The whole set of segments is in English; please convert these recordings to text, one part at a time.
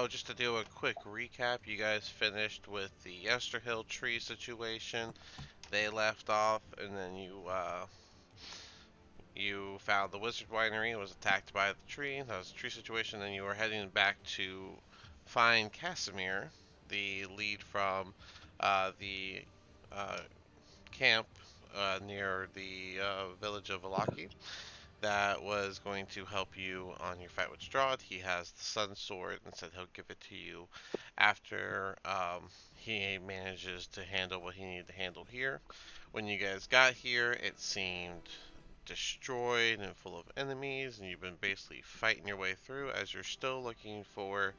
So, just to do a quick recap, you guys finished with the Esterhill tree situation. They left off, and then you found the Wizard Winery. It was attacked by the tree. That was a tree situation. Then you were heading back to find Casimir, the lead from the uh, camp near the village of Alaki, that was going to help you on your fight with Strahd. He has the Sun Sword and said he'll give it to you after he manages to handle what he needed to handle here. When you guys got here, it seemed destroyed and full of enemies, and you've been basically fighting your way through as you're still looking for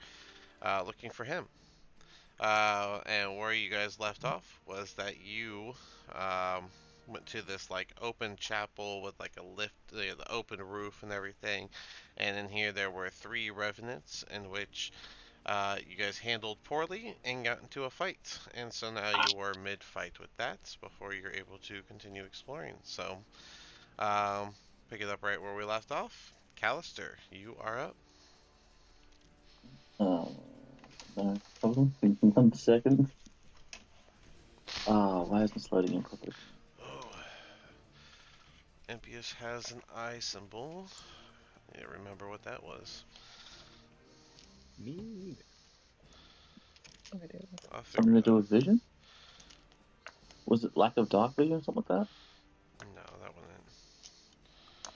him. And where you guys left off was that you um, went to this like open chapel with like a lift, the open roof and everything. And in here there were three revenants in which you guys handled poorly and got into a fight. And so now you are mid-fight with that before you're able to continue exploring. So um, pick it up right where we left off. Callister, you are up. No problem. Give me 1 second. Why isn't this loading in properly? Oh, Impius has an eye symbol. Yeah, remember what that was. Me neither. Something to do with vision? Was it lack of dark vision or something like that? No, that one didn't.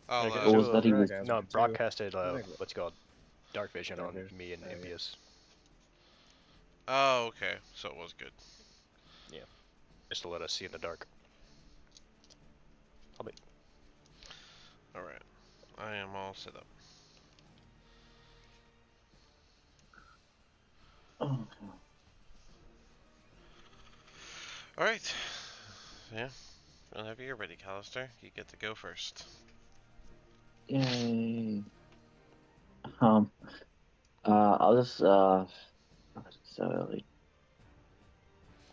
I I'll, can Or show was that he was? no, Brock casted what's it called dark vision Dark on vision. me and Oh, yeah. Impius. oh, okay. So it was good. Yeah, just to let us see in the dark. I'll be. Alright. I am all set up. Oh, Alright. Yeah. Whenever you're ready, Callister, you get to go first. yay! Um. I'll just oh, it's so early.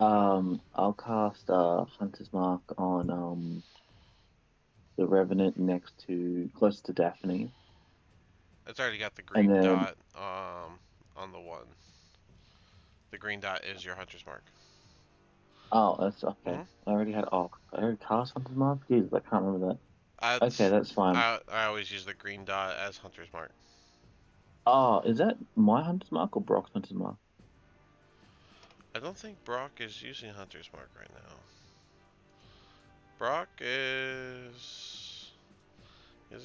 I'll cast Hunter's Mark on the Revenant next to close to Daphne, It's already got the and green then dot on the one. The green dot is your hunter's mark. oh, that's okay. Mm-hmm. I already cast Hunter's Mark. Jesus, I can't remember that. I, Okay, that's fine. I always use the green dot as hunter's mark. Oh, is that my Hunter's Mark or Brock's Hunter's Mark? I don't think Brock is using hunter's mark right now. Brock is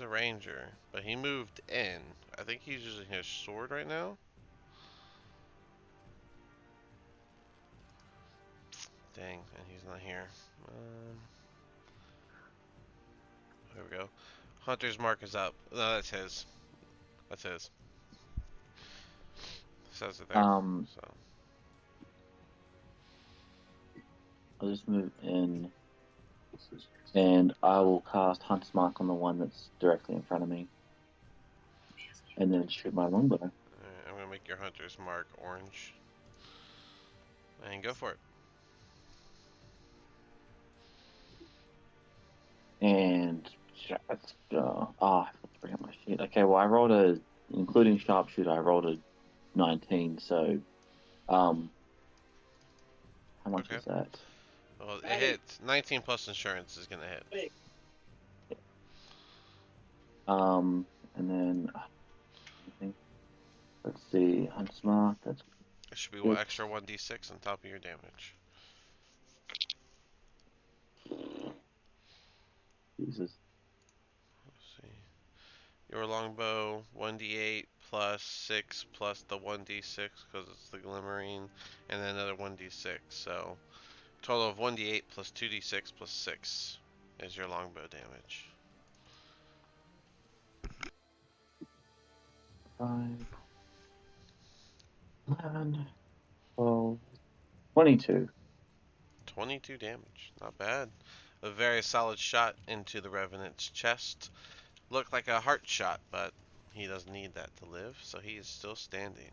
a ranger, but he moved in. I think he's using his sword right now. Dang, and he's not here. There we go. Hunter's mark is up. No, that's his. That's his. Says it there. Um, So I'll just move in, and I will cast Hunter's Mark on the one that's directly in front of me, and then shoot my longbow. I'm gonna make your hunter's mark orange, and go for it. And let's go. I have to bring up my sheet. Okay, well, I rolled including sharpshooter, I rolled a 19. So, how much Okay. is that? Well, it hits. 19 plus insurance is gonna hit. And then let's see, Hunter's Mark. That's It should be it. extra 1d6 on top of your damage. Jesus. Let's see. Your longbow 1d8 plus 6 plus the 1d6 because it's the glimmering, and then another 1d6. So total of 1d8 plus 2d6 plus 6 is your longbow damage. 5, 11, 12, 22. 22 damage. Not bad. A very solid shot into the Revenant's chest. Looked like a heart shot, but he doesn't need that to live, so he is still standing.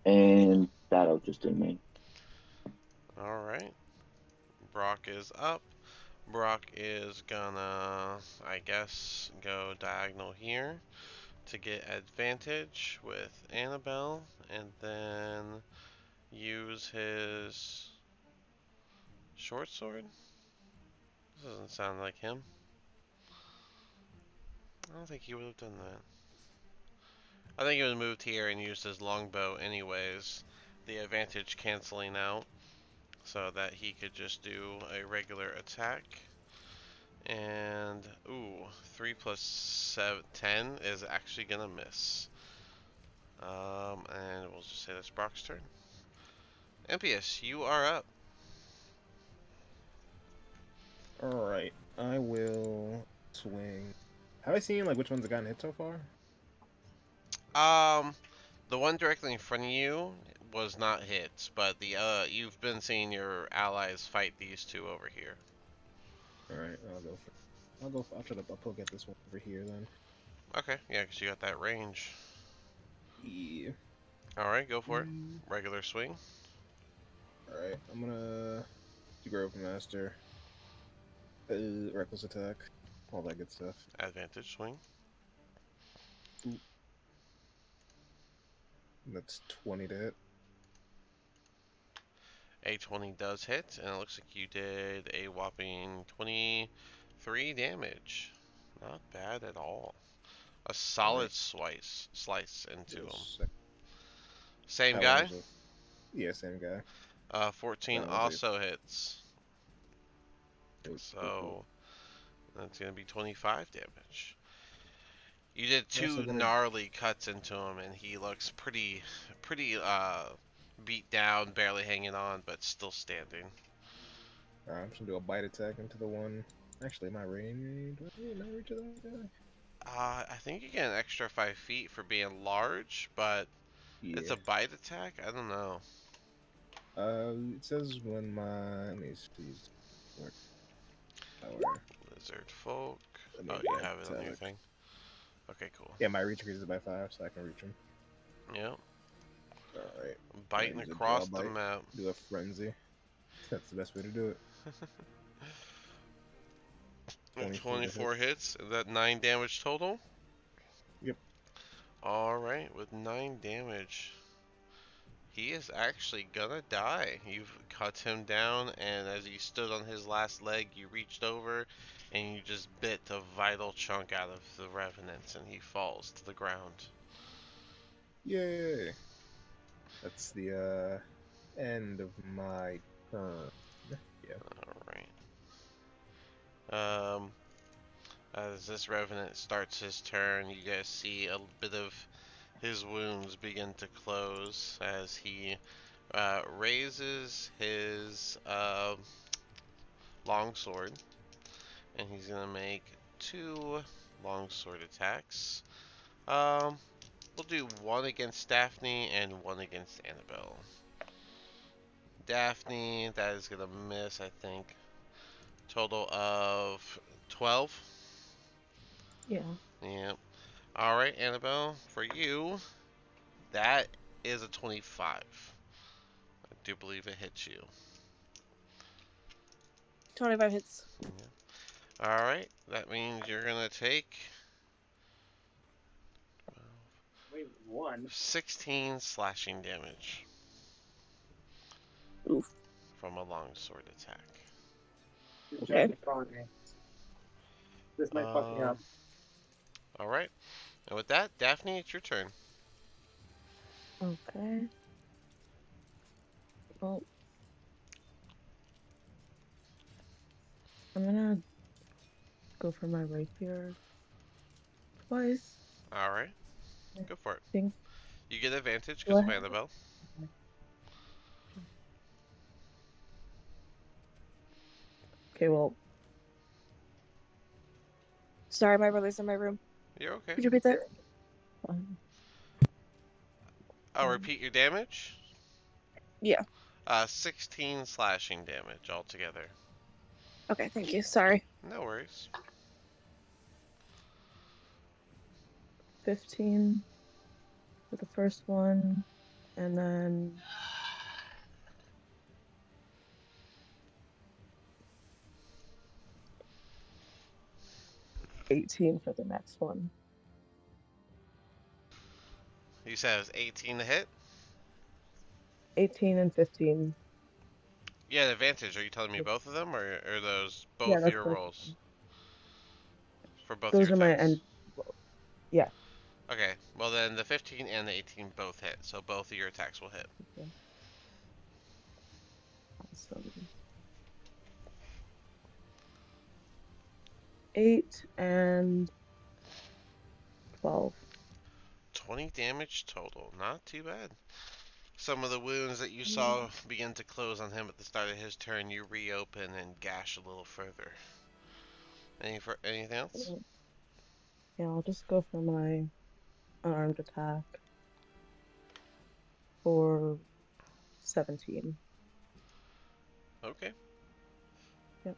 And that'll just do me. Alright. Brock is up. Brock is gonna, I guess, go diagonal here to get advantage with Annabelle, and then use his short sword? This doesn't sound like him. I don't think he would have done that. I think he would have moved here and used his longbow anyways, the advantage canceling out, so that he could just do a regular attack. And, ooh, 3 plus 7, 10 is actually gonna miss. And we'll just say that's Brock's turn. Impius, you are up. Alright, I will swing. Have I seen like which ones have gotten hit so far? Um, the one directly in front of you was not hit, but the you've been seeing your allies fight these two over here. Alright, I'll try to I'll get this one over here then. Okay, yeah, because you got that range. Yeah. Alright, go for it. Regular swing. Alright, I'm gonna Grove Master. Reckless attack. All that good stuff. Advantage swing. Ooh. That's 20 to hit. A 20 does hit, and it looks like you did a whopping 23 damage. Not bad at all. A solid slice into him. Same That one guy? was yeah, same guy. 14 That was also hits. So that's gonna be 25 damage. You did two gnarly cuts into him, and he looks pretty beat down, barely hanging on, but still standing. I'm just gonna do a bite attack into the one. Actually, my range. Can I reach that guy? I think you get an extra 5 feet for being large, but Yeah. it's a bite attack? I don't know. It says when my. Let me see. Lizard folk. Oh, you have it on your thing. Okay, cool. Yeah, my reach increases by 5, so I can reach him. Yep. Alright. Biting across the map. Do a frenzy. That's the best way to do it. 24 hits. Is that 9 damage total? Yep. Alright, with 9 damage, he is actually gonna die. You've cut him down, and as he stood on his last leg, you reached over and you just bit a vital chunk out of the Revenant, and he falls to the ground. Yay! That's the end of my turn. Yeah. Alright. As this Revenant starts his turn, you guys see a bit of his wounds begin to close as he raises his longsword, and he's gonna make 2 longsword attacks. We'll do 1 against Daphne and 1 against Annabelle. Daphne, that is gonna miss, I think. Total of 12. Yeah. Yep. Alright, Annabelle, for you, that is a 25. I do believe it hits you. 25 hits. Yeah. Alright, that means you're gonna take 16 slashing damage. Oof. From a longsword attack. Okay. This might fuck me up. Alright. And with that, Daphne, it's your turn. Okay. Well, I'm gonna go for my rapier twice. Alright. Go for it. Think. You get advantage because of Annabelle. Okay, well. Sorry, my brother's in my room. You're okay. Could you repeat that? I'll repeat your damage. Yeah. 16 slashing damage altogether. Okay, thank you. Sorry. No worries. 15 for the first one, and then 18 for the next one. You said it was 18 to hit? 18 and 15. Yeah, advantage. Are you telling me both of them, or are those Yeah, both that's your both of rolls them. for both your Those are my attacks? end. Yeah. Okay, well then the 15 and the 18 both hit, so both of your attacks will hit. Okay. Awesome. 8 and 12. 20 damage total, not too bad. Some of the wounds that you Mm. saw begin to close on him at the start of his turn, you reopen and gash a little further. Anything else? Yeah, I'll just go for my unarmed attack for 17. Okay, Yep.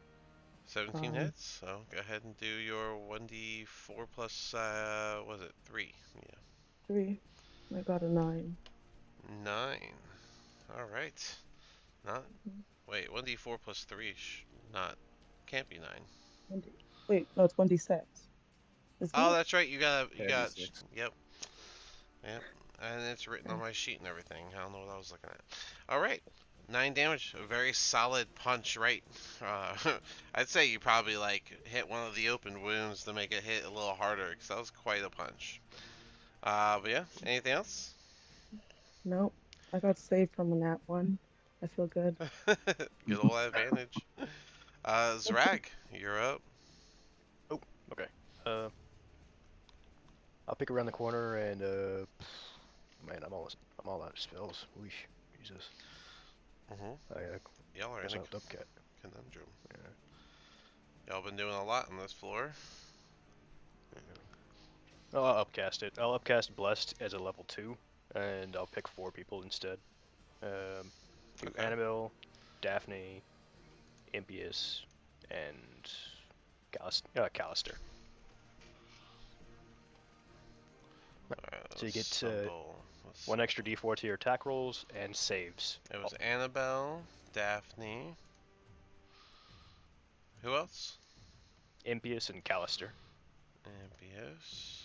17 hits. So go ahead and do your 1d4 plus, was it 3? Yeah. 3. I got a 9. 9. Alright. Not, Mhm. wait, 1d4 plus 3, not, can't be 9. 1D. Wait, no, it's 1d6. Isn't Oh, it? that's right, Yeah, D6. yep, yep. And it's written on my sheet and everything. I don't know what I was looking at. Alright. 9 damage, a very solid punch, right? I'd say you probably like hit one of the open wounds to make it hit a little harder, because that was quite a punch. But yeah, anything else? Nope. I got saved from a nat 1. I feel good. Good old advantage. Zrag, you're up. Oh, okay. Uh, I'll pick around the corner and man, I'm all out of spells. Weesh, Jesus. I Y'all are in guess a I'll Dubcat. conundrum. Yeah. Y'all been doing a lot on this floor. Oh, I'll upcast it. I'll upcast Blessed as a level 2, and I'll pick 4 people instead. Do Okay. Annabelle, Daphne, Impius, and Callister. Alright, So you let's get assemble. one extra d4 to your attack rolls and saves. It was Annabelle, Daphne. Who else? Impius and Callister. Ambios.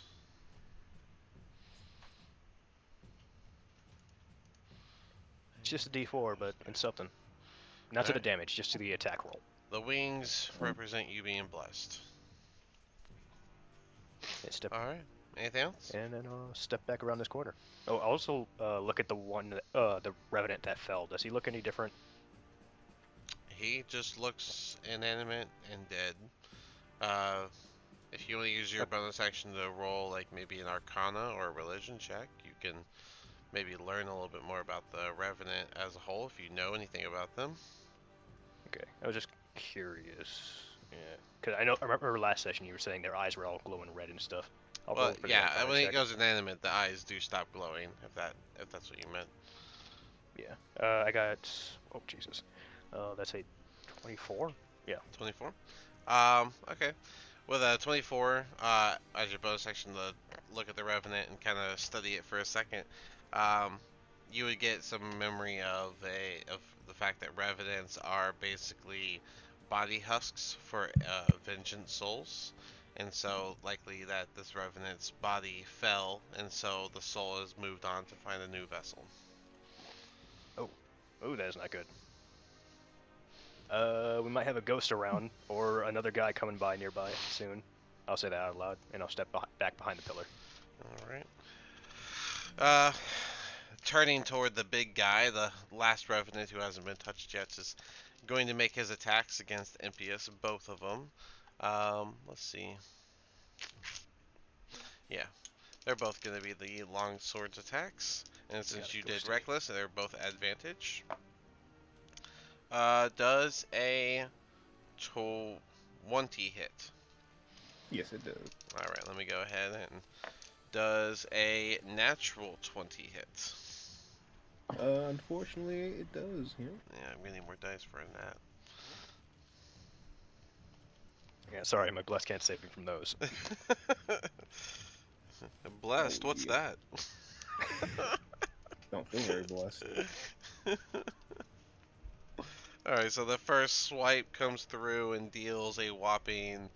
It's just a d4, but it's something. Not to the Alright. damage, just to the attack roll. The wings represent you being blessed. And step, Alright. Anything else? and then step back around this corner. Oh, also look at the one, the Revenant that fell. Does he look any different? He just looks inanimate and dead. Uh, if you want to use your bonus action to roll, like maybe an Arcana or a Religion check, you can maybe learn a little bit more about the Revenant as a whole if you know anything about them. Okay, I was just curious. Yeah, because I remember last session you were saying their eyes were all glowing red and stuff. I'll Well, roll for the yeah, Arcana when it check. goes inanimate, the eyes do stop glowing. If that's what you meant. Yeah, I got. Oh Jesus, that's a 24. Yeah. 24. Okay. With a 24, as your bonus action to look at the Revenant and kind of study it for a second, um, you would get some memory of the fact that Revenants are basically body husks for vengeance souls, and so likely that this Revenant's body fell, and so the soul has moved on to find a new vessel. Oh, that is not good. We might have a ghost around or another guy coming by nearby soon. I'll say that out loud, and I'll step back behind the pillar. All right. Uh, Turning toward the big guy, the last Revenant who hasn't been touched yet is going to make his attacks against Impius, both of them. Let's see. Yeah, they're both going to be the long swords attacks. And since you Go did steady. reckless, they're both advantage. Does a 20 hit? Yes, it does. All right, let me go ahead and does a natural 20 hit? Unfortunately, it does. Yeah. Yeah, I'm getting more dice for that. Yeah, sorry, my bless can't save me from those. Blessed, Oh what's yeah. that? Don't feel very blessed. Alright, so the first swipe comes through and deals a whopping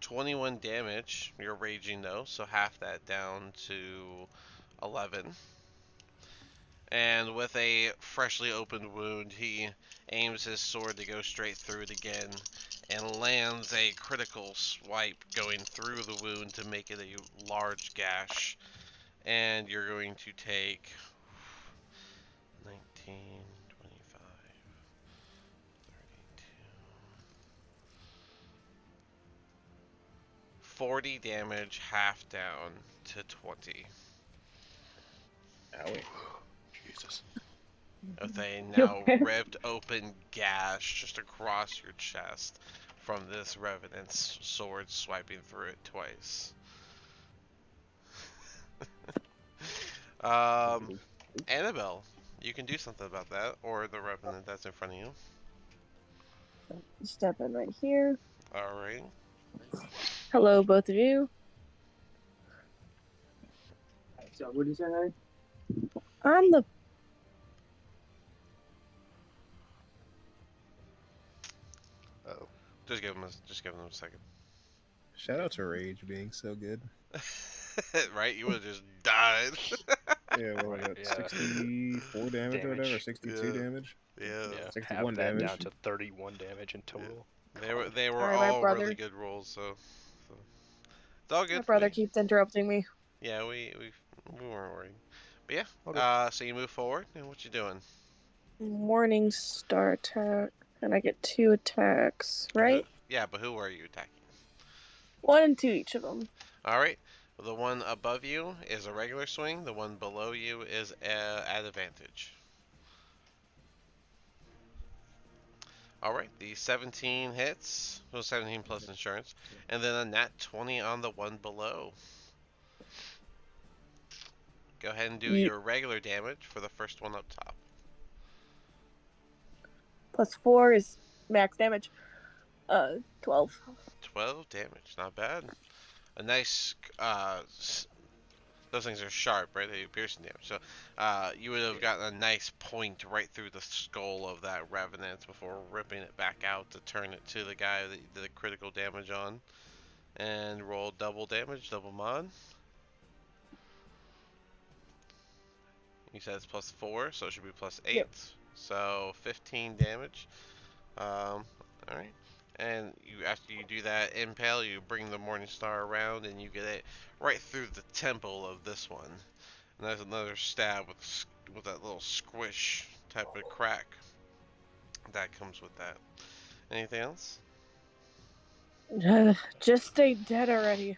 21 damage. You're raging though, so half that down to 11. And with a freshly opened wound, he aims his sword to go straight through it again and lands a critical swipe going through the wound to make it a large gash. And you're going to take 19, 25, 32, 40 damage, half down to 20. Owie. Jesus. With a You now okay? ripped open gash just across your chest from this Revenant's sword swiping through it twice. Um, Annabelle, you can do something about that, or the Revenant that's in front of you. Step in right here. Alright. Hello, both of you. So what did you say, Harry? I'm the Oh. Just give him a second. Shout out to Rage being so good. Right? You would have just died. Yeah, what was Right, that? yeah. 64 damage or whatever, Damage. 62 Yeah. damage, Yeah. Yeah, half 61 that down damage. to 31 damage in total. They were Sorry, my all really brother. good rolls, so it's all My good. brother keeps interrupting me. Yeah, we weren't worried. But Okay. yeah, so you move forward, and what you doing? Morning star attack, and I get 2 attacks, Who? right? Yeah, but who are you attacking? 1 and 2 each of them. All right. The one above you is a regular swing. The one below you is at advantage. All right. The 17 hits. So 17 plus insurance, and then a nat 20 on the one below. Go ahead and do Ye your regular damage for the first one up top. plus 4 is max damage. 12. 12 damage. Not bad. A nice those things are sharp, right? They do piercing damage. So you would have gotten a nice point right through the skull of that Revenant before ripping it back out to turn it to the guy that you did the critical damage on. And roll double damage, double mod. You said it's plus 4, so it should be plus 8. Yep. So 15 damage. Alright. And you after you do that impale, you bring the Morning Star around and you get it right through the temple of this one. And there's another stab with that little squish type of crack that comes with that. Anything else? Just stay dead already.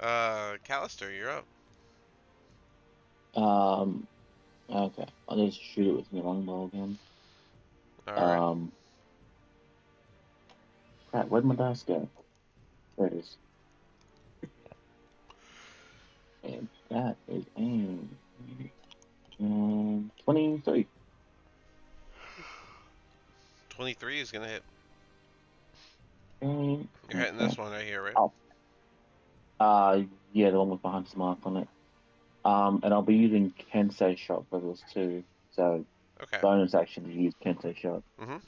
Callister, you're up. Okay. I'll just shoot it with my longbow again. Alright. Crap, where'd my dice go? There it is. And that is aim. 23. 23 is gonna hit. Okay. You're hitting this one right here, right? Oh. Yeah, the one with the hunter's mark on it. And I'll be using Kensei shot for this too. So Okay. bonus action to use Kensei shot. Mhm.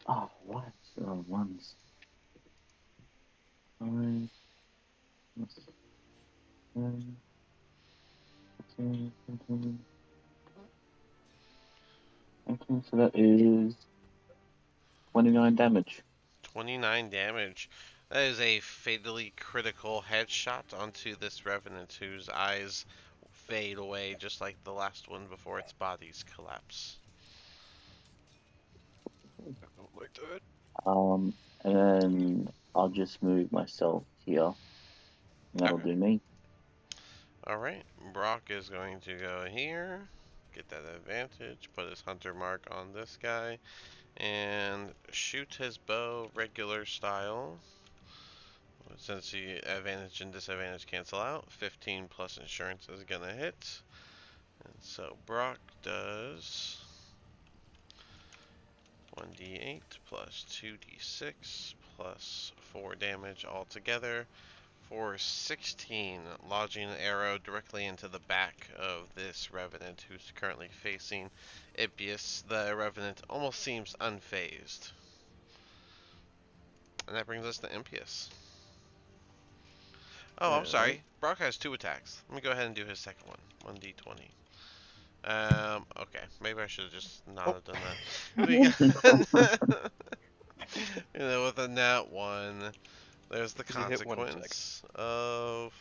Oh, what? Ones. Five. Seven, 15, 17. Okay, so that is 29 damage. 29 damage. That is a fatally critical headshot onto this Revenant whose eyes fade away just like the last one before its bodies collapse. I don't like that. And then I'll just move myself here. And that'll Okay. do me. Alright. Brock is going to go here. Get that advantage. Put his hunter mark on this guy. And shoot his bow regular style. Since the advantage and disadvantage cancel out, 15 plus insurance is gonna hit. And so Brock does 1d8 plus 2d6 plus 4 damage altogether for 16, lodging an arrow directly into the back of this Revenant who's currently facing Impius. The Revenant almost seems unfazed. And that brings us to Impius. Oh, I'm Alright. sorry. Brock has 2 attacks. Let me go ahead and do his second one. 1d20. Okay. Maybe I should have just not Oh. have done that. We got, with a nat 1, there's the Because he hit one attack. consequence of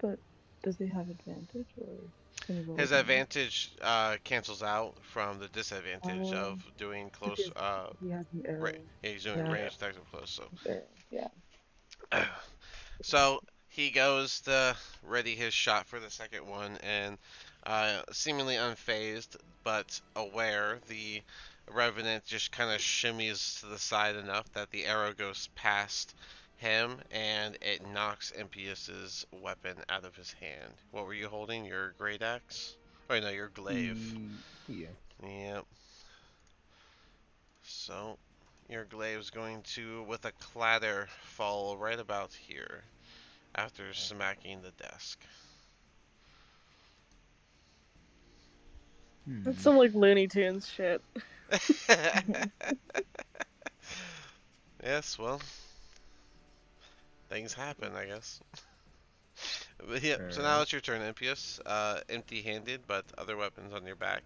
But does he have advantage or can he roll his again? advantage cancels out from the disadvantage of doing Because close. he has an arrow. Yeah, he's doing Yeah, ranged attacks up close. So, arrow. Yeah. so he goes to ready his shot for the second one, and seemingly unfazed but aware, the revenant just kind of shimmies to the side enough that the arrow goes past him and it knocks Impius's weapon out of his hand. What were you holding? Your great axe? Oh no, your glaive. Yeah. Yep. So your glaive's going to, with a clatter, fall right about here after smacking the desk. That's Hmm. some like Looney Tunes shit. Yes, well, things happen, I guess. But yeah, so now Alright. it's your turn, Impius. Empty-handed, but other weapons on your back,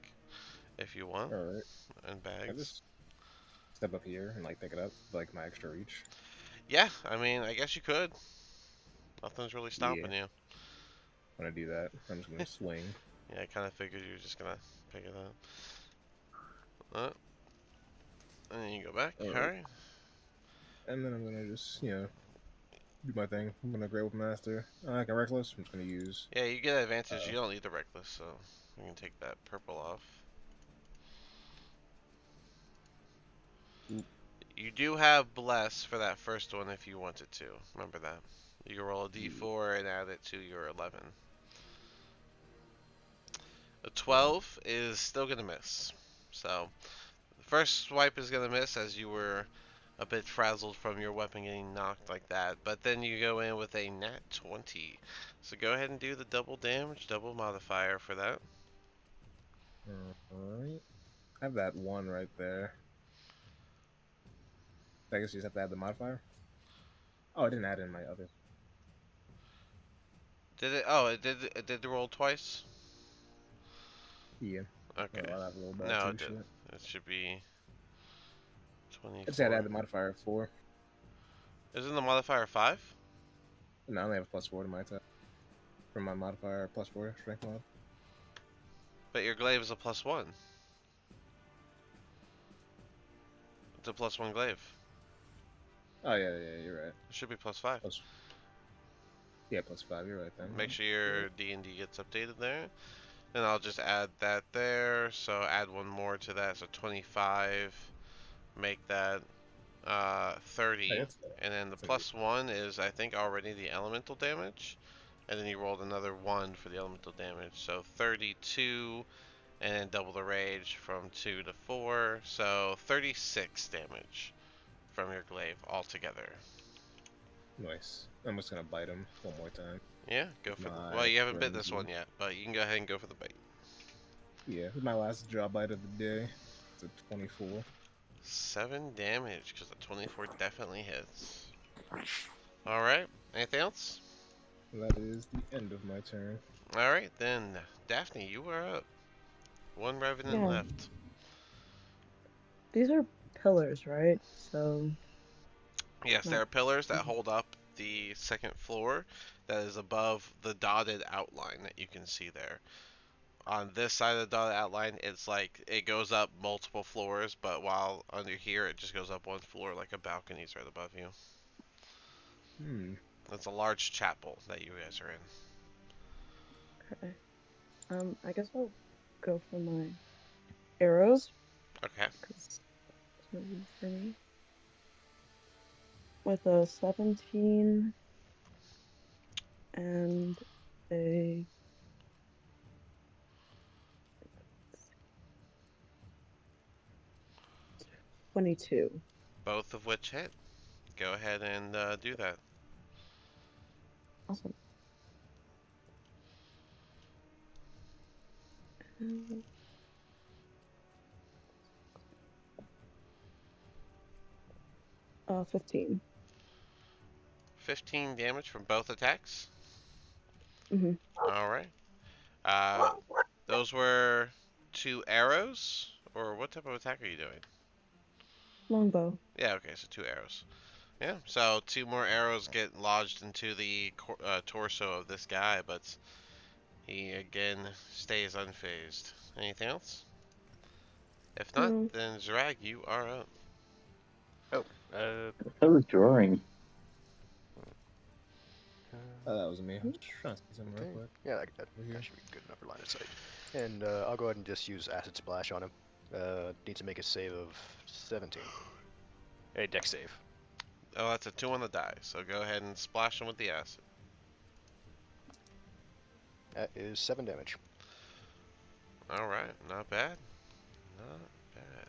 if you want, Alright. and I bags. just step up here and like pick it up, like my extra reach. Yeah, I mean, I guess you could. Nothing's really Yeah. stopping you. When I do that, I'm just gonna swing. Yeah, I kind of figured you were just gonna pick it up. And then you go back. All Alright. right. And then I'm gonna just, do my thing. I'm gonna Great Weapon Master. I can Reckless. I'm just gonna use. Yeah, you get advantage. Uh, You don't need the reckless, so we can take that purple off. Oop. You do have bless for that first one if you wanted to. Remember that. You can roll a Yeah. d4 and add it to your 11. A 12 is still gonna miss. So the first swipe is gonna miss as you were a bit frazzled from your weapon getting knocked like that. But then you go in with a nat 20. So go ahead and do the double damage, double modifier for that. Alright. I have that one right there. I guess you just have to add the modifier. Oh, I didn't add in my other. Did it? Oh, it did the roll twice. Yeah. Okay. Oh, I have a little bad No, too. it didn't. Shit. It should be I just had to add 24. the modifier of 4. Isn't the modifier 5? No, I only have a +4 to my attack. From my modifier, +4 strength mod. But your glaive is a +1. It's a +1 glaive. Oh, yeah, you're right. It should be +5. Plus, yeah, +5. You're right then. Make sure Yeah. your D&D gets updated there. And I'll just add that there. So add one more to that. So 25. Make that Hey, 30. And then the that's a good. +1 is, I think, already the elemental damage. And then you rolled another 1 for the elemental damage. So 32. And then double the rage from 2 to 4. So 36 damage from your glaive altogether. Nice. I'm just gonna bite him one more time. Yeah, go for the. Well, My you haven't bit this frenzy. one yet, but you can go ahead and go for the bite. Yeah, this is my last jaw bite of the day. It's a 24. 7 damage, because the 24 definitely hits. Alright, anything else? That is the end of my turn. Alright, then, Daphne, you are up. One Revenant Yeah. left. These are pillars, right? So Yes, there not. are pillars that hold up the second floor that is above the dotted outline that you can see there. On this side of the dotted outline, it's like it goes up multiple floors, but while under here, it just goes up one floor like a balcony's right above you. Hmm. It's a large chapel that you guys are in. Okay. I guess I'll go for my arrows Okay. because it's no use for me. With a 17 and a 22. Both of which hit. Go ahead and do that. Awesome. 15. 15 damage from both attacks. Mhm. All right. Uh, those were 2 arrows, or what type of attack are you doing? Longbow. Yeah, okay, so 2 arrows. Yeah, so 2 more arrows get lodged into the torso of this guy, but he again stays unfazed. Anything else? If not, No. then Zrag, you are up. Oh, So was drawing. Oh, that was me. I'm just trying to see something real okay. quick. Yeah, that Over here. should be good enough for line of sight. And I'll go ahead and just use Acid Splash on him. Needs to make a save of 17. A deck save. Oh, that's a 2 on the die, so go ahead and splash him with the acid. That is 7 damage. Alright, not bad. Not bad.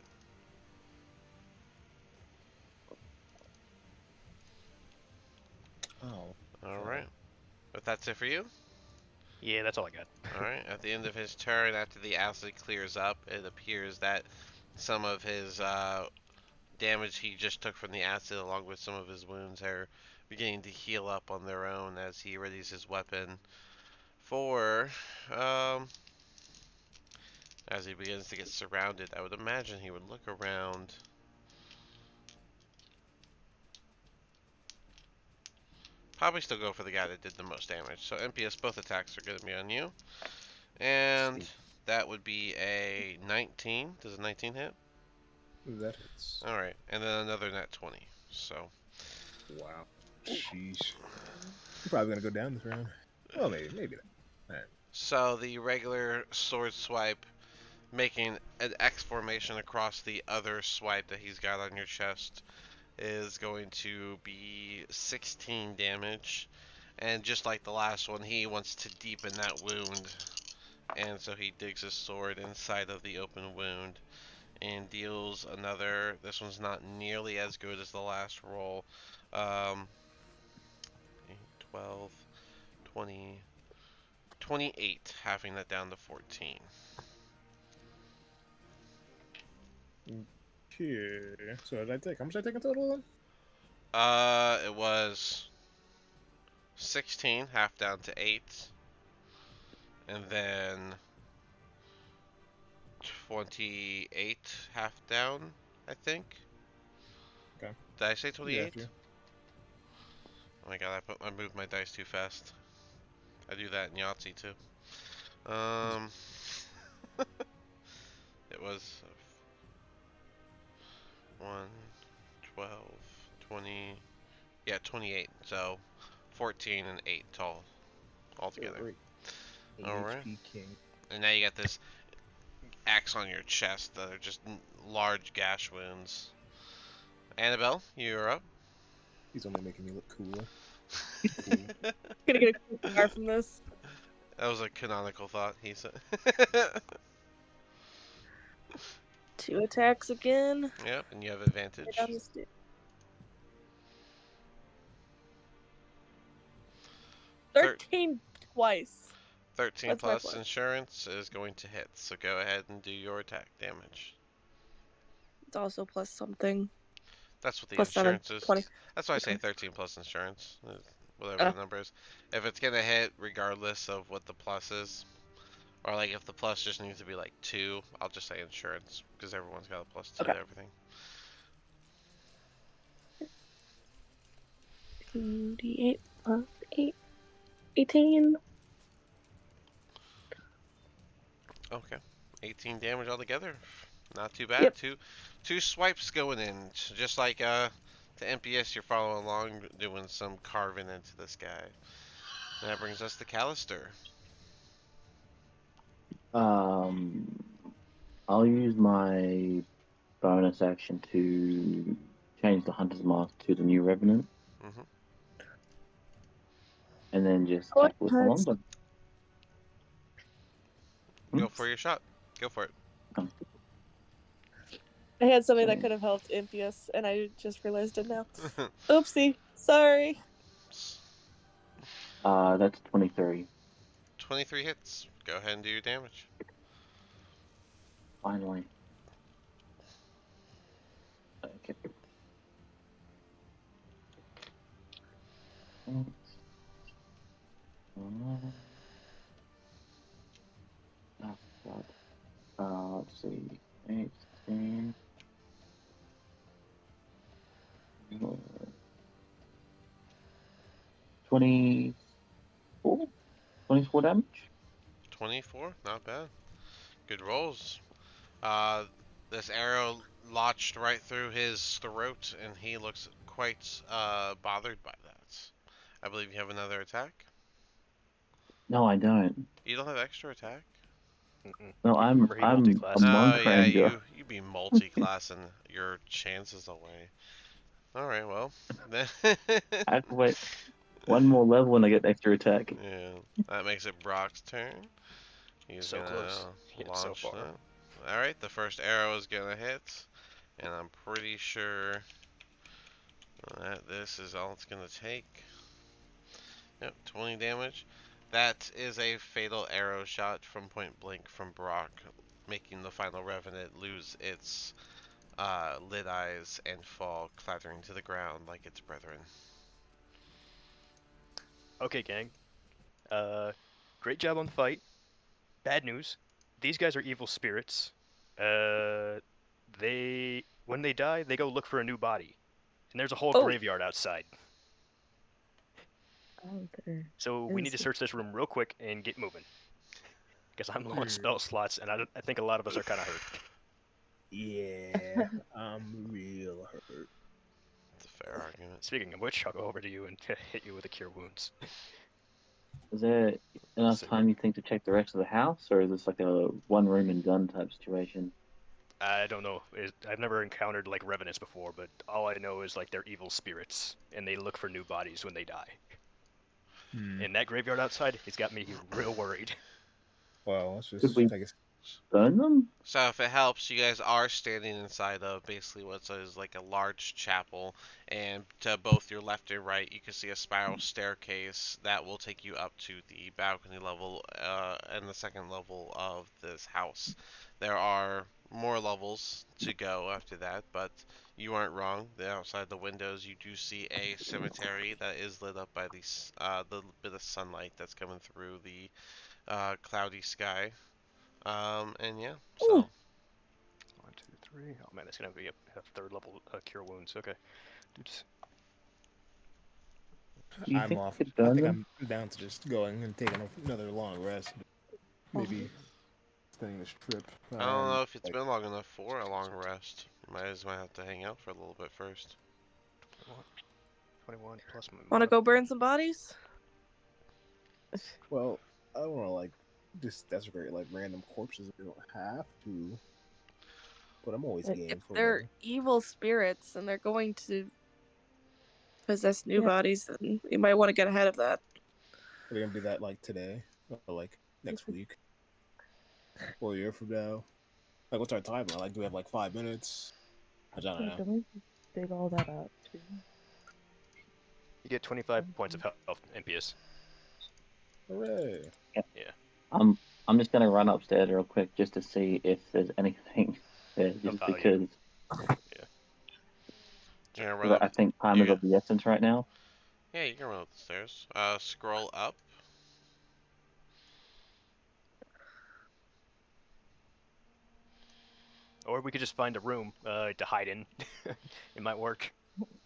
Oh. Alright. But that's it for you? Yeah, that's all I got. Alright, at the end of his turn, after the acid clears up, it appears that some of his damage he just took from the acid, along with some of his wounds, are beginning to heal up on their own as he readies his weapon for, as he begins to get surrounded. I would imagine he would look around. Probably still go for the guy that did the most damage. So MPS, both attacks are going to be on you. And Sweet. that would be a 19. Does a 19 hit? That hits. Alright, and then another net 20. So, Wow. Sheesh. I'm probably gonna go down this round. Well, maybe not. so the regular sword swipe, making an X formation across the other swipe that he's got on your chest, is going to be 16 damage. And just like the last one, he wants to deepen that wound. And so he digs his sword inside of the open wound and deals another. This one's not nearly as good as the last roll. 12, 20, 28, halving that down to 14. Okay. So did I take? How much did I take in total then? It was 16, half down to 8, and then 28, half down, I think. Okay. Did I say Yeah, 28? after you. Oh my god, I moved my dice too fast. I do that in Yahtzee too. It was 1, 12, 20, yeah, 28. So 14 and 8 altogether. Great. Alright. HP King. And now you got this axe on your chest that are just large gash wounds. Annabelle, you're up. He's only making me look cooler. Gonna get a cool car from this. That was a canonical thought, he said. 2 attacks again. Yep, and you have Right advantage. down the stairs. 13 twice. 13 That's my plus plus. insurance is going to hit, so go ahead and do your attack damage. It's also plus something. That's what the Plus 7, insurance is. 20. That's why I say Okay. 13 plus insurance, whatever the number is. If it's gonna hit, regardless of what the plus is, or like if the plus just needs to be like 2, I'll just say insurance, because everyone's got a plus 2 to everything. 2d8 plus 8. 18. Okay. 18 damage altogether. Not too bad. Yep. Two swipes going in. Just like to MPS, you're following along, doing some carving into this guy. And that brings us to Callister. I'll use my bonus action to change the hunter's mask to the new revenant, Mm-hmm. and then just What attack with the parts? longbow. Go for your shot. Go for it. I had something that Okay. could have helped Impious, and I just realized it now. Oopsie. Sorry. That's 23. 23 hits. Go ahead and do your damage. Finally. Okay. Oh, God. Let's see. 8, 16. 24? 24 damage? 24, not bad. Good rolls. Uh, this arrow lodged right through his throat, and he looks quite bothered by that. I believe you have another attack. No, I don't. You don't have extra attack? Mm-mm. No, Remember, he I'm a multi-classed. Oh monk yeah, ranger. you be multi-classing your chances away. All right, well, then I have to wait one more level and I get extra attack. yeah, that makes it Brock's turn. He's So close, gonna yet so launch far. that. All right, the first arrow is gonna hit, and I'm pretty sure that this is all it's gonna take. Yep, 20 damage. That is a fatal arrow shot from point blank from Brock, making the final revenant lose its lid eyes and fall clattering to the ground like its brethren. Okay, gang. Great job on the fight. Bad news. These guys are evil spirits. When they die, they go look for a new body, and there's a whole Oh. graveyard outside. Oh, there So we need to is. search this room real quick and get moving. Because I'm low on spell slots, and I think a lot of us are kind of hurt. Yeah, I'm real hurt. It's a fair argument. Speaking of which, I'll go over to you and hit you with a cure wounds. Is there enough So time you think to check the rest of the house, or is this like a one room and done type situation? I don't know. I've never encountered like revenants before, but all I know is like they're evil spirits, and they look for new bodies when they die. And that graveyard outside has got me real worried. Well, let's Could just we take a. burn them? So if it helps, you guys are standing inside of basically what is like a large chapel, and to both your left and right, you can see a spiral staircase that will take you up to the balcony level and the second level of this house. There are more levels to go after that, but you aren't wrong. Outside the windows, you do see a cemetery that is lit up by the bit of sunlight that's coming through the cloudy sky. And yeah, Ooh. so 1, 2, 3. Oh man, it's gonna be a third level cure wounds. Okay. Dude, Do you I'm think off. we could I burn think them? I'm down to just going and taking another long rest. Maybe spending this trip. I don't know if it's Like, been long enough for a long rest. Might have to hang out for a little bit first. 21, 21 plus my Want to mod. go burn some bodies? well, I don't want to like just desecrate like random corpses. We don't have to, but I'm always If game If for they're them. evil spirits and they're going to possess new Yeah. bodies, then you might want to get ahead of that. We're gonna do that like today, or like next week, or a year from now. Like, what's our timeline? Like, do we have like 5 minutes? I don't Yeah, know. don't we dig all that up too? You get 25 points of health, NPS. Hooray! Yeah. I'm just gonna run upstairs real quick just to see if there's anything there, I'll just follow you. because You're gonna run up. I think time You is of the essence right now. yeah, you can run up the stairs. Scroll up. Or we could just find a room to hide in. It might work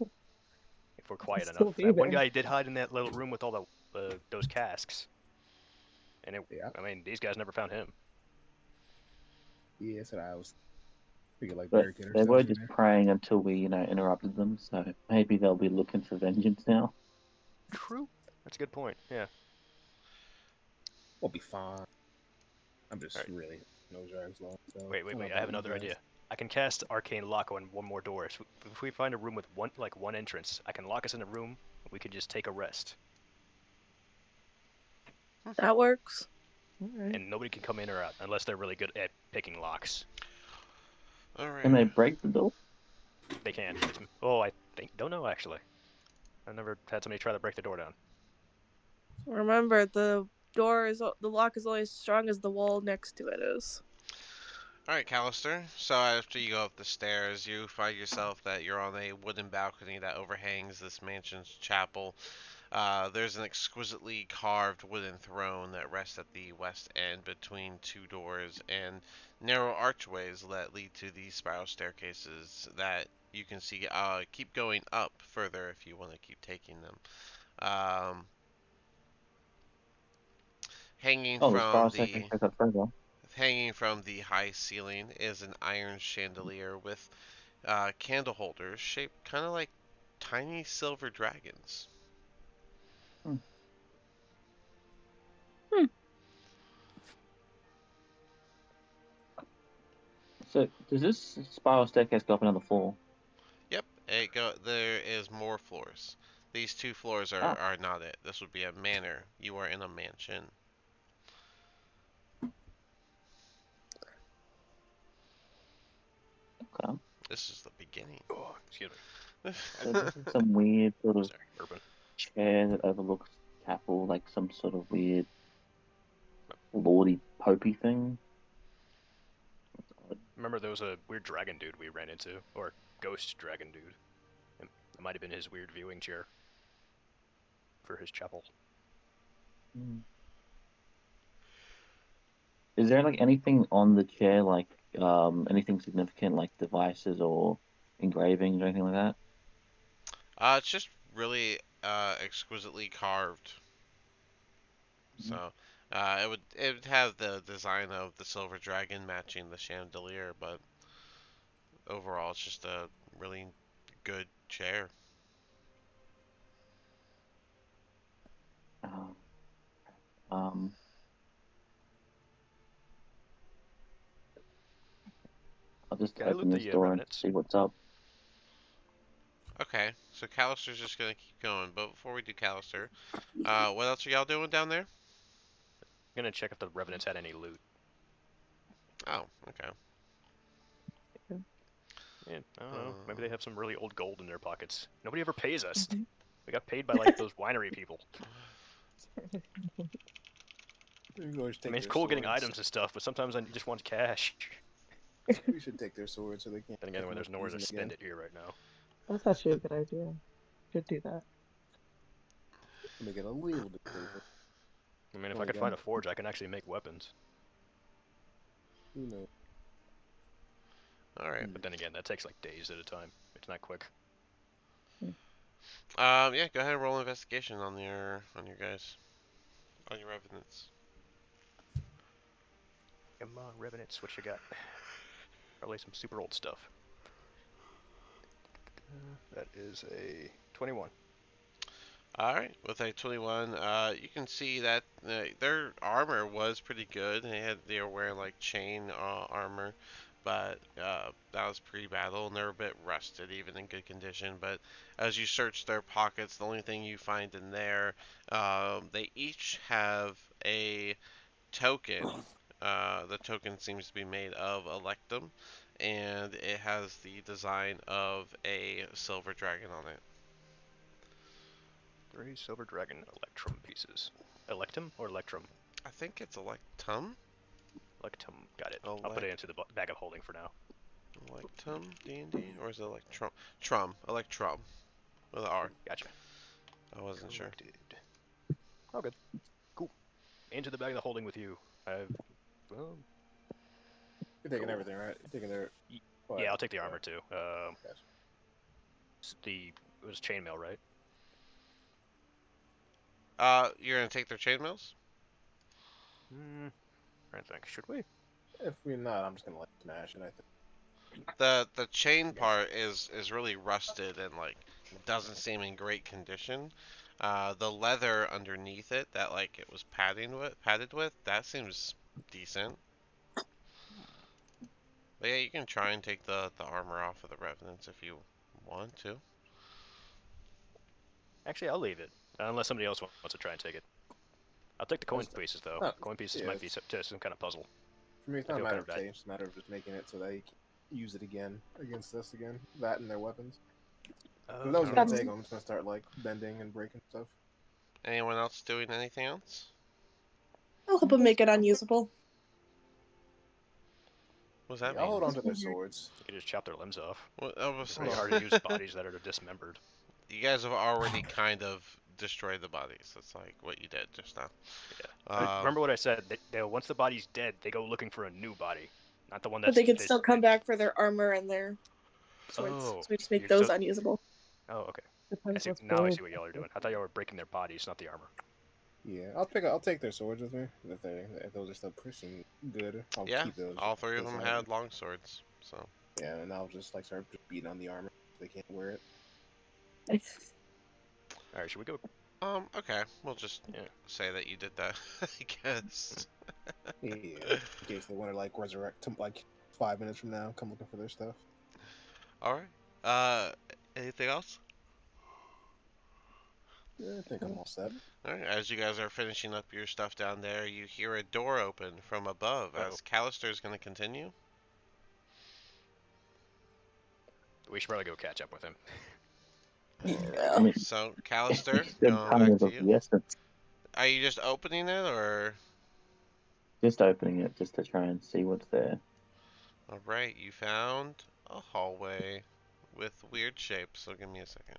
if we're quiet Still enough. be One there. guy did hide in that little room with all those casks, and Yeah, I mean, these guys never found him. yeah. That's what I was thinking. Like But barricade they were ourselves in just there. praying until we, interrupted them. So maybe they'll be looking for vengeance now. True. That's a good point. Yeah. We'll be fine. I'm just Alright. really nose drags long. So Wait. I don't know I have about you another guys. idea. I can cast Arcane Lock on one more door. So if we find a room with one entrance, I can lock us in a room. We can just take a rest, That works. All right. and nobody can come in or out unless they're really good at picking locks. All Can right. they break the door? They can. Oh, I don't know actually. I've never had somebody try to break the door down. Remember, the lock is only as strong as the wall next to it is. All right, Callister. So after you go up the stairs, you find yourself that you're on a wooden balcony that overhangs this mansion's chapel. There's an exquisitely carved wooden throne that rests at the west end between two doors and narrow archways that lead to these spiral staircases that you can see keep going up further if you want to keep taking them. Um, hanging Oh, the from spiral staircase the goes up further. hanging from the high ceiling is an iron chandelier with candle holders shaped kind of like tiny silver dragons. Hmm. Hmm. So does this spiral staircase go up another floor? Yep, there is more floors. These two floors Oh, are not it. This would be a manor. You are in a mansion. okay. This is the beginning. Oh, excuse me. So this is some weird sort of Sorry, Urban. chair that overlooks the chapel, like some sort of weird lordy popey thing. Remember there was a weird dragon dude we ran into, or ghost dragon dude. It might have been his weird viewing chair for his chapel. Hmm. Is there like anything on the chair, like anything significant, like devices or engravings or anything like that? It's just really exquisitely carved. Mhm. So it would have the design of the silver dragon matching the chandelier, but overall it's just a really good chair. Um, um, I'll just Can I loot open this the door and revenants? see what's up. Okay, so Callister's just gonna keep going, but before we do Callister, what else are y'all doing down there? I'm gonna check if the revenants had any loot. Oh, okay. Man, I don't know. Maybe they Uh, have some really old gold in their pockets. Nobody ever pays us. Mhm. We got paid by like those winery people. We can always I take mean, it's their cool getting swords. items and stuff, but sometimes I just want cash. We should take their swords so they can't Then pick again, when them up there's nowhere to using spend again. it here right now. That's actually a good idea. Should do that. Make it a little bit safer. I mean, if Then I could find again, a forge, I can actually make weapons. who knows? all right. But then again, that takes like days at a time. It's not quick. Yeah, go ahead and roll investigation on your guys, on your revenants. Come on, revenants, what you got? Probably some super old stuff. That is a 21. All right, with a 21, you can see that their armor was pretty good. They were wearing like chain armor, but that was pre-battle and they're a bit rusted, even in good condition. But as you search their pockets, the only thing you find in there, they each have a token. The token seems to be made of electum, and it has the design of a silver dragon on it. 3 silver dragon electrum pieces. Electum or electrum? I think it's electum. Electum, got it. I'll put Elect it into the bag of holding for now. Electum D&D, or is it Electrum? Electrum with an R. Gotcha. I wasn't sure. Corrected. Oh, good. Cool. Into the bag of the holding with you. I've, well, You're taking cool. everything, right? You're taking their. Yeah, I'll take the armor too. Gotcha. It was chainmail, right? You're gonna take their chainmails? I think. Should we? If we're not, I'm just gonna like smash it. I think. The chain part is really rusted and like doesn't seem in great condition. The leather underneath it that like it was padded with, that seems decent. But yeah, you can try and take the armor off of the revenants if you want to. Actually, I'll leave it. Unless somebody else wants to try and take it. I'll take the coin pieces, though. not- Coin pieces yeah, might be some kind of puzzle. For me, it's I not a feel matter kind of of bad. change. It's a matter of just making it so they can use it again against us again. That and their weapons. If no one's gonna That's- take them, I'm just gonna start like bending and breaking stuff. Anyone else doing anything else? I'll help him make it unusable. What does that Yeah, I'll mean? hold on to their swords. You can just chop their limbs off. What, I was It's saying, pretty hard to use bodies that are dismembered. you guys have already kind of destroyed the bodies. That's like what you did just now. Remember what I said? Once the body's dead, they go looking for a new body, not the one But that's. they can still come back for their armor and their swords. Oh, So we just make you're those still. unusable. Oh, okay. Depends what's Now I gold. see what y'all are doing. I thought y'all were breaking their bodies, not the armor. Yeah, I'll take their swords with me. If those are still pushing good, I'll Yeah, keep those. all three of those them out. had long swords. So Yeah, and I'll just like start just beating on the armor so they can't wear it. All right, should we go? okay, we'll just Yeah. say that you did that. I guess. Yeah, in case they want to like resurrect to like 5 minutes from now, come looking for their stuff. All right. Uh, anything else? Yeah, I think I'm all set. All right. As you guys are finishing up your stuff down there, you hear a door open from above. Uh-oh. As Callister is going to continue. We should probably go catch up with him. Yeah, I mean, So, Callister, the going timing back is to of you. the essence. Are you just opening it, or? Just opening it just to try and see what's there. All right, you found a hallway with weird shapes. So give me a second.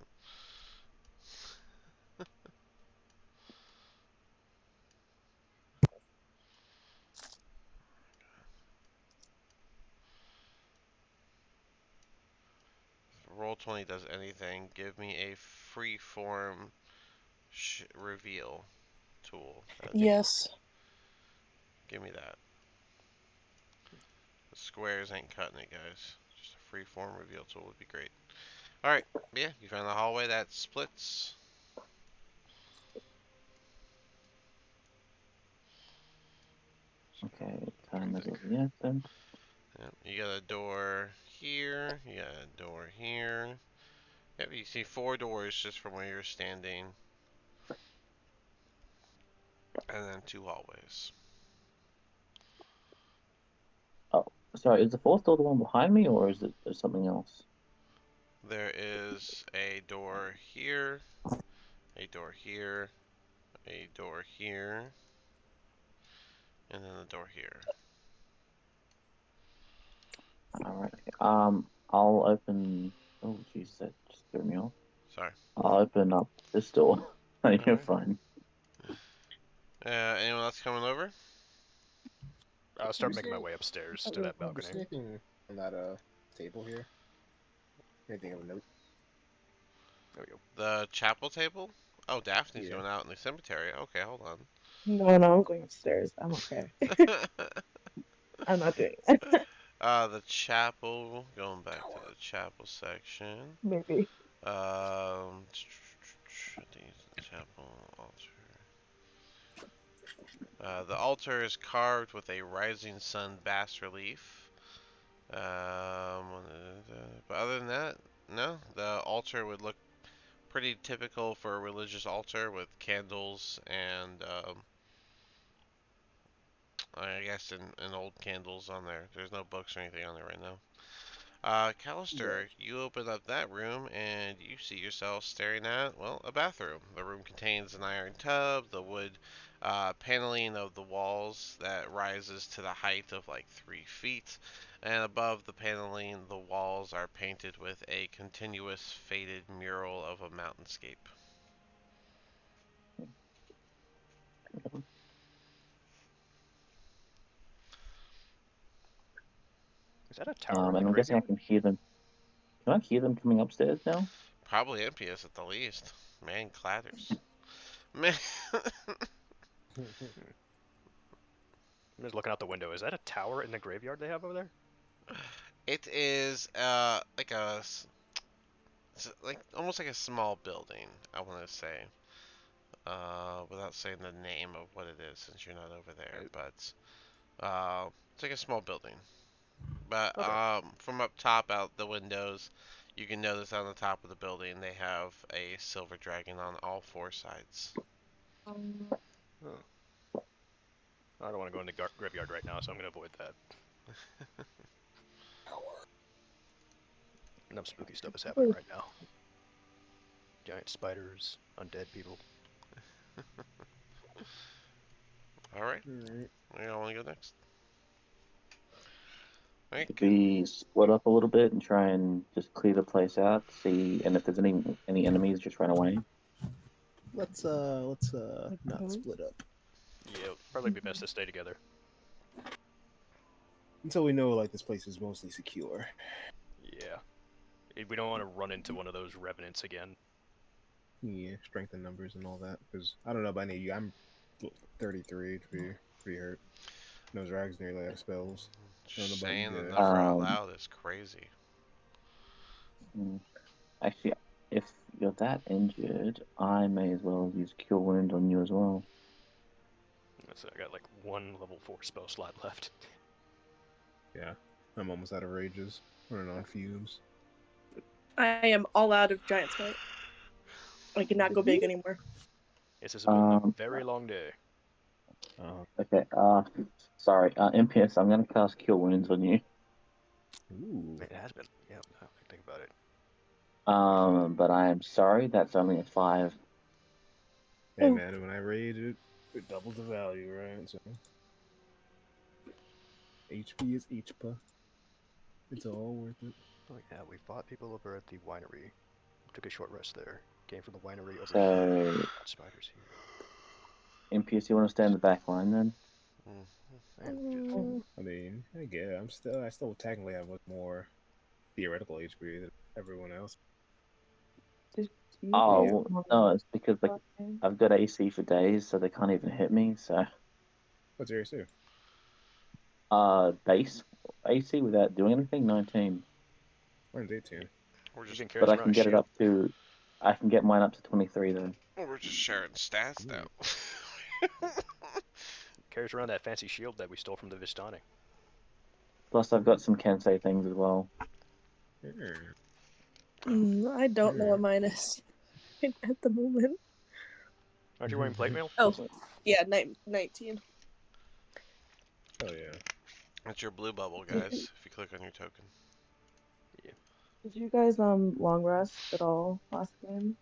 If Roll20 does anything, give me a freeform reveal tool. Yes. Give me that. The squares ain't cutting it, guys. Just a freeform reveal tool would be great. Alright, yeah, you found the hallway that splits. Okay, time is of the essence. Yep, you got a door here, you got a door here. Yep, you see 4 doors just from where you're standing. And then 2 hallways. Oh, sorry, is the fourth door the one behind me, or is it something else? There is a door here, a door here, a door here, and then a door here. Alright. I'll open. Oh, jeez, that just threw me off. Sorry. I'll open up this door. You're Alright. fine. Anyone else coming over? I'll start making my way upstairs to that balcony. Anything on that table here? Anything of note? There we go. The chapel table? Oh, Daphne's Yeah. going out in the cemetery. Okay, hold on. No, I'm going upstairs. I'm okay. I'm not doing it. The chapel. Going back to the chapel section. Maybe. The chapel altar. The altar is carved with a rising sun bas relief. But other than that, no. The altar would look pretty typical for a religious altar with candles and I guess in old candles on there. There's no books or anything on there right now. Callister, you open up that room and you see yourself staring at, well, a bathroom. The room contains an iron tub, the wood paneling of the walls that rises to the height of like 3 feet, and above the paneling, the walls are painted with a continuous faded mural of a mountainscape. Is that a tower in the And I'm guessing I graveyard? can hear them. Can I hear them coming upstairs now? Probably impious at the least. Man clatters. Man. I'm just looking out the window. Is that a tower in the graveyard they have over there? It is like almost like a small building, I want to say. Without saying the name of what it is since you're not over there, but it's like a small building. But Okay. from up top out the windows, you can notice on the top of the building they have a silver dragon on all 4 sides. Oh. I don't want to go in the graveyard right now, so I'm going to avoid that. Enough spooky stuff is happening right now. Giant spiders, undead people. All right. Alright. Where y'all want to go next? All right. Should Good. we split up a little bit and try and just clear the place out, see, and if there's any enemies, just run away. Let's not split up Yeah, it'll probably be best to stay together. until we know like this place is mostly secure. Yeah. We don't want to run into one of those revenants again. Yeah, strength in numbers and all that. Because I don't know about any of you, I'm 33 to be pretty hurt. Nose rags nearly out of spells. I don't know Just about you saying the guys. number out loud is crazy. Actually, if you're that injured, I may as well use Cure Wound on you as well. So I got like one level 4 spell slot left. Yeah, I'm almost out of rages. Running on fumes. I am all out of giant smite. I cannot go big anymore. This has been a very long day. Okay, sorry, MPS, I'm gonna cast Cure Wounds on you. Ooh. It has been. Yeah, now I think about it. But I am sorry, that's only a 5. Hey Oh. man, when I rage it doubles the value, right? So HP is HP. It's all worth it. Oh yeah, we fought people over at the winery. Took a short rest there. Came from the winery over here. So, Got spiders here. MPS, you want to stay in the back line then? I mean, I get it. I still technically have much more theoretical HP than everyone else. Oh, no, it's because like I've got AC for days, so they can't even hit me. So, What's your AC? base AC without doing anything, 19. Mine's 18. We're just But carries I around can a get it shield. up to, I can get mine up to 23 then. We're just sharing stats now. Carries around that fancy shield that we stole from the Vistani. Plus, I've got some Kensei things as well. I don't know what mine is at the moment. Aren't you wearing plate mail? Oh, yeah, 19. Oh yeah. That's your blue bubble, guys. If you click on your token. Did you guys long rest at all last game?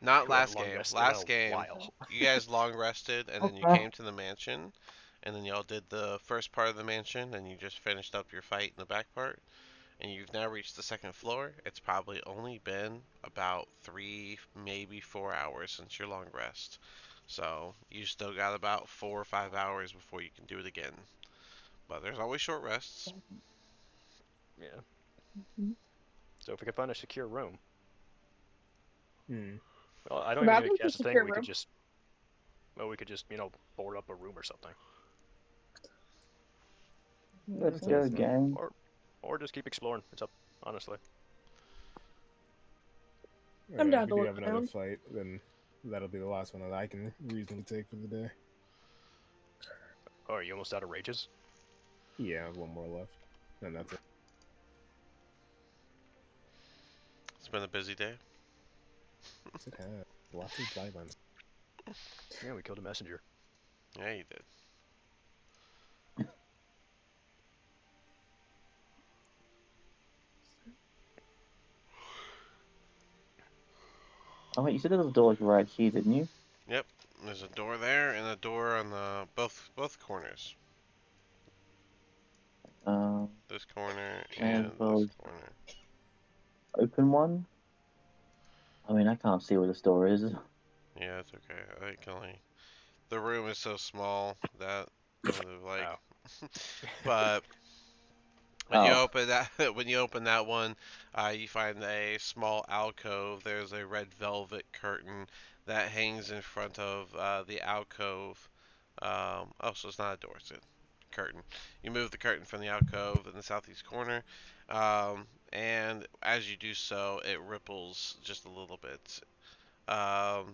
Not You haven't last long game. rested in Last a game, while. you guys long rested, and then you Okay. came to the mansion, and then y'all did the first part of the mansion, and you just finished up your fight in the back part, and you've now reached the second floor. It's probably only been about 3, maybe 4 hours since your long rest. So you still got about 4 or 5 hours before you can do it again. But there's always short rests. Yeah. Mm-hmm. So if we could find a secure room. Hmm. Well, I don't even Rather need to than cast a thing. secure We could room. just. Well, we could just, board up a room or something. Let's That go, sounds fun. gang. Or just keep exploring. It's up, honestly. I'm down If to we do look have another around. fight, then that'll be the last one that I can reasonably take for the day. Oh, are you almost out of rages? Yeah, I have one more left. And that's it. It's been a busy day. Yes, it has. Lots of violence. Yeah, we killed a messenger. Yeah, you did. Oh wait, you said there was a door like right here, didn't you? Yep. There's a door there and a door on the both corners. This corner As and well this as corner. open one. I mean, I can't see where this door is. Yeah, it's okay. I can only. The room is so small that like. Oh. But when you Oh, open that when you open that one, you find a small alcove. There's a red velvet curtain that hangs in front of the alcove. Oh, so it's not a door; it's a curtain. You move the curtain from the alcove in the southeast corner, and as you do so, it ripples just a little bit. Um,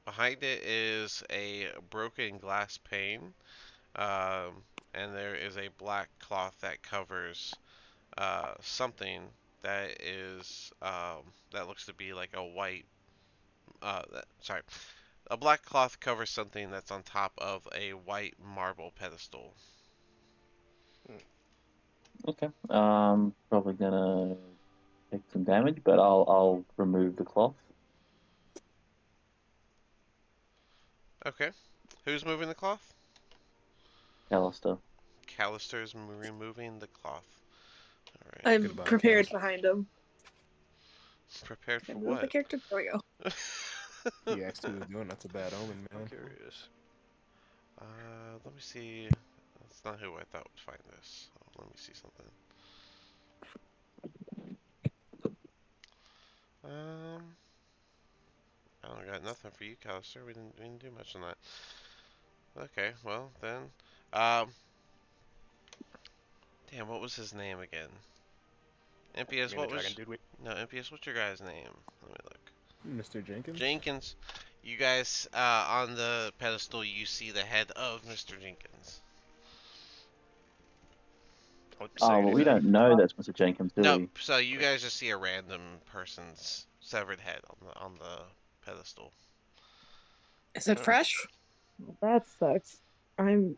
Behind it is a broken glass pane, and there is a black cloth that covers something that is that looks to be like a white. Sorry, a black cloth covers something that's on top of a white marble pedestal. okay. Probably gonna take some damage, but I'll remove the cloth. Okay. Who's moving the cloth? Callister. Callister's removing the cloth. All right. Good I'm about prepared Callister. behind him. Prepared for Can I move the what? character? There we go. He asked who was doing. That's a bad omen, I'm man. curious. Let me see. That's not who I thought would find this. Oh, let me see something. I don't got nothing for you, Callister. We didn't do much on that. Okay, well then. Um, damn, what was his name again? You MPS, mean the what dragon was? dude? We No, MPS, what's your guy's name? Let me look. Mr. Jenkins? Jenkins. You guys, on the pedestal, you see the head of Mr. Jenkins. don't say Oh, well, we anything. don't know that's Mr. Jenkins, do No, we? so you guys just see a random person's severed head on the pedestal. Is it Huh. fresh? That sucks. I'm.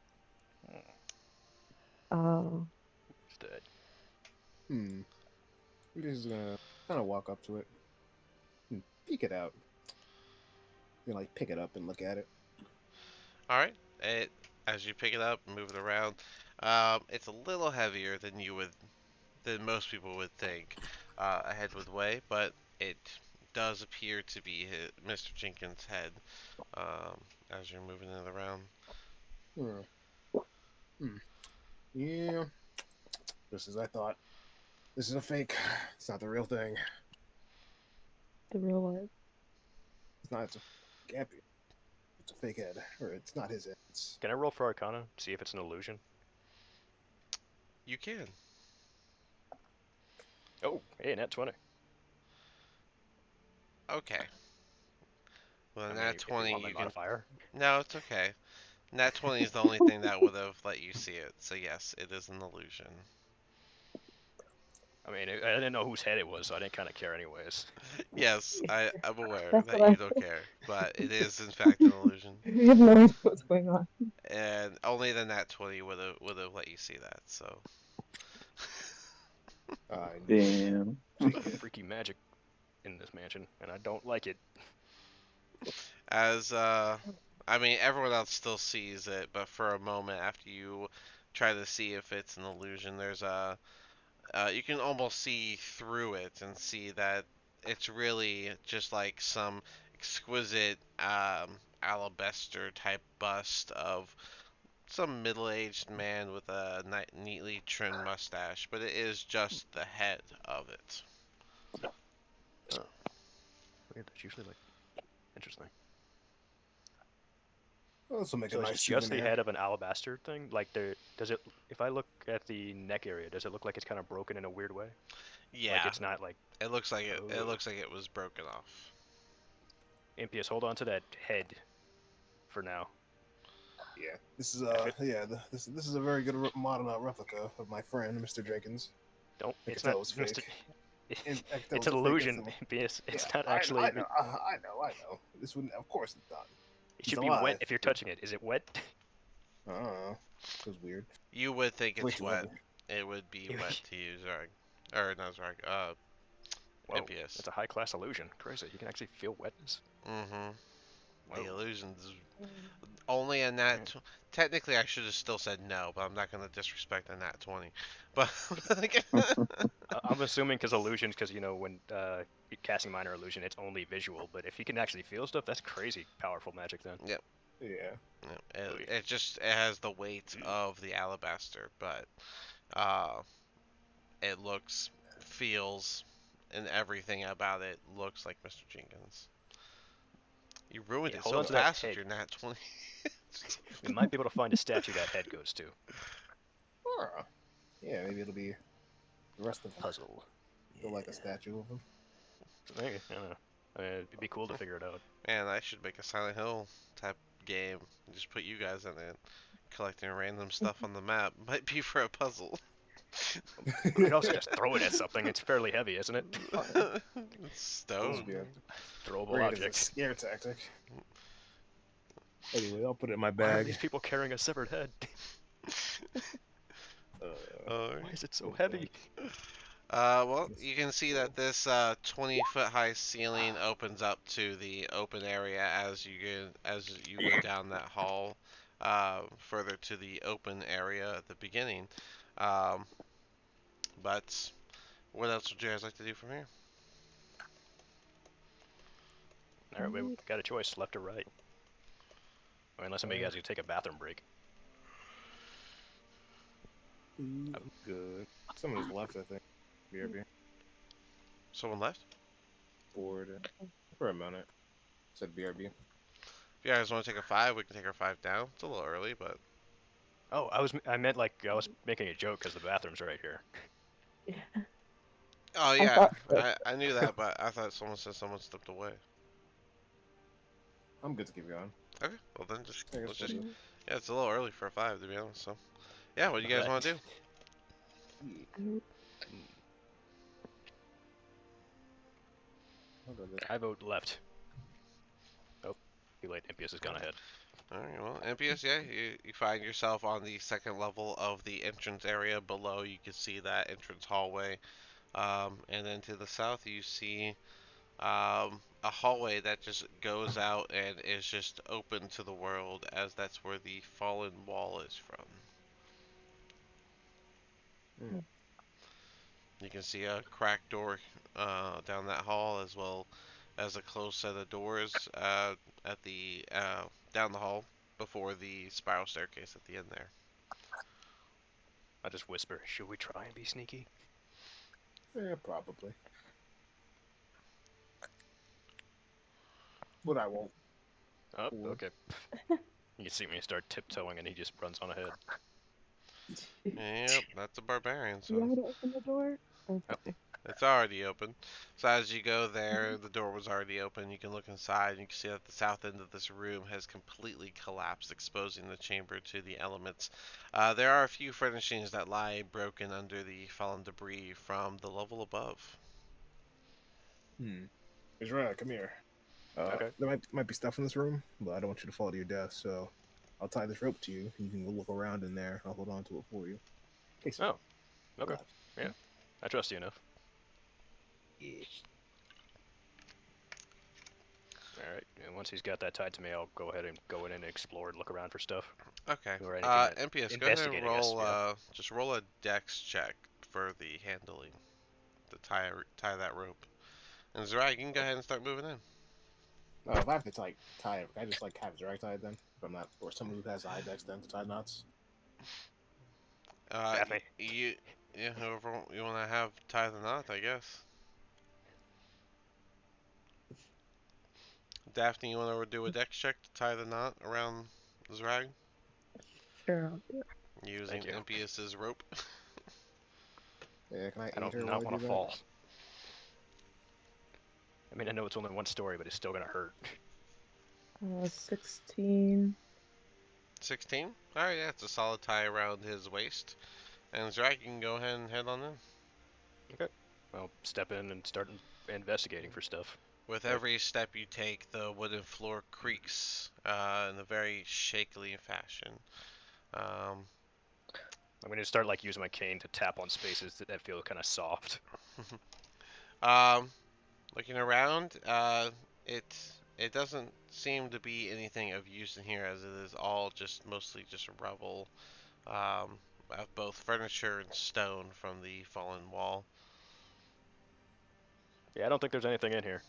Hmm, Uh, He's dead. Hmm. I'm just gonna kind of walk up to it and peek it out. You know, like pick it up and look at it. All right. As you pick it up and move it around, it's a little heavier than most people would think a head would weigh, but it does appear to be Mr. Jenkins' head as you're moving it around. Hmm. Hmm. Yeah. Just as I thought. This is a fake. It's not the real thing. the real life. It's not. It's a can't be. It's a fake head, or it's not his head. It's Can I roll for Arcana? See if it's an illusion. You can. Oh, hey, nat 20. Okay. Well, I in mean, that if you 20, want my you can. modifier. No, it's okay. Nat 20 is the only thing that would have let you see it. So, yes, it is an illusion. I mean, I didn't know whose head it was, so I didn't kind of care anyways. Yes, I'm aware That's that what you I. don't care, but it is, in fact, an illusion. You have no idea what's going on. And only the nat 20 would have let you see that. So, I Damn. There's some freaky magic in this mansion, and I don't like it. as I mean, everyone else still sees it, but for a moment after you try to see if it's an illusion, there's you can almost see through it and see that it's really just like some exquisite alabaster type bust of some middle-aged man with a neatly trimmed mustache, but it is just the head of it. Weird, that's usually like interesting. this will make So a it's nice just the souvenir. head of an alabaster thing. Like there, does it? If I look at the neck area, does it look like it's kind of broken in a weird way? Like Yeah, it's not like. it looks like it. It Oh. looks like it was broken off. Impious, hold on to that head for now. Yeah, this is If it this is a very good modern replica of my friend Mr. Jenkins. don't, I it's could tell not it was Mr. fake. And I could tell It's it an was a fake illusion, instantly. Impious. It's Yeah, not I actually. know, I know. This wouldn't, of course, it's not. It He's should be wet alive. if you're touching it. Is it wet? I don't know. It was weird. You would think It's way it's too wet. heavy. It would be wet to use Zarg. Or not Zarg, Whoa, MPS. it's a high class illusion. Crazy, you can actually feel wetness. Mm-hmm. The Whoa. illusions only a nat. Yeah. Technically, I should have still said no, but I'm not gonna disrespect a nat 20. But I'm assuming because illusions, because you know when you're casting minor illusion, it's only visual. But if you can actually feel stuff, that's crazy powerful magic then. yep, Yeah. yep. Oy. It has the weight of the alabaster, but uh, it looks, feels, and everything about it looks like Mr. Jenkins. You ruined Yeah, it hold so on to that fast with head. your nat 20. We might be able to find a statue that head goes to. Huh. Yeah, maybe it'll be the rest of Puzzle. feel like a statue of him. Maybe, I don't know. I mean, it'd be cool to figure it out. Man, I should make a Silent Hill type game. Just put you guys in it. Collecting random stuff on the map. Might be for a puzzle. We could also just throw it at something. It's fairly heavy, isn't it? It's This stone. would be a Throwable great as a object. scare tactic. Anyway, I'll put it in my Why are bag. these people carrying a severed head? Alright. Why is it so heavy? Well, you can see that this 20-foot high ceiling opens up to the open area as you go down that hall, further to the open area at the beginning. Um, but what else would you guys like to do from here? All right, we got a choice, left or right. Or unless somebody guys can take a bathroom break. I'm good. Someone just left, I think. BRB. Someone left? Bored for a minute. Said BRB. If you guys want to take a 5, we can take our 5 down. It's a little early, but Oh, I meant like I was making a joke because the bathroom's right here. Yeah. oh I yeah, thought so. I knew that, but I thought someone said someone stepped away. I'm good to keep going. Okay, well then just I guess let's just we'll do. yeah, it's a little early for a 5 to be honest. So yeah, what do you guys Alright. want to do? I'll go this. I vote left. Oh, too late. MPS has gone ahead. Alright, well, NPS, yeah, you find yourself on the second level of the entrance area. Below, you can see that entrance hallway. And then to the south, you see a hallway that just goes out and is just open to the world, as that's where the fallen wall is from. Hmm. You can see a cracked door down that hall, as well as a closed set of doors at the down the hall before the spiral staircase at the end there. I just whisper, should we try and be sneaky? Yeah, probably. But I won't. Oh, Cool. okay. You see me start tiptoeing and he just runs on ahead. Yep, that's a barbarian, You want so me to open the door? Okay. it's already open. So as you go there, the door was already open. You can look inside and you can see that the south end of this room has completely collapsed, exposing the chamber to the elements. There are a few furnishings that lie broken under the fallen debris from the level above. Israel, come here. Okay. There might be stuff in this room, but I don't want you to fall to your death, so I'll tie this rope to you. You can go look around in there. I'll hold on to it for you. In case Oh, okay. collapse. Yeah, I trust you enough. Yeah. Alright, and once he's got that tied to me, I'll go ahead and go in and explore and look around for stuff. Okay. Or anything that... NPS, go ahead and investigate, I guess, roll. yeah. Just roll a dex check for the handling to tie that rope. And Zerai, you can go ahead and start moving in. If I have to tie it, can I just have it direct tied then? If I'm not, or someone who has eye decks then to tie knots. Daphne. Yeah, whoever you want to have tie the knot, I guess. Daphne, you want to do a dex check to tie the knot around Zrag Sure, I'll do it. using Thank you. NPS's rope? Yeah, can I I aid don't her not while I want do to that? fall. I mean, I know it's only one story, but it's still gonna hurt. 16. 16? Alright, yeah, it's a solid tie around his waist. And Zrag, you can go ahead and head on in. Okay. I'll step in and start investigating for stuff. With Okay. every step you take, the wooden floor creaks in a very shakily fashion. I'm gonna start like using my cane to tap on spaces that feel kind of soft. um, Looking around, it it doesn't seem to be anything of use in here, as it is all just mostly just rubble of both furniture and stone from the fallen wall. Yeah, I don't think there's anything in here.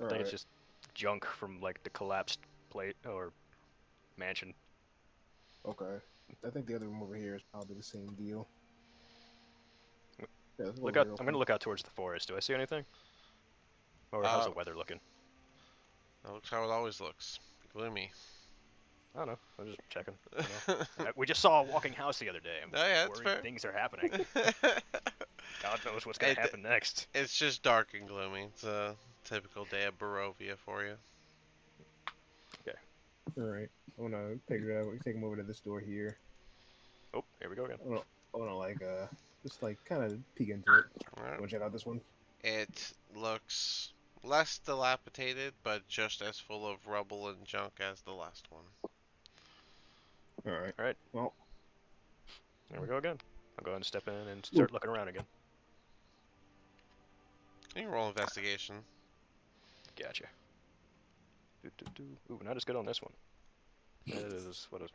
I think it's Alright. just junk from like the collapsed plate or mansion. Okay. I think the other room over here is probably the same deal. Yeah, let's go Look over out! here real I'm gonna quick. look out towards the forest. Do I see anything? Or how's Uh, the weather looking? that looks how it always looks. Gloomy. I don't know. I'm just checking. You know? We just saw a walking house the other day. I'm Oh yeah, that's worried fair. things are happening. God knows what's gonna It, happen next. it's just dark and gloomy. It's a typical day of Barovia for you. Alright. I wanna take him over to this door here. Oh, here we go again. I wanna just kind of peek into it. Alright. Wanna check out this one? It looks less dilapidated, but just as full of rubble and junk as the last one. Alright. Alright. Well, There we go again. I'll go ahead and step in and start looking around again. You can roll investigation. Gotcha. Ooh, not as good on this one. That is what is.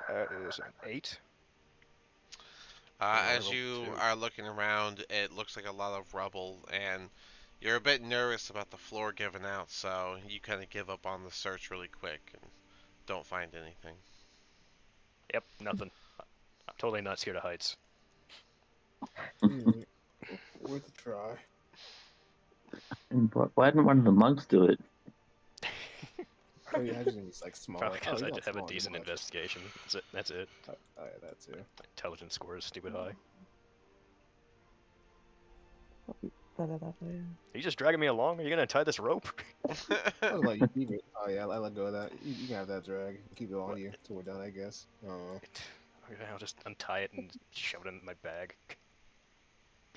That is an 8. I As rolled you 2. are looking around, it looks like a lot of rubble, and you're a bit nervous about the floor giving out, so you kind of give up on the search really quick and don't find anything. Yep, nothing. I'm totally not scared of heights. Alright. Worth a try. Why didn't one of the monks do it? Oh yeah, I just think he's like Probably smaller. Oh, because he's I not have a smaller than decent much. investigation. That's it. Oh yeah, that too. My intelligence score is stupid high. Better that way. Are you just dragging me along? Are you gonna tie this rope? I was like, you keep it. Oh yeah, I let go of that. You can have that drag. Keep it on What? you till we're done, I guess. Okay, I'll just untie it and shove it in my bag.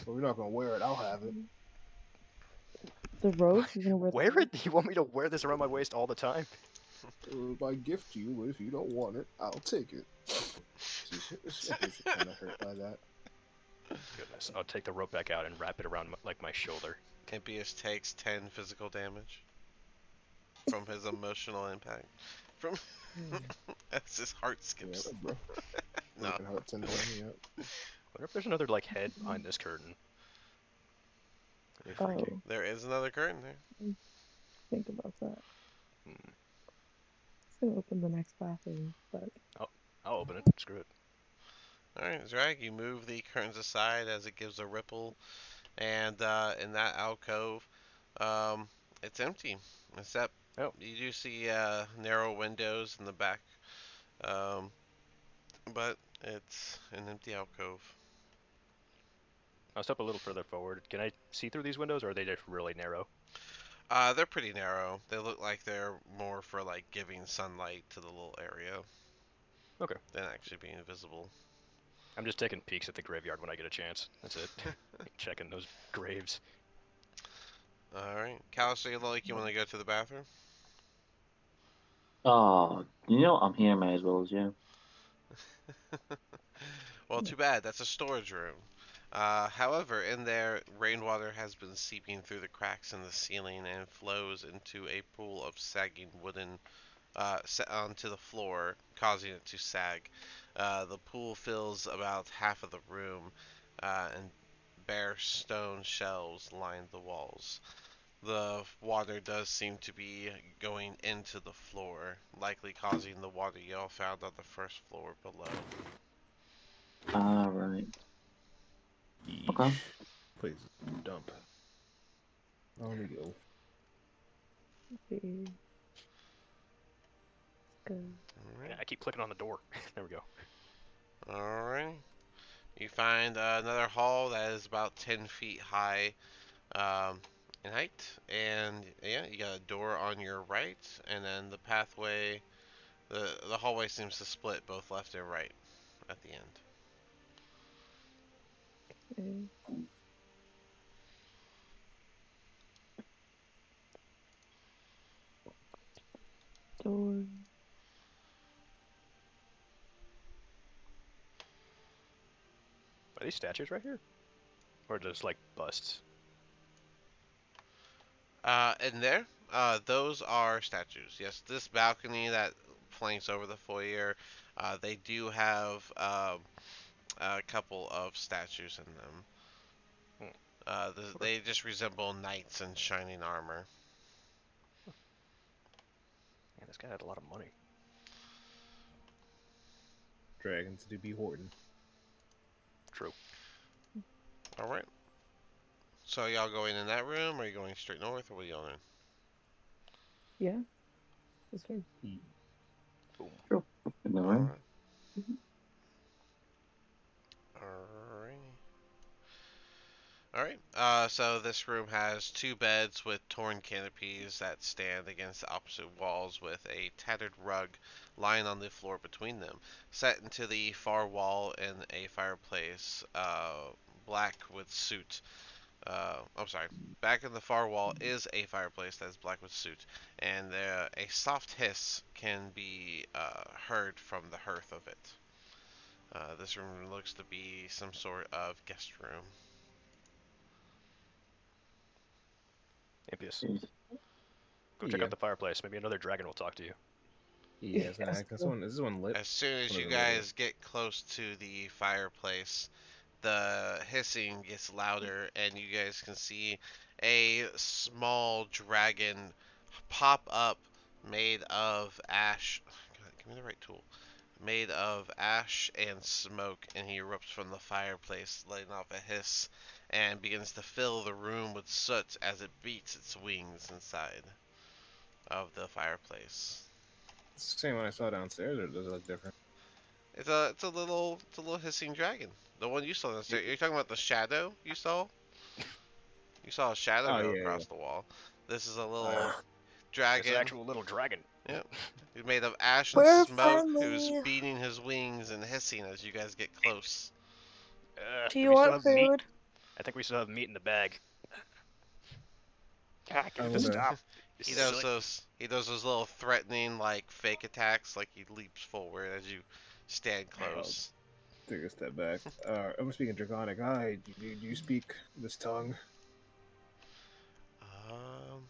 But we're not gonna wear it. I'll have it. The rope? You're gonna wear the Wear rope? it? You want me to wear this around my waist all the time? My gift to you, but if you don't want it, I'll take it. She's kind of hurt by that. Goodness, I'll take the rope back out and wrap it around my shoulder. Impious takes 10 physical damage from his emotional impact. From as his heart Yeah, skips. bro. No. Broken heart syndrome. Yep. Wonder if there's another like head behind this curtain. That'd be freaky. Oh, There is another curtain there. think about that. Hmm. It's gonna open the next bathroom, but I'll open it. Screw it. Alright, Zrag, you move the curtains aside as it gives a ripple, and in that alcove, it's empty. Except Oh, you do see narrow windows in the back, um, but it's an empty alcove. I'll step a little further forward. Can I see through these windows, or are they just really narrow? They're pretty narrow. They look like they're more for like giving sunlight to the little area Okay. than actually being visible. I'm just taking peeks at the graveyard when I get a chance. That's it. Checking those graves. Alright. Callister, you look like you want to go to the bathroom? Oh, you know I'm here, may as well as you. Well, too bad. That's a storage room. However, in there, rainwater has been seeping through the cracks in the ceiling and flows into a pool of sagging wooden onto the floor, causing it to sag. The pool fills about half of the room, and bare stone shelves line the walls. The water does seem to be going into the floor, likely causing the water you all found on the first floor below. Right. Okay. Please dump. On we go. okay. Good. I keep clicking on the door. There we go. Alright. You find another hall that is about 10 feet high in height. And yeah, you got a door on your right. And then the pathway, the hallway seems to split both left and right at the end. Okay. Door. Are these statues right here? Or just like busts? And there, those are statues. Yes, this balcony that flanks over the foyer, they do have a couple of statues in them. They just resemble knights in shining armor. Yeah, this guy had a lot of money. Dragons do be hoarding. True. All right. So y'all going in that room, or are you going straight north, or what are y'all doing? Yeah. This way. Boom. Sure. In the All room. right. Mhm. Alright. Alright. So this room has two beds with torn canopies that stand against the opposite walls with a tattered rug lying on the floor between them. Set into the far wall in a fireplace, black with soot. I'm sorry. Back in the far wall is a fireplace that is black with soot, and a soft hiss can be heard from the hearth of it. This room looks to be some sort of guest room. Impious. Jesus. Go check Yeah. out the fireplace. Maybe another dragon will talk to you. Yeah, it's gonna act. Is this one lit? As soon as One you of the lit. guys get close to the fireplace, the hissing gets louder, and you guys can see a small dragon pop up made of ash. God, give me the right tool. Made of ash and smoke, and he erupts from the fireplace, letting off a hiss, and begins to fill the room with soot as it beats its wings inside of the fireplace. It's the same one I saw downstairs, or does it look different? It's a little hissing dragon. The one you saw downstairs. You're talking about the shadow you saw? You saw a shadow Oh go yeah, yeah. across the wall. This is a Oh, yeah. little It's an dragon. actual little dragon. Yep. He's made of ash and We're smoke, who's friendly. beating his wings and hissing as you guys get close. Do Do you we still want have meat? food? I think we still have meat in the bag. God, can I'm you just gonna. stop? He This does soot. those little threatening like fake attacks, like he leaps forward as you stand close. Take a step back. I'm speaking Draconic. Hi, do you speak this tongue? Um,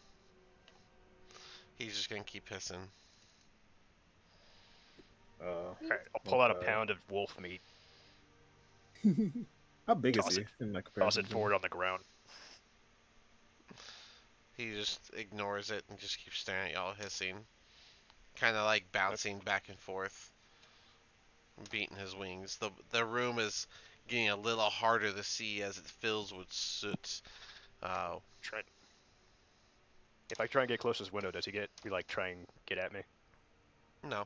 he's just gonna keep hissing. Alright, I'll pull out a pound of wolf meat, How big is Toss he it- in like toss comparison it to forward on the ground. He just ignores it and just keeps staring at y'all, hissing, kind of like bouncing back and forth, beating his wings. The room is getting a little harder to see as it fills with soot. Try. If I try and get close to his window, does he like try and get at me? No.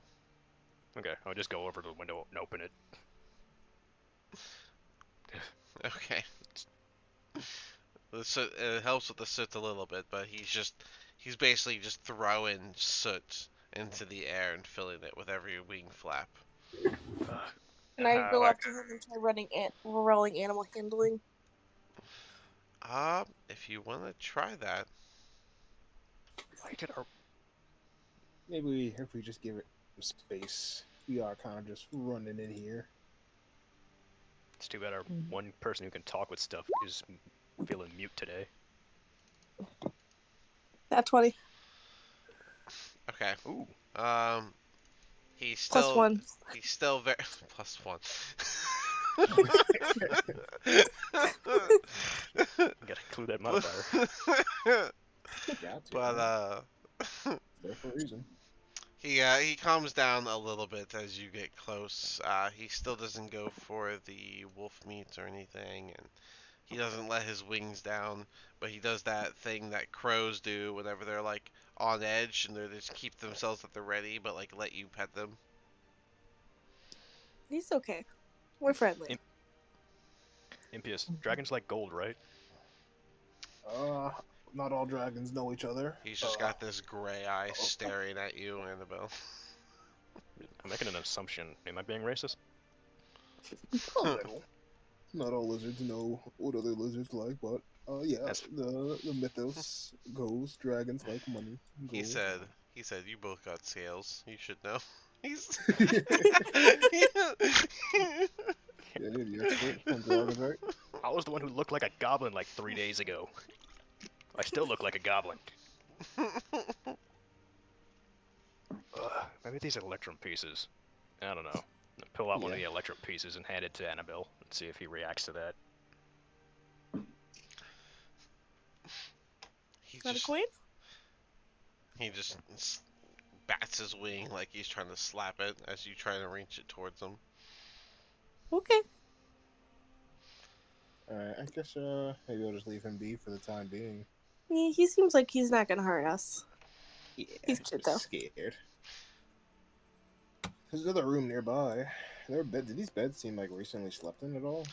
Okay, I'll just go over to the window and open it. Okay. The soot, it helps with the soot a little bit, but he's basically just throwing soot into the air and filling it with every wing flap. Can I go Like, up to him and try rolling animal handling? If you want to try that, why did our maybe if we just give it some space. We are kind of just running in here. It's too bad our one person who can talk with stuff is feeling mute today. That 20. okay. Ooh. He's Plus still 1. he's still very plus one. Gotta include that modifier. Got to. But there for a reason. he calms down a little bit as you get close. He still doesn't go for the wolf meat or anything, and he doesn't let his wings down. But he does that thing that crows do whenever they're like on edge and they just keep themselves at the ready, but like let you pet them. He's okay. We're friendly. Impious. Dragons like gold, right? Not all dragons know each other. He's just got this gray eye staring at you, Annabelle. I'm making an assumption. Am I being racist? A little. Not all lizards know what other lizards like, but yeah, That's- the mythos goes dragons like money. He Gold. said, you both got scales. You should know. He's. Yeah, you're the expert on dragons, right? I was the one who looked like a goblin like 3 days ago. I still look like a goblin. Maybe these are electrum pieces. I don't know. I'll pull out one of the electrum pieces and hand it to Annabelle and see if he reacts to that. Is that a coin? He just bats his wing like he's trying to slap it as you try to reach it towards him. Okay. Alright, I guess maybe I'll just leave him be for the time being. He seems like he's not gonna hurt us. Yeah, He's cute, though. scared. There's another room nearby. Did these beds seem like recently slept in at all?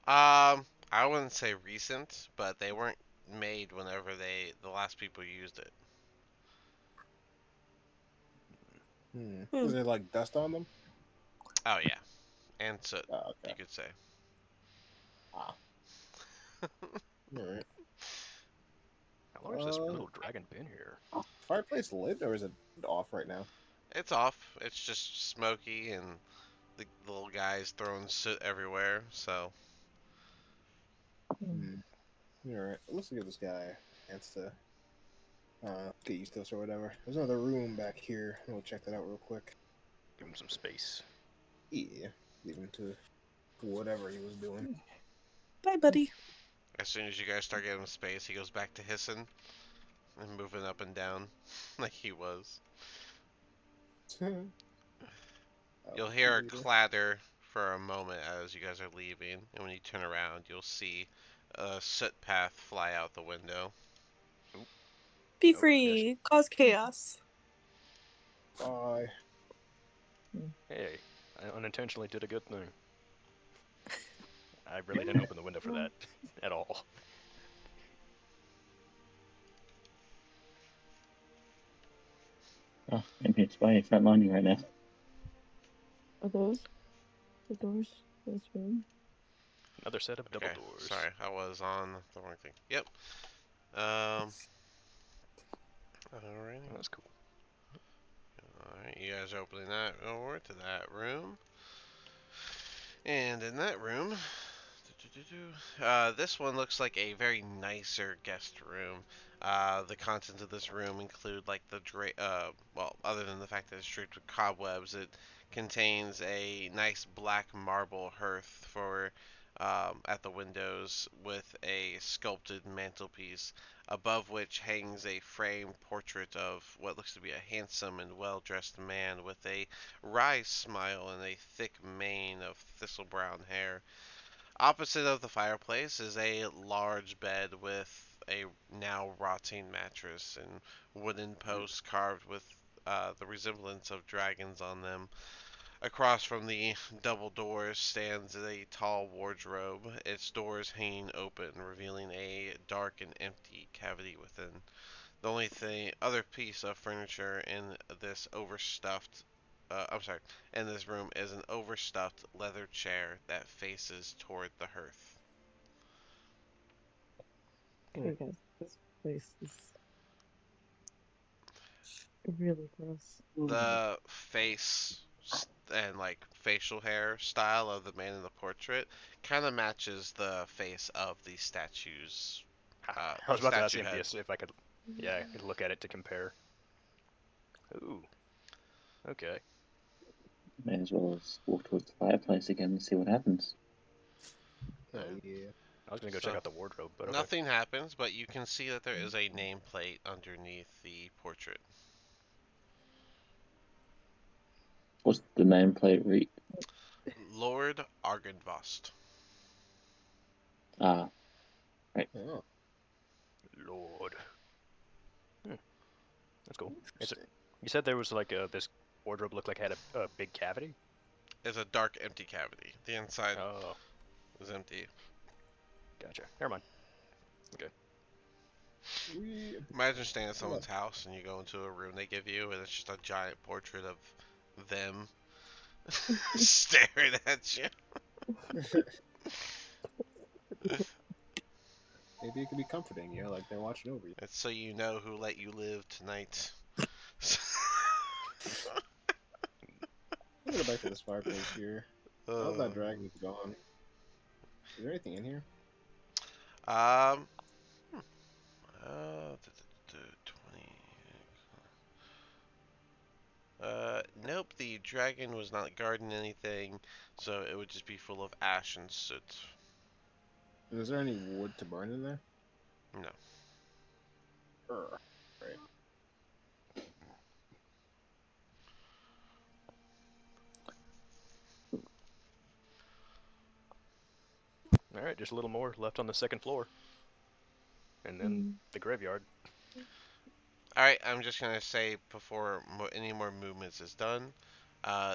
I wouldn't say recent, but they weren't made whenever the last people used it. Is there like dust on them? Oh yeah, and soot, Oh, okay. you could say. Alright. How long has this little dragon been here? Fireplace lit or is it off right now? It's off. It's just smoky and the little guy's throwing soot everywhere. So Mm. Alright. Let's give this guy a chance to get used to us or whatever. There's another room back here. We'll check that out real quick. Give him some space. Yeah. Leave him to whatever he was doing. Bye, buddy. as soon as you guys start getting space, he goes back to hissing and moving up and down like he was. You'll hear a clatter for a moment as you guys are leaving, and when you turn around, you'll see a soot path fly out the window. Be Oh, free. Cause chaos. Bye. Hey, I unintentionally did a good thing. I really didn't open the window for that at all. Oh, I'm here to buy a front lining right now. Are those the doors to this room? Another set of double Okay, doors. sorry, I was on the wrong thing. Yep. Alrighty. Oh, that's cool. Alright, you guys are opening that over to that room. And in that room, this one looks like a very nicer guest room. The contents of this room include like well, other than the fact that it's draped with cobwebs, it contains a nice black marble hearth for at the windows with a sculpted mantelpiece, above which hangs a framed portrait of what looks to be a handsome and well-dressed man with a wry smile and a thick mane of thistle brown hair. Opposite of the fireplace is a large bed with a now rotting mattress and wooden posts carved with the resemblance of dragons on them. Across from the double doors stands a tall wardrobe, its doors hanging open, revealing a dark and empty cavity within. The only other piece of furniture in this overstuffed I'm sorry, in this room is an overstuffed leather chair that faces toward the hearth. Okay, guys, this place is really gross. The face and like facial hair style of the man in the portrait kind of matches the face of the statues. I was The about to ask statue head. if I could, yeah, I could look at it to compare. Ooh, okay. May as well as walk towards the fireplace again and see what happens. Oh, yeah. I was gonna go So, check out the wardrobe, but okay. nothing happens, but you can see that there is a nameplate underneath the portrait. What's the nameplate read? Lord Argynvost. Ah, Oh, Lord. That's cool. interesting. You said there was like this wardrobe looked like it had a big cavity? Is a dark, empty cavity. The inside Oh, is empty. gotcha. Never mind. Imagine staying at someone's house and you go into a room they give you and it's just a giant portrait of them staring at you. Maybe it could be comforting, you know, like they're watching over you. It's so you know who let you live tonight. I'm gonna go back to this fireplace here. Now that dragon's gone. Is there anything in here? Um. hmm, Uh. 20. Nope. The dragon was not guarding anything, so it would just be full of ash and soot. Is there any wood to burn in there? No. Right. All right, just a little more left on the second floor, and then the graveyard. Alright, I'm just gonna say before any more movements is done,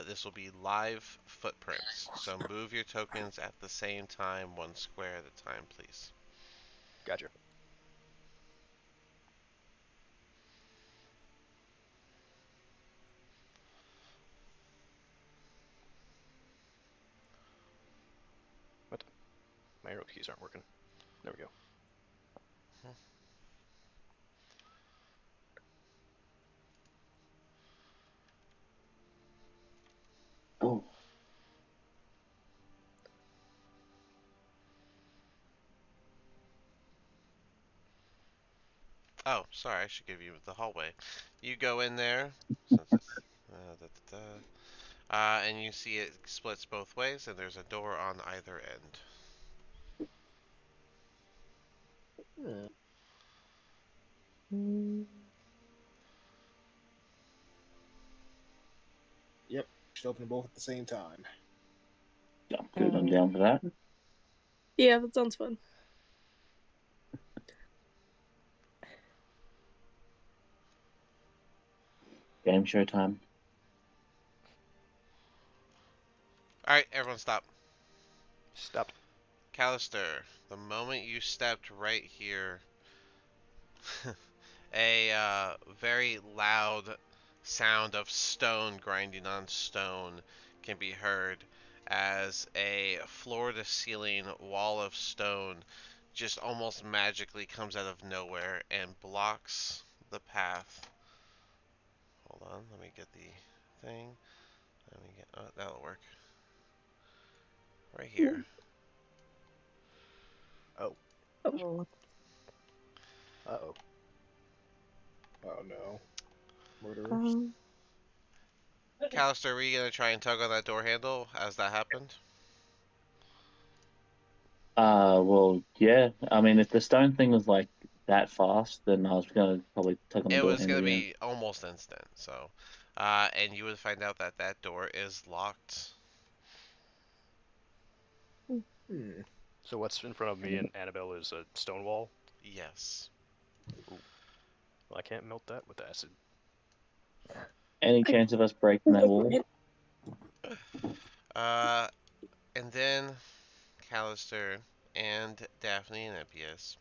this will be live footprints. So move your tokens at the same time, one square at a time, please. Gotcha. What? My arrow keys aren't working. There we go. Oh, Oh, sorry, I should give you the hallway. You go in there, since it's and you see it splits both ways, and there's a door on either end. Hmm. Mm, Yep. Should open them both at the same time. yeah, good. I'm down for that. Yeah, that sounds fun. Game show time. Alright, everyone stop. Stop. Callister, the moment you stepped right here, a very loud sound of stone grinding on stone can be heard as a floor to ceiling wall of stone just almost magically comes out of nowhere and blocks the path. Hold on, let me get the thing. Let me get, oh, that'll work. Right here. Oh. oh, Uh-oh. Oh no. Murderers. um, Callister, were you gonna try and tug on that door handle as that happened? Well, yeah. I mean, if the stone thing was like that fast, then I was gonna probably tug on the It door was handle. gonna Yeah. be almost instant, so. And you would find out that that door is locked. Hmm. So what's in front of me and Annabelle is a stone wall? Yes. Ooh. Well, I can't melt that with acid. Any chance of us breaking that wall? Uh, and then Callister and Daphne and Epius,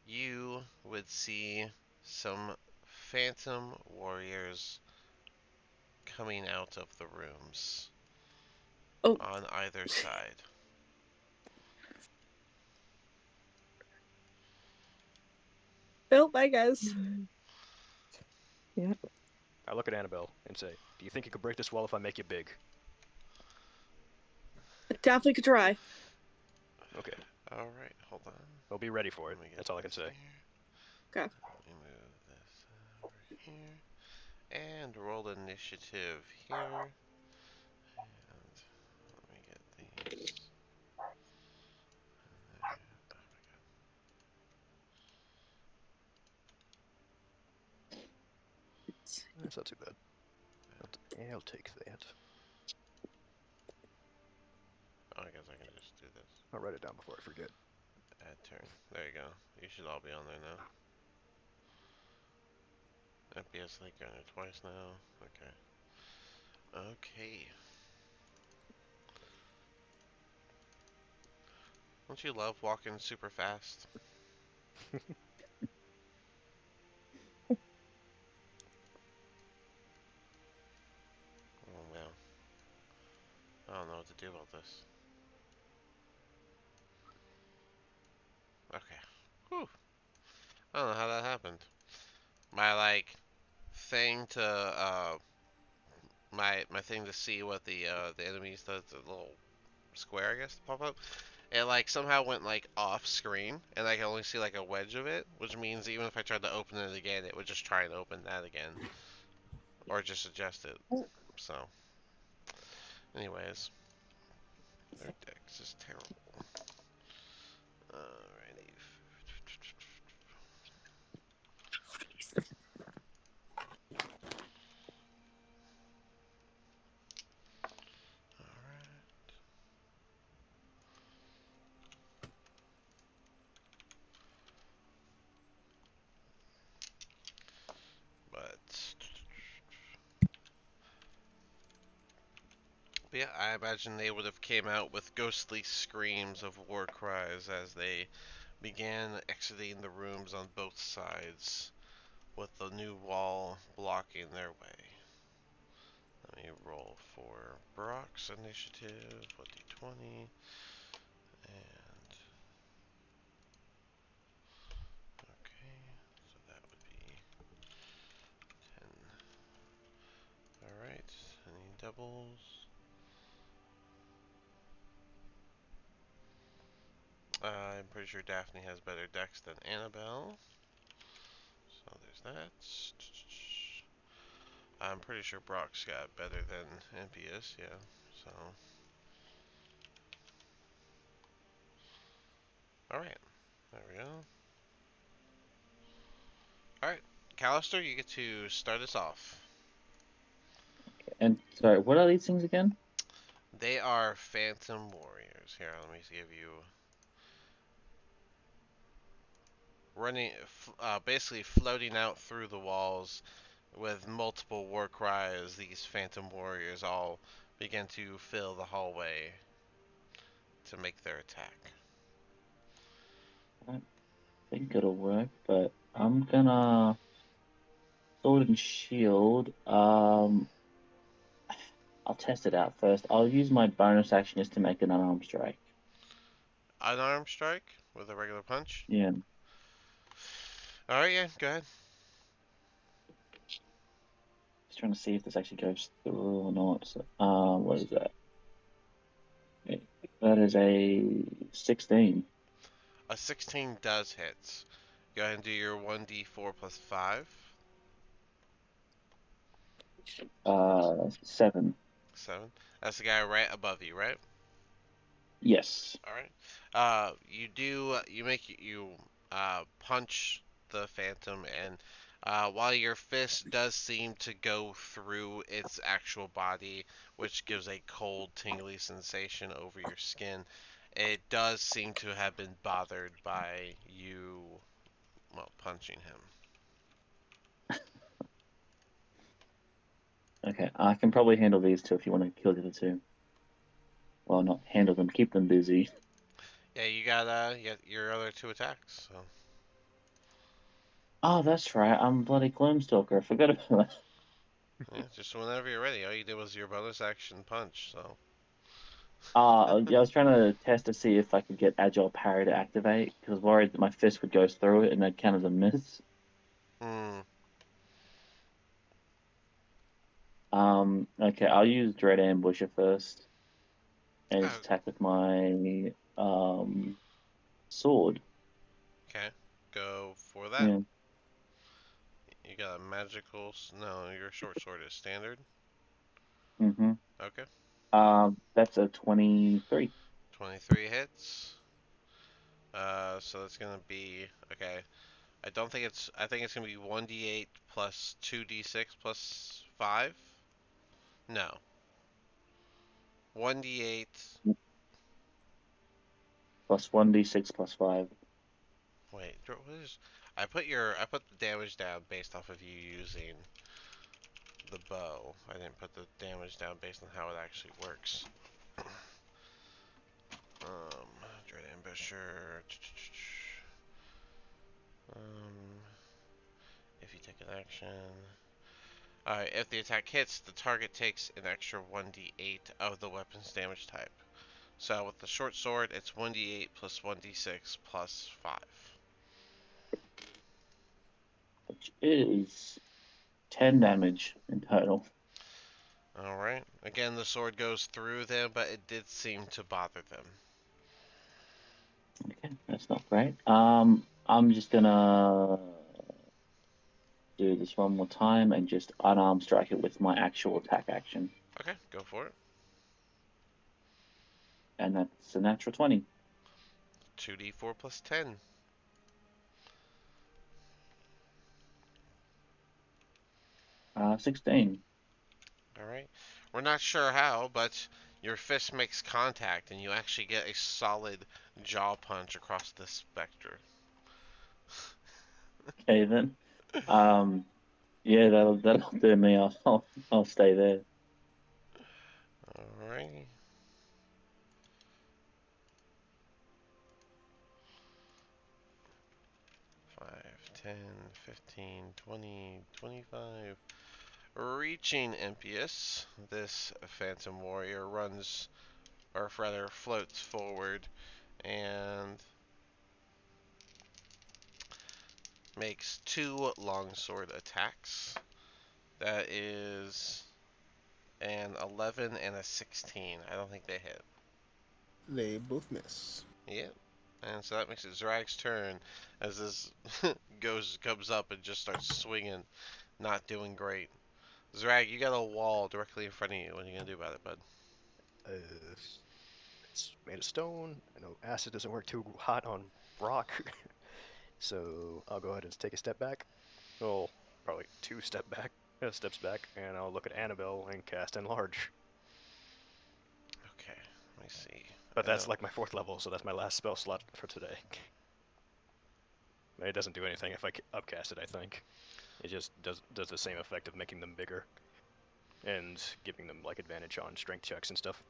you would see some phantom warriors coming out of the rooms Oh. on either side. Well, bye, guys. mm, yep. I look at Annabelle and say, "Do you think you could break this wall if I make you big?" Definitely could try. Okay. All right, hold on. We'll be ready for it. Let me get That's all I can this say. here. Okay. Let me move this over here. And roll initiative here. And let me get these. That's not too bad. I'll take that. Oh, I guess I can just do this. I'll write it down before I forget. Add turn. There you go. You should all be on there now. FPS like on it twice now. Okay. Okay. Don't you love walking super fast? Oh man. I don't know what to do about this. Okay. Whew. I don't know how that happened. My like thing to my thing to see what the enemies does, the little square I guess pop up. It like somehow went like off screen and I can only see like a wedge of it, which means even if I tried to open it again, it would just try and open that again. Or just adjust it. So anyways. Their dex is terrible. Alrighty. Alright. But yeah, I imagine they would have came out with ghostly screams of war cries as they began exiting the rooms on both sides, with the new wall blocking their way. Let me roll for Brock's initiative, what d20, and doubles. I'm pretty sure Daphne has better dex than Annabelle. So there's that. I'm pretty sure Brock's got better than NPS, yeah. So. Alright. There we go. Alright. Callister, you get to start us off. And sorry, what are these things again? They are Phantom Warriors. Here, let me give you. Basically floating out through the walls with multiple war cries. These Phantom Warriors all begin to fill the hallway to make their attack. I don't think it'll work, but I'm gonna sword and shield. I'll test it out first. I'll use my bonus action just to make an unarmed strike. Unarmed strike with a regular punch. Yeah. Alright, yeah, go ahead. Just trying to see if this actually goes through or not. So, what is that? That is a 16. A 16 does hit. Go ahead and do your 1d4 plus 5. 7. 7. That's the guy right above you, right? Yes. Alright. You punch the phantom, and while your fist does seem to go through its actual body, which gives a cold, tingly sensation over your skin, it does seem to have been bothered by you, well, punching him. Okay, I can probably handle these two if you want to kill the other two. Well, not handle them, keep them busy. Yeah, you got your other 2 attacks, so. Oh, that's right. I'm bloody Gloomstalker. I forgot about that. Yeah, just whenever you're ready. All you did was your bonus action punch, so. Yeah, I was trying to test to see if I could get Agile Parry to activate, because I was worried that my fist would go through it and that'd count as a miss. Hmm. Okay, I'll use Dread Ambusher first, and just Oh, attack with my sword. okay. Go for that. Yeah. You got a magical. No, your short sword is standard. Mm-hmm. Okay. That's a 23. 23 hits. So that's gonna be okay. I think it's gonna be 1d8 plus 2d6 plus 5. No. 1d8. Plus 1d6 plus 5. Wait, what is? I put the damage down based off of you using the bow. I didn't put the damage down based on how it actually works. Dread Ambusher. If you take an action. If the attack hits, the target takes an extra 1d8 of the weapon's damage type. So with the short sword, it's 1d8 plus 1d6 plus 5. Which is 10 damage in total. Alright. Again, the sword goes through them, but it did seem to bother them. Okay, that's not great. I'm just gonna do this one more time and just unarmed strike it with my actual attack action. Okay, go for it. And that's a natural 20. 2d4 plus 10. 16. Alright. We're not sure how, but your fist makes contact and you actually get a solid jaw punch across the specter. Okay then. Yeah, that'll do me. I'll stay there. Alright. 5, 10, 15, 20, 25. Reaching Impius, this Phantom Warrior runs, or rather floats forward and makes 2 longsword attacks. That is and 11 and a 16. I don't think they hit. They both miss. Yep. And so that makes it Zrag's turn as this comes up and just starts swinging, not doing great. Zrag, you got a wall directly in front of you. What are you gonna do about it, bud? It's made of stone. I know acid doesn't work too hot on rock, so I'll go ahead and take a step back. Well, probably steps back, and I'll look at Annabelle and cast Enlarge. Okay, let me see. But I that's know. like my 4th level, so that's my last spell slot for today. It doesn't do anything if I upcast it, I think. It just does the same effect of making them bigger and giving them like advantage on strength checks and stuff.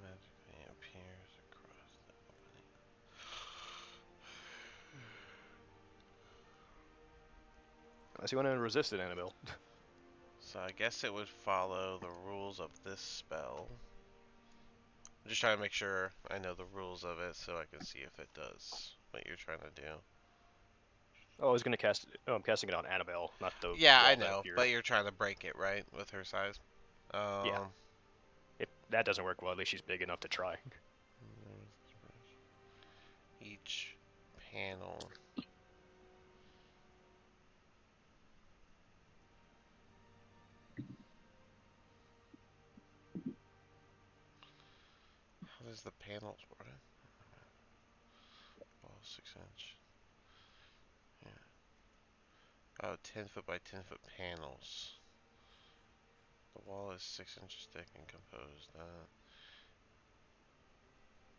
Magically appears across the opening. Unless you want to resist it, Annabelle. So I guess it would follow the rules of this spell. I'm just trying to make sure I know the rules of it so I can see if it does what you're trying to do. Oh, I was gonna cast it. Oh, I'm casting it on Annabelle, not the Yeah, I wall that know, appeared. but you're trying to break it, right? With her size. Yeah. If that doesn't work well, at least she's big enough to try. Each panel. How does the panels work? Wall 6 inch. Yeah. Oh, 10 foot by 10 foot panels. The wall is 6 inches thick and composed.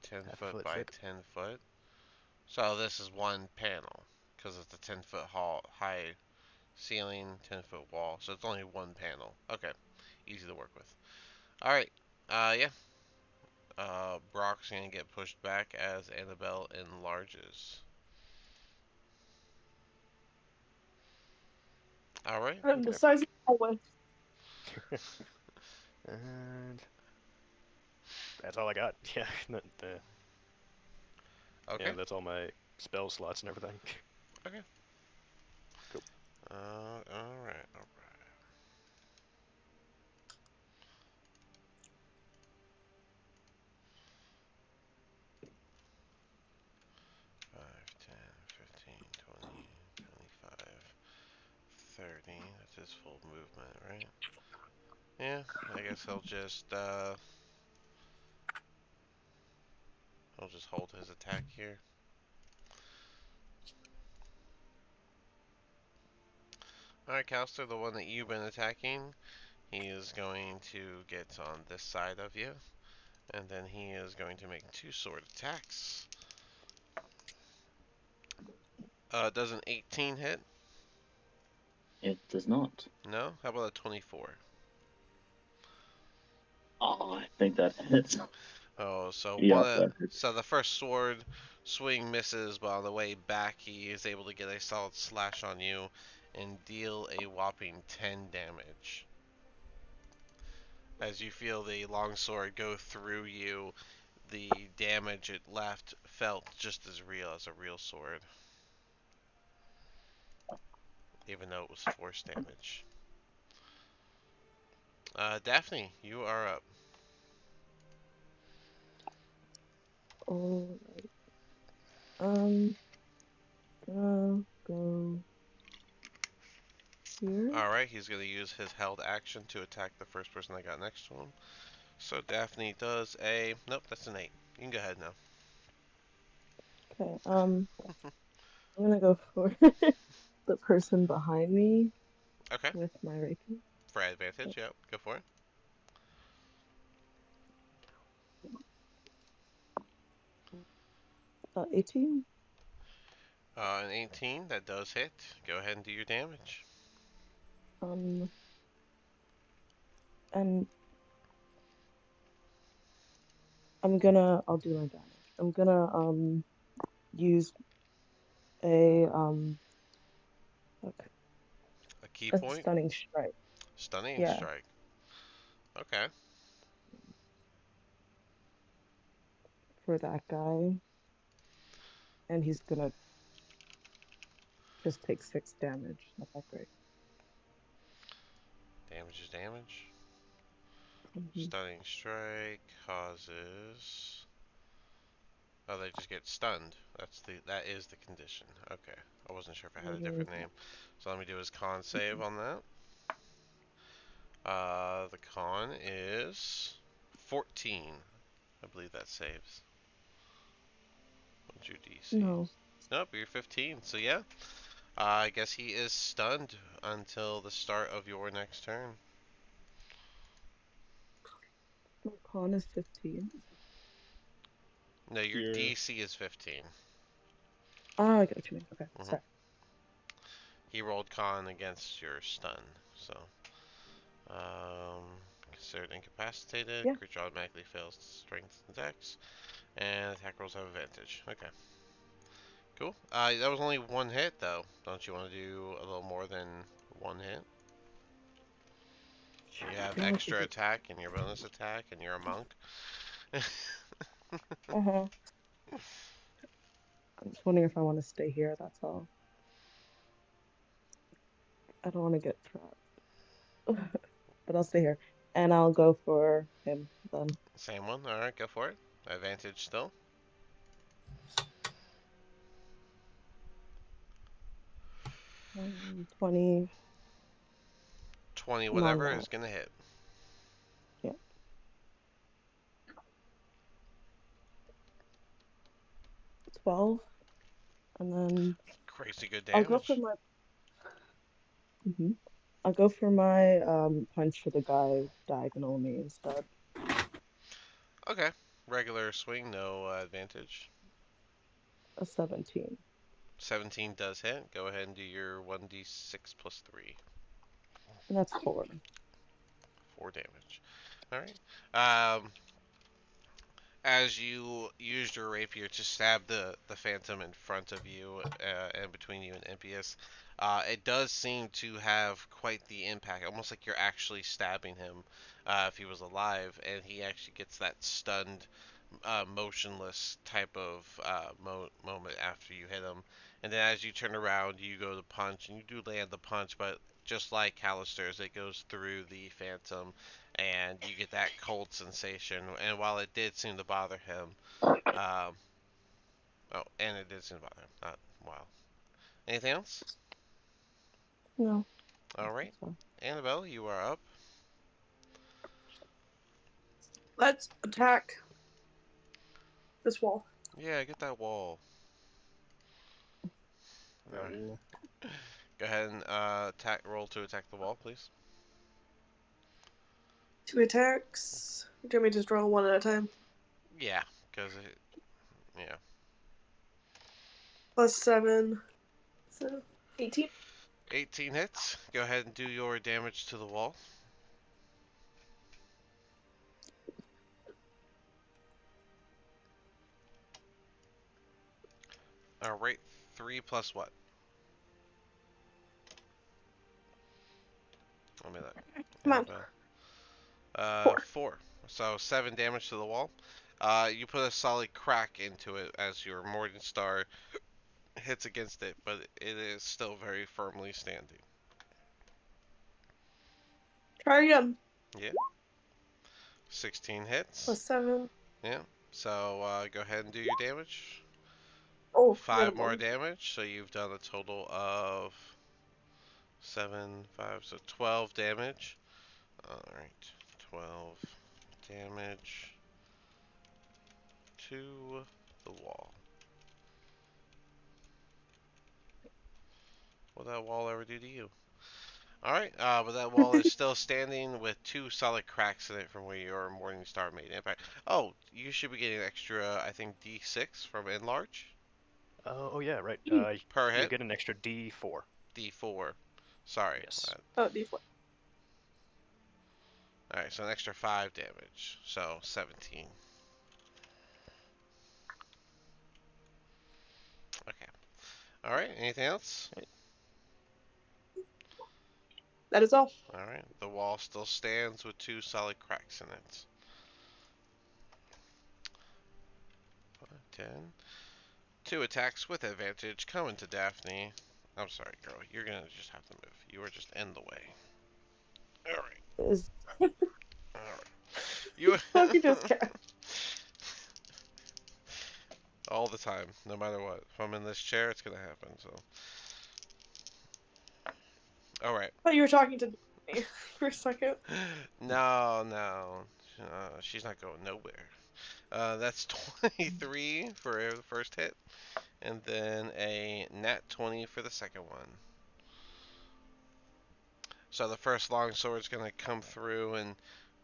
10 Half a foot foot by thick. 10 foot. So this is one panel because it's a 10-foot high ceiling, 10-foot wall. So it's only one panel. Okay, easy to work with. All right. Yeah. Brock's gonna get pushed back as Annabelle enlarges. All right. I'm the Okay. size of a hallway. And that's all I got. Yeah. Okay. Yeah, that's all my spell slots and everything. Okay. Cool. All right. All right. 5, 10, 15, 20, 25, 30. That's his full movement, right? Yeah. I guess he'll just hold his attack here. All right, Calster, the one that you've been attacking, he is going to get on this side of you, and then he is going to make 2 sword attacks. Does an 18 hit? It does not. No? How about a 24? Oh, I think that hits. Oh, so Yep, that hits. so the first sword swing misses, but on the way back he is able to get a solid slash on you and deal a whopping 10 damage. As you feel the longsword go through you, the damage it left felt just as real as a real sword, even though it was force damage. Daphne, you are up. Alright. Gonna go here. Alright, he's going to use his held action to attack the first person that got next to him. So Daphne does a... Nope, that's an 8. You can go ahead now. Okay, I'm gonna go for the person behind me Okay, with my rapier. for advantage, yep, go for it. 18. An 18, that does hit. Go ahead and do your damage. Um, and I'll do my damage. I'm gonna, use a, like, A key a point, stunning strike. stunning Yeah, strike. Okay, for that guy. And he's gonna just take 6 damage. Not that great. Damage is damage. Mhm. Stunning strike causes. Oh, they just get stunned. That is the condition. Okay, I wasn't sure if it had a different name. So let me do his con save on that. The con is 14. I believe that saves. What's your DC? No. Nope, you're 15. So yeah, I guess he is stunned until the start of your next turn. My con is 15. No, your Yeah. DC is 15. Oh, I get what you mean. Okay, Mhm. sorry. He rolled con against your stun, so considered incapacitated. Yeah. Creature automatically fails strength and dex, and attack rolls have advantage. Okay, cool. That was only one hit though. Don't you want to do a little more than one hit? You have Yeah, extra attack and your bonus attack, and you're a monk. uh-huh. I'm just wondering if I want to stay here, that's all. I don't want to get trapped. But I'll stay here. And I'll go for him then. Same one. All right, go for it. Advantage still. 20 20 whatever non-lat. is gonna hit. Yeah. It's 12. And then Crazy good I'll go for damage. my I'll go for my punch for the guy diagonal me instead. Okay. Regular swing, no advantage. A 17. 17 does hit. Go ahead and do your 1d6 plus 3. And that's 4. 4 damage. Alright. As you used your rapier to stab the phantom in front of you and between you and Impius, it does seem to have quite the impact, almost like you're actually stabbing him if he was alive, and he actually gets that stunned, motionless type of moment after you hit him. And then as you turn around, you go to punch, and you do land the punch, but just like Callister's, it goes through the phantom and you get that cold sensation. And while it did seem to bother him, um, and it did seem to bother him, not while. Anything else? No, All right, that's fine. Annabelle, you are up. Let's attack this wall. Yeah, get that wall. All That right, will. go ahead and roll to attack the wall, please. 2 attacks. Do you want me to just roll one at a time? Yeah, because it, yeah. Plus 7. So 18. 18 hits. Go ahead and do your damage to the wall. All right, 3 plus what? Let me look. Come on. Annabelle. 4. 4. So 7 damage to the wall. You put a solid crack into it as your Morning Star hits against it, but it is still very firmly standing. Try again. Yeah. 16 hits. Plus 7. Yeah. So go ahead and do your damage. Oh, 5 more minimum. damage. So you've done a total of 7, 5, so 12 damage. Alright. 12 damage to the wall. What'll that wall ever do to you? Alright, but that wall is still standing with 2 solid cracks in it from where your Morning Star made impact. Oh, you should be getting an extra, I think, D6 from Enlarge Oh yeah, right. per You hit. get an extra D4. D4. Sorry. Yes. Oh, D4. Alright, so an extra 5 damage. So, 17. Okay. Alright, anything else? That is all. Alright, the wall still stands with 2 solid cracks in it. 10. 2 attacks with advantage coming to Daphne. I'm sorry, girl. You're gonna just have to move. You are just in the way. All right. Is All right. You Loki just can't. all the time, no matter what. If I'm in this chair, it's gonna happen. So, all right. I thought you were talking to me for a second. No, no, she's not going nowhere. That's 23 for the first hit, and then a nat 20 for the second one. So the first longsword's gonna come through and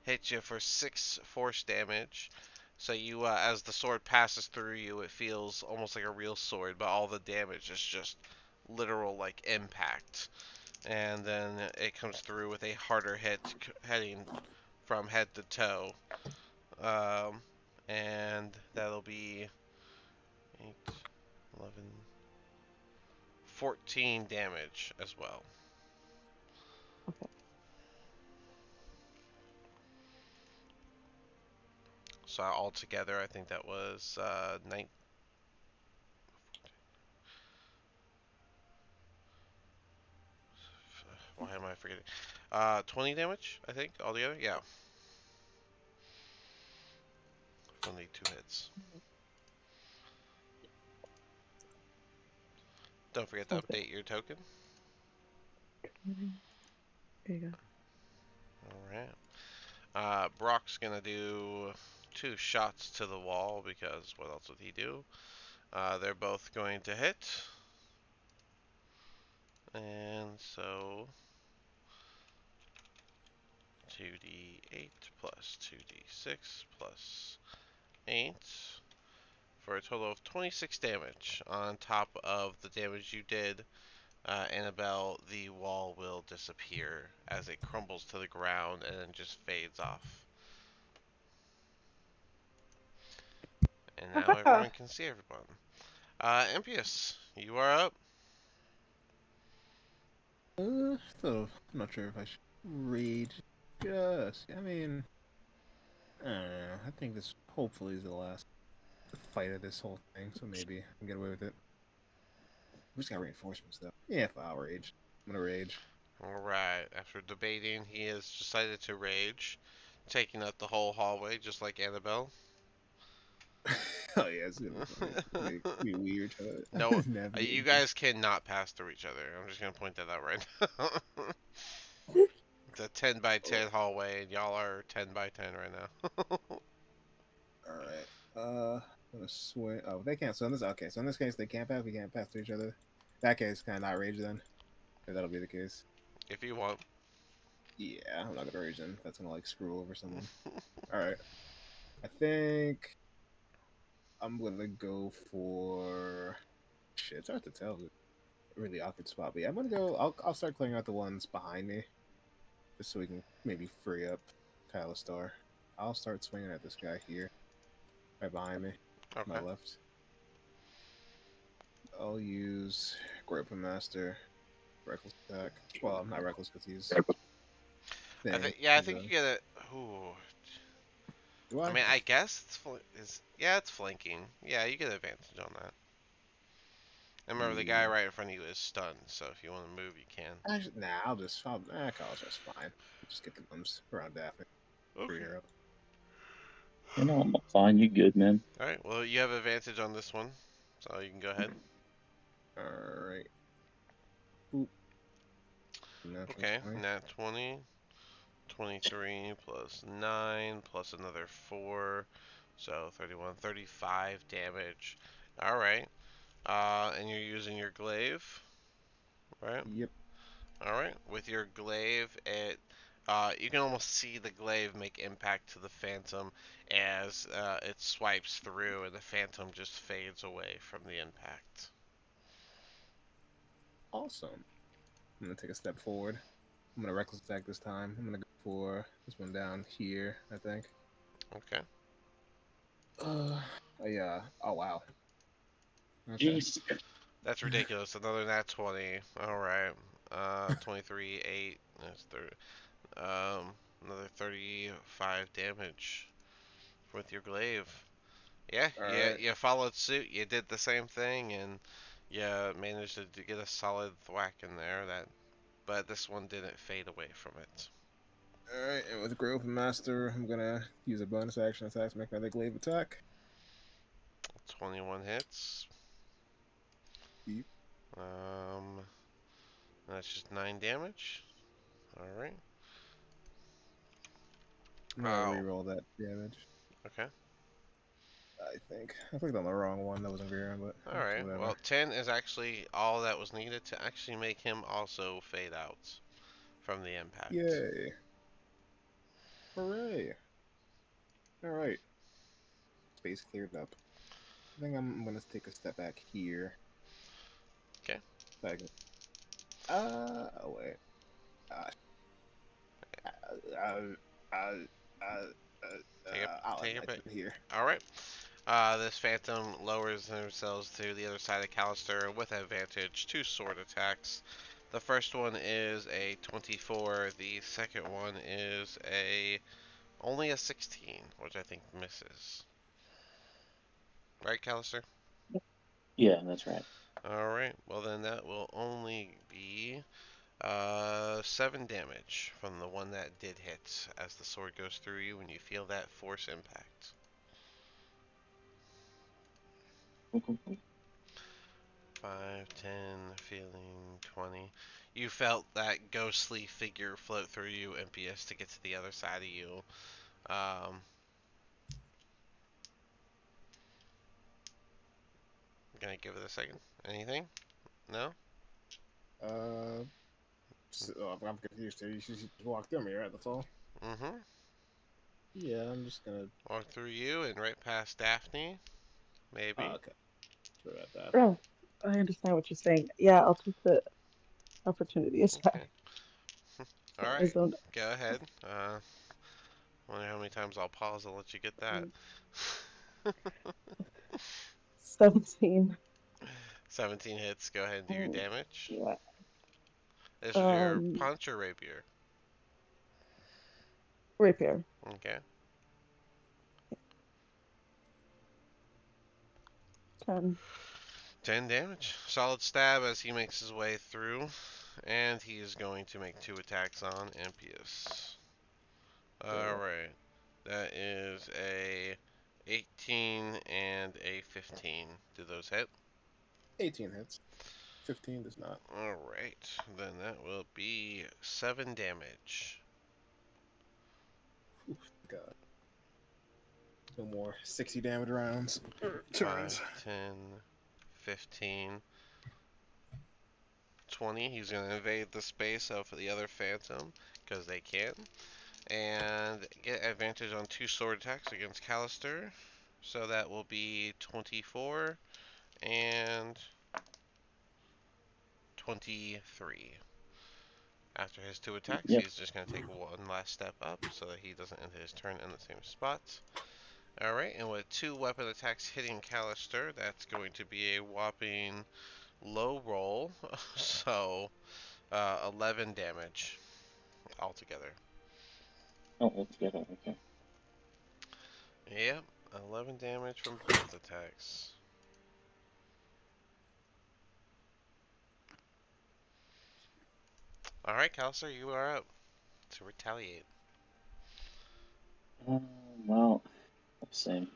hit you for 6 force damage. So you, as the sword passes through you, it feels almost like a real sword, but all the damage is just literal like impact. And then it comes through with a harder hit, heading from head to toe. Um, and that'll be 8, 11, 14 damage as well. Okay. So altogether, I think that was 9. Why am I forgetting? 20 damage, I think, altogether. Yeah, from the 2 hits. Don't forget to Sounds good. update your token. There you go. All right. Brock's gonna do 2 shots to the wall because what else would he do? They're both going to hit. And so 2d8 plus 2d6 plus 8 for a total of 26 damage. On top of the damage you did, Annabelle, the wall will disappear as it crumbles to the ground and then just fades off. And now everyone can see everyone. Impious, you are up. So I'm not sure if I should rage. I mean, I don't know. I think this hopefully is the last fight of this whole thing, so maybe I can get away with it. We just got reinforcements though. Yeah, if I'll rage. I'm gonna rage. Alright, after debating, he has decided to rage, taking up the whole hallway just like Annabelle. Oh yeah, it's gonna be weird to No, you navigate. guys cannot pass through each other. I'm just gonna point that out right now. It's a 10 by 10 hallway, and y'all are 10 by 10 right now. All right. I'm gonna swing. Oh, they can't. So in this, okay. So in this case, they can't pass. We can't pass through each other. That case, kind of not rage then. If that'll be the case. If you want. Yeah, I'm not gonna rage then. That's gonna like screw over someone. All right. I think I'm gonna go for. Shit, it's hard to tell. A really awkward spot, but yeah, I'm gonna go. I'll start clearing out the ones behind me, just so we can maybe free up Kyla Star. I'll start swinging at this guy here, right behind me, to my Okay. left. I'll use Grapple Master, Reckless Attack. Well, I'm not reckless because he's thing. I think you get it. Ooh. Do I I? mean, I guess yeah, it's flanking. Yeah, you get advantage on that. And remember, the guy Yeah. right in front of you is stunned, so if you want to move, you can. Nah, college, that's fine. Just get the ones around Daphne. Free Okay. hero. You know, I'm fine. You good, man? All right. Well, you have advantage on this one, so you can go ahead. Alright. Oop. Natural Okay. 20. Nat 20, 23 plus 9 plus another 4, so 31, 35 damage. All right. And you're using your glaive, right? Yep. All right. With your glaive, you can almost see the glaive make impact to the phantom as it swipes through, and the phantom just fades away from the impact. Awesome. I'm gonna take a step forward. I'm gonna reckless attack this time. I'm gonna go for this one down here, I think. Okay. Yeah. Oh wow. Okay. Jeez. That's ridiculous. Another nat 20. All right. 23, 8. That's another 35 damage with your glaive. Yeah, All yeah, right. you followed suit. You did the same thing, and you managed to get a solid thwack in there. But this one didn't fade away from it. Alright, and with Grove Master, I'm gonna use a bonus action attack to make my glaive attack. 21 hits. Yep. That's just 9 damage. Alright. I'm gonna Oh, reroll that damage. okay. I clicked on the wrong one. That wasn't Vera, but Alright. whatever. Well, 10 is actually all that was needed to actually make him also fade out from the impact. Yay! Hooray! All right, space cleared up. I think I'm gonna take a step back here. Okay. So I can. Oh wait. Uh, uh, uh, uh, I'll Take end it my back. turn here. Alright. This phantom lowers themselves to the other side of Callister with advantage. 2 sword attacks. The first one is a 24. The second one is only a 16, which I think misses. Right, Callister? Yeah, that's right. Alright, well then that will only be 7 damage from the one that did hit as the sword goes through you and you feel that force impact. 5, 10, feeling 20. You felt that ghostly figure float through you, impious, to get to the other side of you. Um, gonna give it a second. Anything? No? I'm confused here. You just walk through me, right? That's all. Mm-hmm. Yeah, I'm just gonna. Walk through you and right past Daphne. Oh, Maybe. okay. Sorry about that. Oh, I understand what you're saying. Yeah, I'll take the opportunity Okay. attack. Sorry, I Alright. zoned Go ahead. Wonder how many times I'll pause and let you get that. out. 17. 17 hits. Go ahead and do your Oh, damage. yeah. This was your Um, punch or rapier? rapier. Okay. 10. 10 damage. Solid stab as he makes his way through. And he is going to make 2 attacks on Impius. So, Alright. That is a 18 and a 15. Do those hit? 18 hits. 15 does not. Alright. Then that will be 7 damage. Oof, God. No more 60 damage rounds. 5, Turns. 10, 15, 20. He's going to invade the space of the other Phantom because they can. And get advantage on 2 sword attacks against Callister. So that will be 24 and 23. After his 2 attacks, Yep. he's just going to take one last step up so that he doesn't end his turn in the same spot. Alright, and with 2 weapon attacks hitting Callister, that's going to be a whopping low roll. So, 11 damage altogether. Oh, altogether. Okay. Yep, 11 damage from both attacks. Alright, Callister, you are up to retaliate. Well, let's see.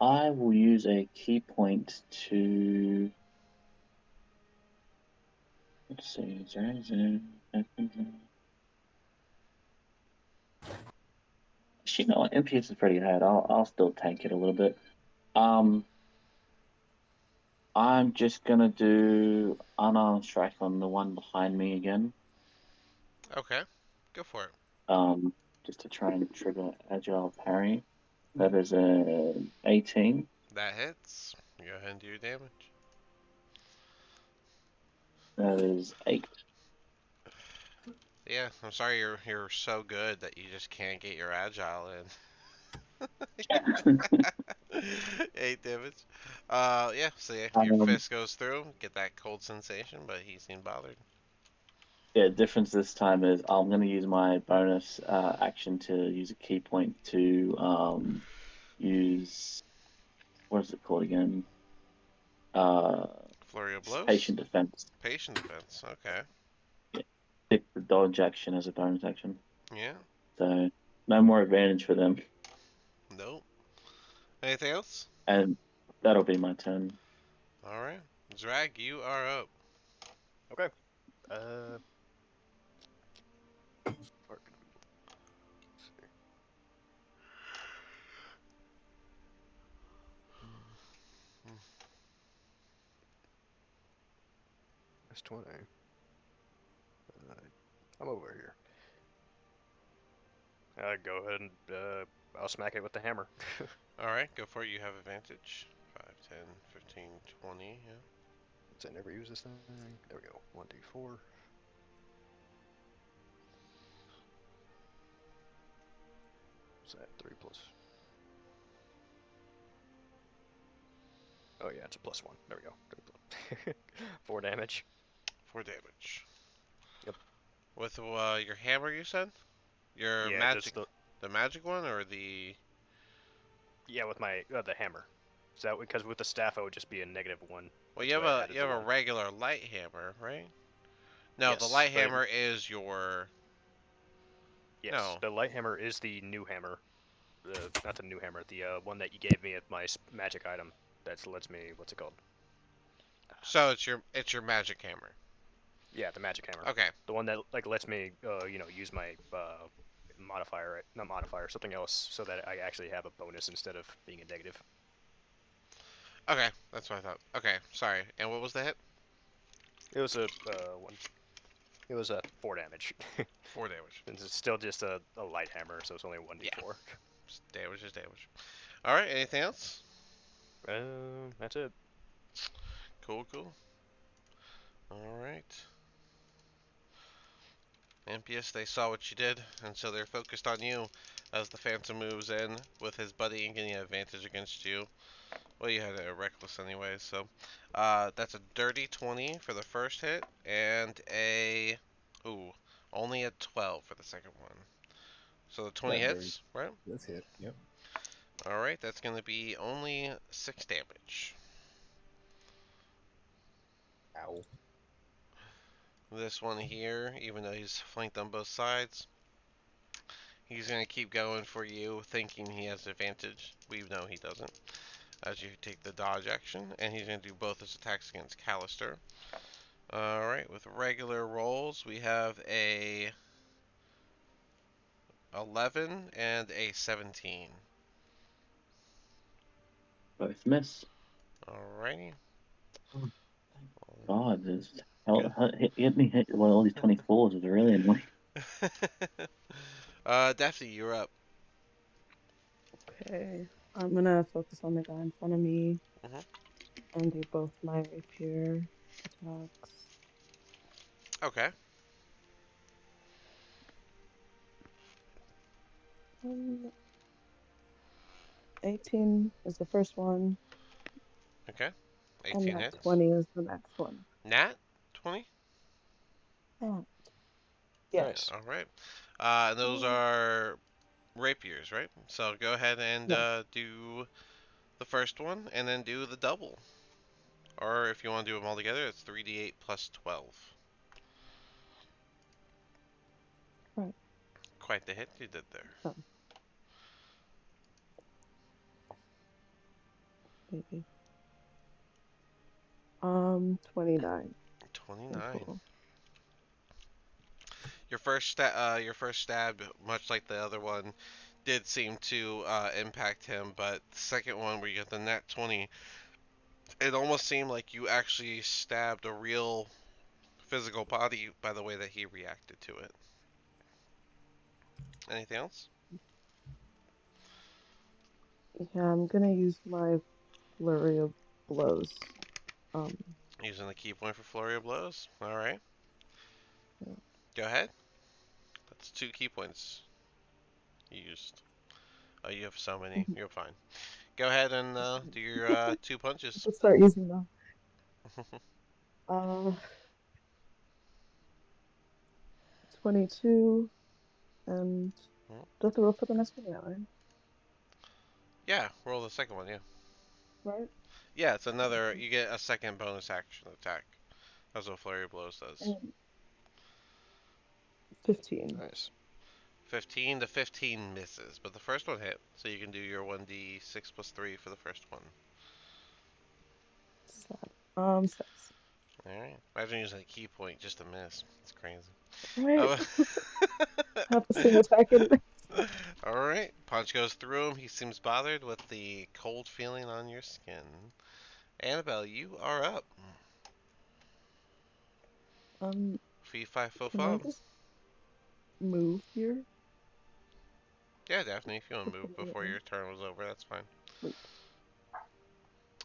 I will use a key point to. Let's see. Is there anything? Actually, no. MPS is pretty hard. I'll still tank it a little bit. Um, I'm just gonna do unarmed strike on the one behind me again. Okay, go for it. Just to try and trigger agile parry. That is a 18. That hits. Go ahead and do your damage. That is 8. Yeah, I'm sorry you're so good that you just can't get your agile in. 8 damage. Yeah, so yeah, your um, fist goes through, get that cold sensation, but he seemed bothered. Yeah, difference this time is I'm going to use my bonus action to use a key point to use what is it called again? Uh, Flurry of blows? patient defense. Patient defense. Okay. Yeah, pick the dodge action as a bonus action. Yeah. So no more advantage for them, Nope. Anything else? and that'll be my turn. All right. Drag, you are up. Okay. Uh. Let's see. That's 20. I'm over here. Go ahead and I'll smack it with the hammer. All right, go for it. You have advantage. 5, 10, 15, 20. Yeah. Since I never use this thing. There we go. 1d4. What's that? 3 plus. Oh yeah, it's a +1. There we go. 4 damage. 4 damage. Yep. With your hammer, you said? Your Yeah, magic, just the the magic one, or the? with my the hammer. So that because with the staff I would just be a -1. Well, That's why I added you the have a 1. regular light hammer, right? No, the Yes, light hammer is your. yes, No. the light hammer is the new hammer. Not the new hammer, the one that you gave me at my magic item. That lets me. What's it called? So it's your magic hammer. Yeah, the magic hammer. Okay. The one that like lets me, use my modifier, not modifier, something else, so that I actually have a bonus instead of being a negative. Okay, that's what I thought. Okay, sorry. And what was the hit? It was a one. It was a 4 damage. 4 damage. And it's still just a light hammer, so it's only Yeah. 1d4. Damage is damage. All right. Anything else? That's it. Cool. Cool. All right. Ampius, they saw what you did, and so they're focused on you as the Phantom moves in with his buddy and getting an advantage against you. Well, you had a reckless anyway, so that's a dirty 20 for the first hit, and only a 12 for the second one. So the 20 That very hits, right? That's hit. Yep. All right, that's going to be only 6 damage. Ow. This one here, even though he's flanked on both sides, he's going to keep going for you, thinking he has advantage. We know he doesn't. As you take the dodge action, and he's going to do both his attacks against Callister. Alright, with regular rolls, we have a 11 and a 17. Both miss. Alrighty. Oh, thank God, this hit me hit well, all these 24s is really annoying. Daphne, you're up. Okay. I'm gonna focus on the guy in front of me Mhm. and do both my rapier attacks. Okay. 18 is the first one, Okay. and 18 that hits. 20 is the next one. Nat 20. Ah, yes. Nice. Alright. Those are rapiers, right? So go ahead and Yes. do the first one, and then do the double. Or if you want to do them all together, it's 3d8 plus 12. Right. Quite the hit you did there. Oh, maybe. 29 in 29. total. Your first stab, much like the other one, did seem to impact him, but the second one, where you got the nat 20, it almost seemed like you actually stabbed a real physical body by the way that he reacted to it. Anything else? Yeah, I'm gonna use my flurry of blows. Um, Using the key point for flurry of blows. All right, yeah. go ahead. That's 2 key points used. Oh, you have so many. You're fine. Go ahead and do your 2 punches. Let's start using them. Uh, 22, and Hmm. do I have to roll for the next one? Yeah, right? Yeah, roll the second one. Yeah. Right? Yeah, it's another. You get a second bonus action attack. That's what flurry of blows does. And 15. Nice. 15 to 15 misses, but the first one hit, so you can do your 1d6 plus 3 for the first one. Sad. 6. Alright. Imagine using a key point just to miss. It's crazy. Right? Oh. Have the same attack in. Alright. Punch goes through him. He seems bothered with the cold feeling on your skin. Annabelle, you are up. Fee, fi, fo, Can I fum. just move here? Yeah, Daphne, if you want to move before Immediately. your turn was over, that's fine. Sweet.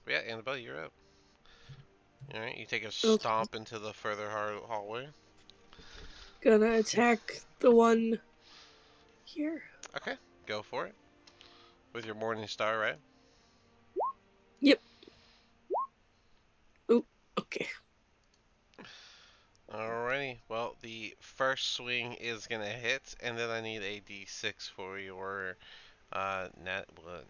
Yeah, Annabelle, you're up. Alright, you take a Okay. stomp into the further hallway. Gonna attack the one here. Okay, go for it. With your Morning Star, right? Yep. Oop. Okay. Alrighty, well, the first swing is gonna hit, and then I need a d6 for your nat 1.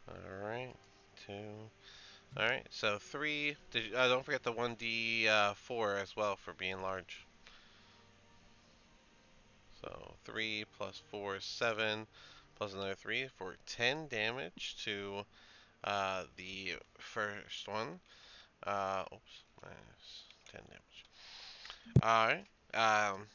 Alright, 2. Alright, so 3. Don't forget the 1d4 as well for being large. So 3 plus 4 is 7, plus another 3 for 10 damage to the first one. Oops, minus 10 damage. Alright.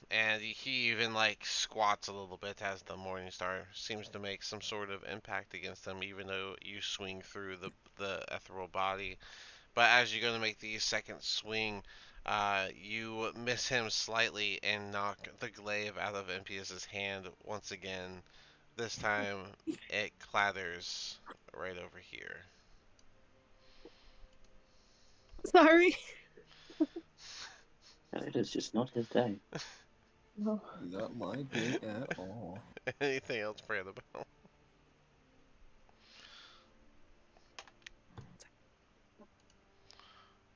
And he even like squats a little bit as the Morning Star seems to make some sort of impact against him, even though you swing through the ethereal body. But as you're gonna make the second swing, you miss him slightly and knock the glaive out of Impius's hand once again. This time it clatters right over here. Sorry. And it is just not his day. No. Not my day at all. Anything else, Annabelle?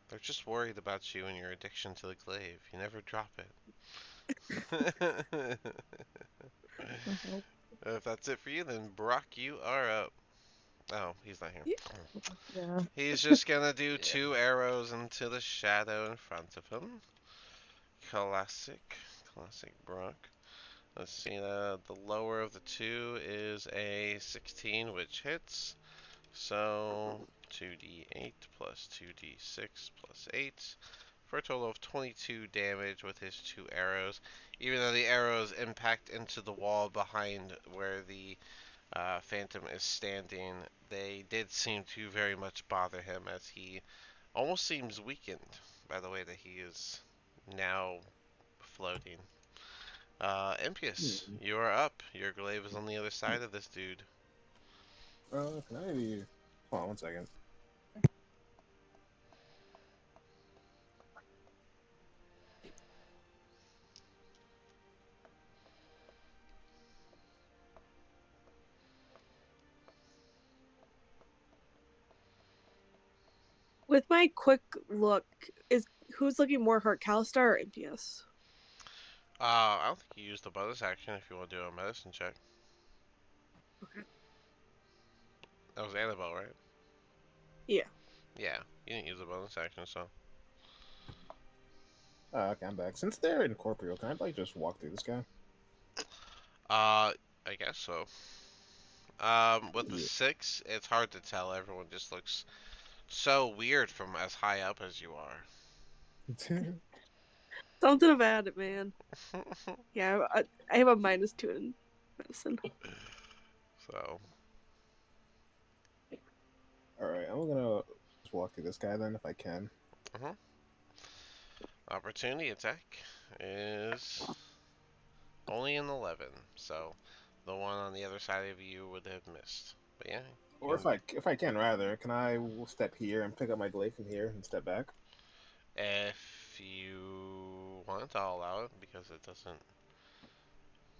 They're just worried about you and your addiction to the glaive. You never drop it. No. If that's it for you, then Brock, you are up. Oh, he's not here. Yeah. He's just gonna do Yeah. 2 arrows into the shadow in front of him. Classic Brock. Let's see, the lower of the 2 is a 16, which hits. So 2d8 plus 2d6 plus 8 for a total of 22 damage with his 2 arrows. Even though the arrows impact into the wall behind where the Phantom is standing, they did seem to very much bother him as he almost seems weakened by the way that he is now floating. Impius, you are up. Your glaive is on the other side of this dude. Can I maybe... Hold on 1 second. With my quick look, is who's looking more hurt, Calistar or Impius? I don't think you used the bonus action if you want to do a medicine check. Okay. That was Annabelle, right? Yeah. Yeah, you didn't use the bonus action, so. Oh, okay, I'm back. Since they're incorporeal, can I like just walk through this guy? I guess so. With the Yeah. 6, it's hard to tell. Everyone just looks so weird from as high up as you are. Something about it, man. Yeah, I have a -2 in medicine. So, Alright, I'm gonna just walk through this guy then if I can. opportunity attack is only an 11, so the one on the other side of you would have missed. But yeah, Or if I can rather, can I step here and pick up my glaive from here and step back? if you want, I'll allow it because it doesn't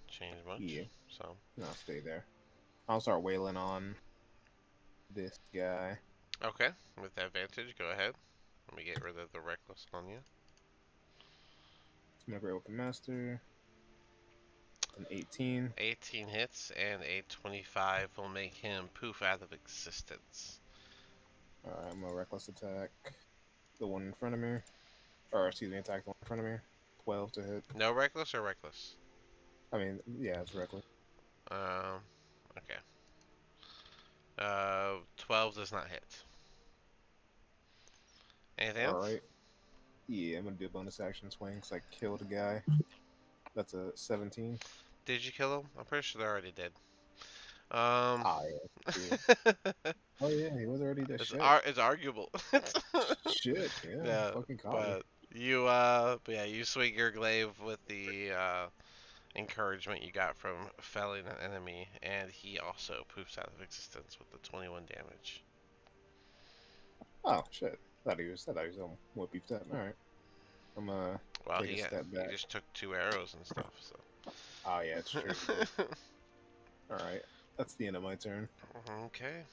change much. Yeah. So, No, I'll stay there. I'll start wailing on this guy. okay, with advantage, go ahead. Let me get rid of the reckless on you. My Great Weapon Master. An 18. 18 hits, and a 25 will make him poof out of existence. Alright, I'm gonna reckless attack the one in front of me. Or, excuse me, attack the one in front of me. 12 to hit. No reckless or reckless? I mean, yeah, it's reckless. Okay. 12 does not hit. Anything else? Alright. Yeah, I'm gonna do a bonus action swing because I killed a guy. That's a 17. Did you kill him? I'm pretty sure they already did. Ah, yeah. True. Oh, yeah, he was already dead. It's Shit. it's arguable. Shit, yeah, Yeah, fucking caught me. but you swing your glaive with the encouragement you got from felling an enemy, and he also poofs out of existence with the 21 damage. Oh, shit. I thought he was more beefed up. Alright. I'm gonna Well, take a step he back. just took 2 arrows and stuff, so. Oh, yeah, it's true. Alright. That's the end of my turn. Okay.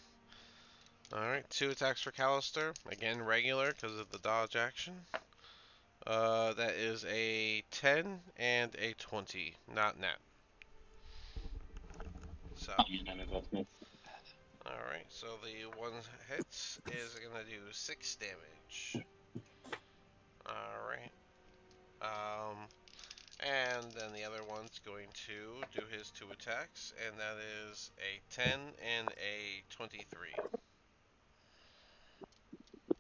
Alright, 2 attacks for Callister. Again, regular because of the dodge action. That is a 10 and a 20, not nat. So, Oh, yeah, no, they both miss. alright, so the one hits is gonna do 6 damage. Alright. And then the other one's going to do his 2 attacks, and that is a 10 and a 23.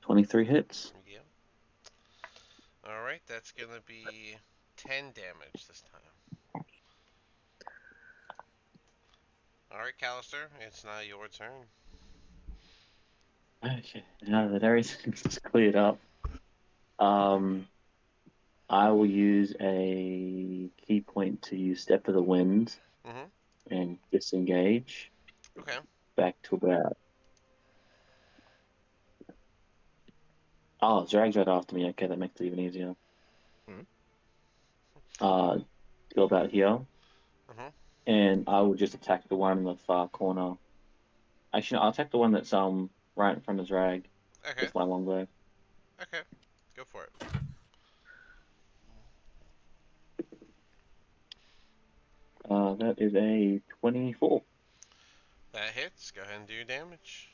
23 hits. Yep. Alright, that's gonna be 10 damage this time. Alright, Callister, it's now your turn. Okay, now that everything's cleared up, I will use a key point to use Step of the Wind Mm-hmm. and disengage Okay. back to about. Oh, Zerag's right after me. Okay, that makes it even easier. Mhm. Go about here, Mm-hmm. and I will just attack the one in the far corner. Actually, no, I'll attack the one that's right in front of Zerag Okay. with my longbow. Okay. Go for it. That is a 24. That hits. Go ahead and do your damage.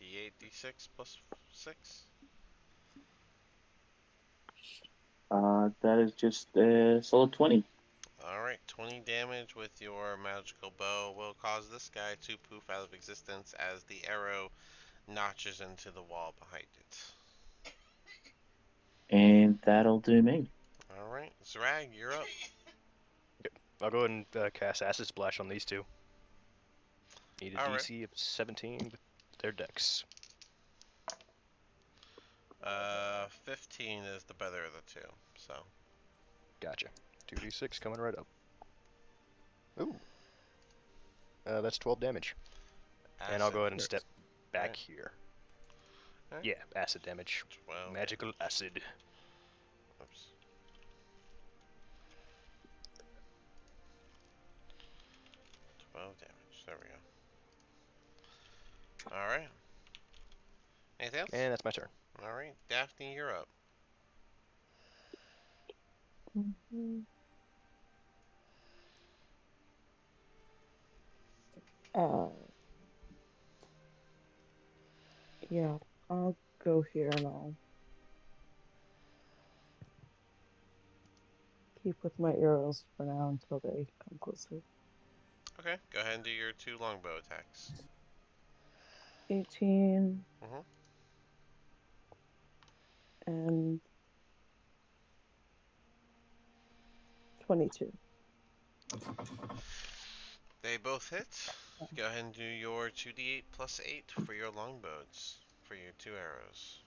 D8, D6 plus 6. That is just a solid 20. Alright, 20 damage with your magical bow will cause this guy to poof out of existence as the arrow notches into the wall behind it. And that'll do me. Alright, Zrag, you're up. I'll go ahead and cast Acid Splash on these two. Need a Alright. DC of 17 with their dex. 15 is the better of the two, so. Gotcha. 2d6 coming right up. Ooh. That's 12 damage. And I'll go ahead and Nice. step back Alright. here. Alright. Yeah, acid damage. 12 Magical damage. acid. Oops. 12 damage. There we go. Alright. Anything else? And that's my turn. Alright, Daphne, you're up. Mhm. Uh, yeah, I'll go here and I'll keep with my arrows for now until they come closer. Okay, go ahead and do your 2 longbow attacks. 18 Mm-hmm. and 22. They both hit. Go ahead and do your 2d8 plus 8 for your longbows, for your 2 arrows.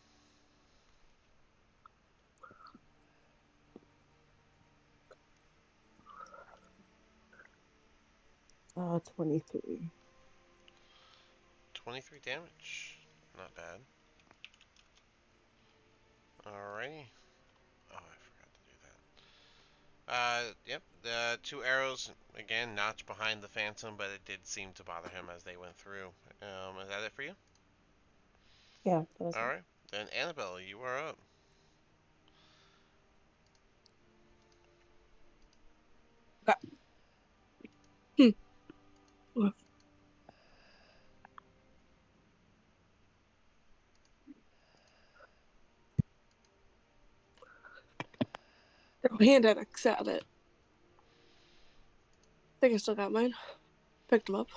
23. 23 damage. Not bad. Alrighty. Oh, I forgot to do that. Yep. The 2 arrows, again, notch behind the phantom, but it did seem to bother him as they went through. Is that it for you? Yeah, that was it. Alright. And Annabelle, you are up. Hmm. Well, throw hand axe at it. I think I still got mine. Picked them up.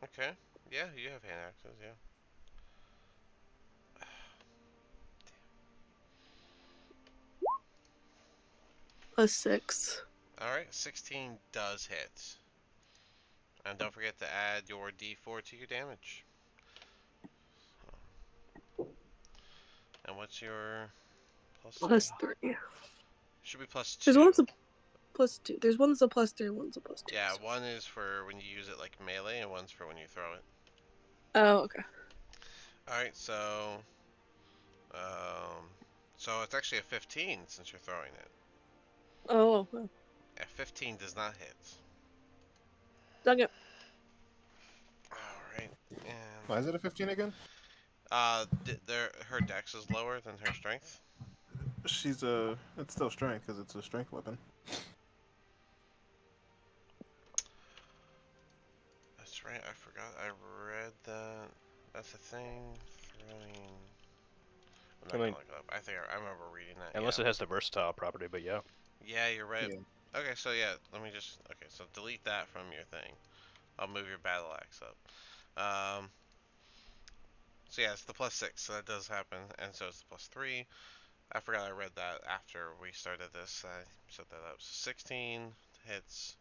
Okay. Yeah, you have hand axes, yeah. +6. Alright, 16 does hit. And don't forget to add your d4 to your damage. And what's your plus 3? +3. Should be plus There's 2. one that's a +2. There's one that's a +3, one's a +2. Yeah, one is for when you use it like melee, and one's for when you throw it. Oh, okay. Alright, so... Um, so it's actually a 15 since you're throwing it. Oh, well. A 15 does not hit. Dug it. Alright, and... Why is it a 15 again? Her dex is lower than her strength. She's it's still strength because it's a strength weapon. That's right, I forgot. I read that. That's a thing. Throwing. I'm I not gonna mean, look it up. I remember reading that. unless Yeah. it has the versatile property, but yeah. Yeah, you're right. Yeah. Okay, so yeah, let me just. Okay, so delete that from your thing. I'll move your battle axe up. So yeah, it's the +6, so that does happen, and so it's the +3. I forgot I read that after we started this. I set that up. So 16 hits,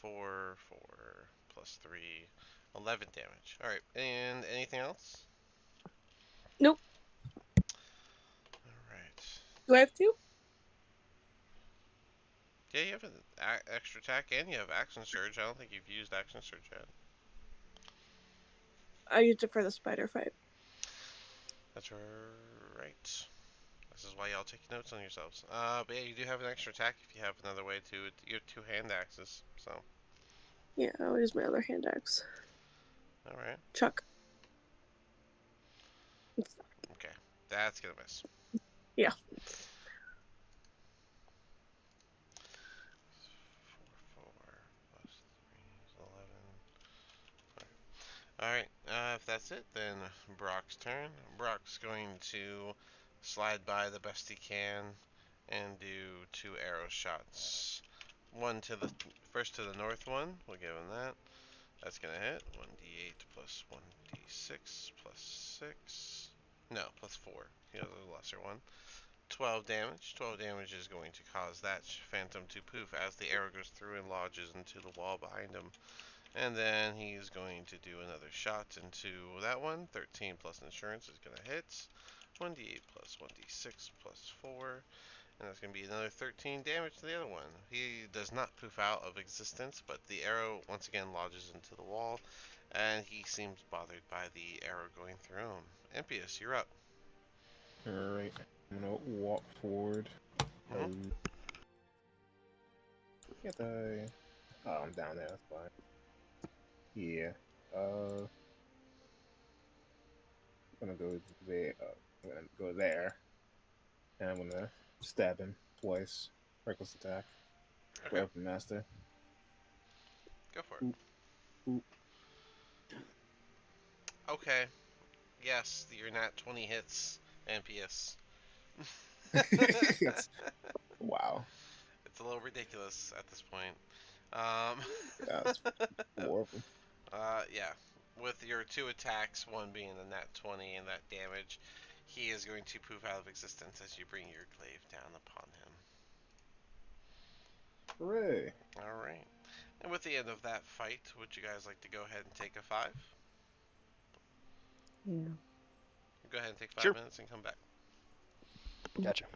4, 4, +3, 11 damage. Alright, and anything else? Nope. Alright. Do I have to? Yeah, you have an extra attack and you have action surge. I don't think you've used action surge yet. I used it for the spider fight. That's right. This is why y'all take notes on yourselves. But yeah, you do have an extra attack if you have another way to. You have 2 hand axes, so. Yeah, I'll use my other hand axe. Alright. Chuck. Okay. That's gonna miss. Yeah. 4, 4, +3 is 11. Alright, if that's it, then Brock's turn. Brock's going to slide by the best he can and do 2 arrow shots. One to the first to the north one. We'll give him that. That's gonna hit. 1d8 plus 1d6 plus 6. No, plus 4. He has a lesser one. 12 damage. 12 damage is going to cause that phantom to poof as the arrow goes through and lodges into the wall behind him. And then he's going to do another shot into that one. 13 plus insurance is going to hit. 1d8 plus 1d6 plus 4. And that's going to be another 13 damage to the other one. He does not poof out of existence, but the arrow once again lodges into the wall. And he seems bothered by the arrow going through him. Impius, you're up. Alright. I'm gonna walk forward. Mm-hmm. Can't I? Oh, I'm down there. That's fine. Yeah. I'm gonna go there. I'm gonna go there. And I'm gonna stab him twice. Reckless attack. Okay, Weapon master. go for it. Oop, oop. Okay, yes, your nat 20 hits, Impius. That's wow. It's a little ridiculous at this point. Um, That's horrible. yeah. With your 2 attacks, one being the nat 20 and that damage, he is going to poof out of existence as you bring your glaive down upon him. Hooray! Alright. And with the end of that fight, would you guys like to go ahead and take a 5? Yeah. Go ahead and take 5 Sure. minutes and come back. Gotcha.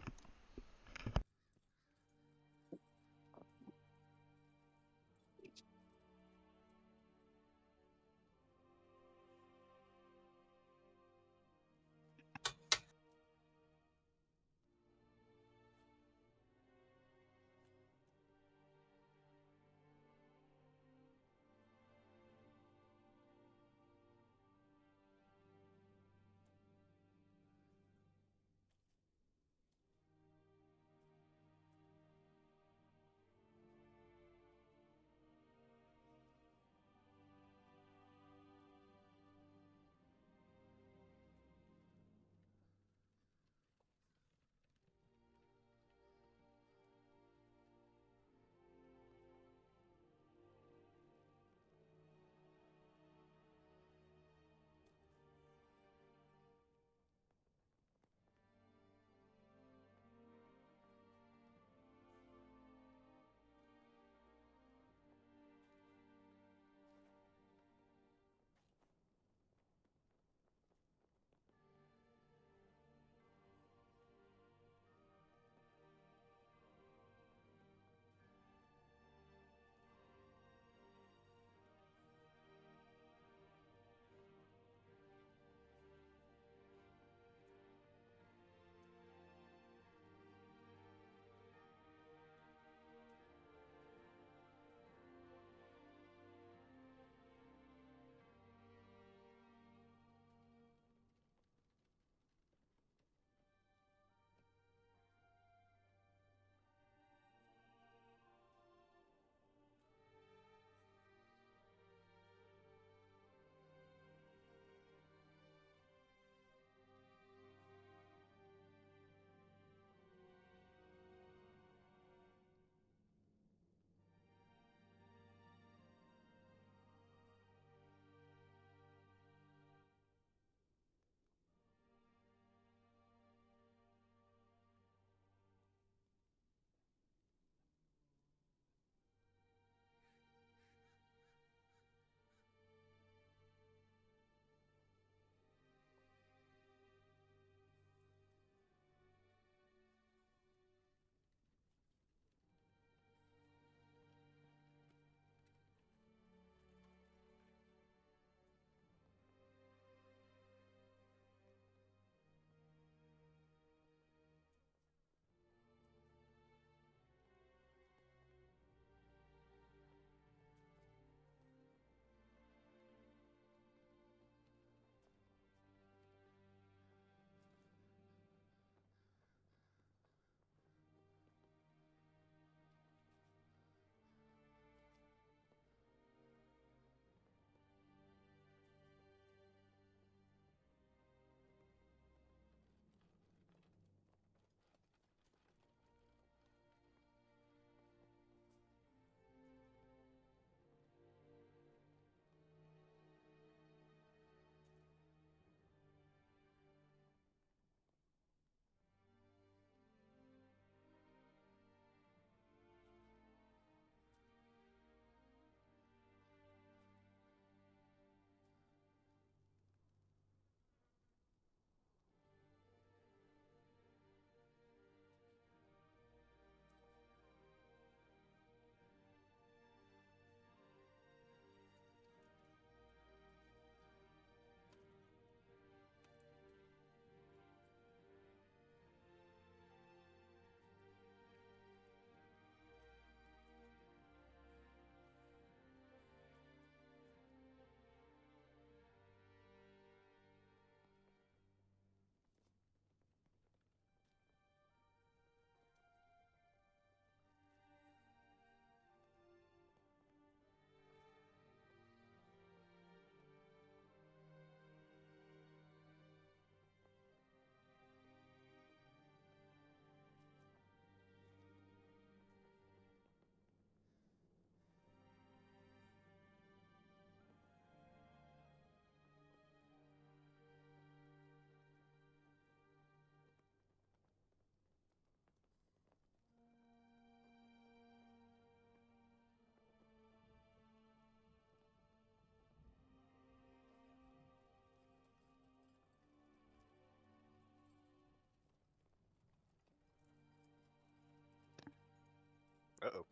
Uh-oh.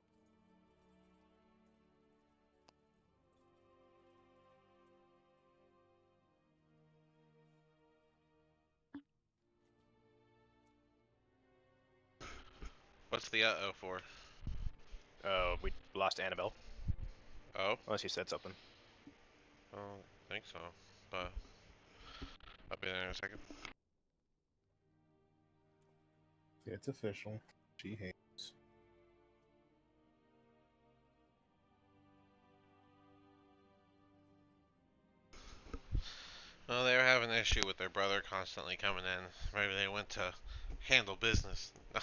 What's the uh-oh for? We lost Annabelle. Oh? Unless you said something. I don't think so. But I'll be there in a second. It's official. She hates. Well, they were having an issue with their brother constantly coming in. Maybe they went to handle business. Oh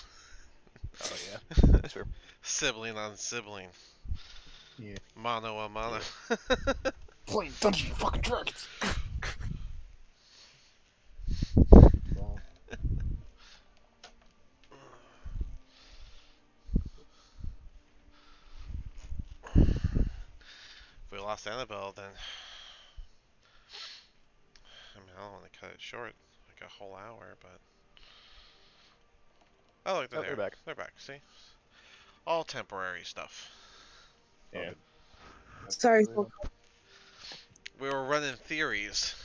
yeah. That's fair. Sibling on sibling. Yeah. Mano a mano. Playing Dungeons and fucking Dragons. Well, If we lost Annabelle, then I mean, I don't want to cut it short, like a whole hour, but oh look, they're Oh, they're there. back. They're back. See, all temporary stuff. yeah. Sorry, Real. We were running theories.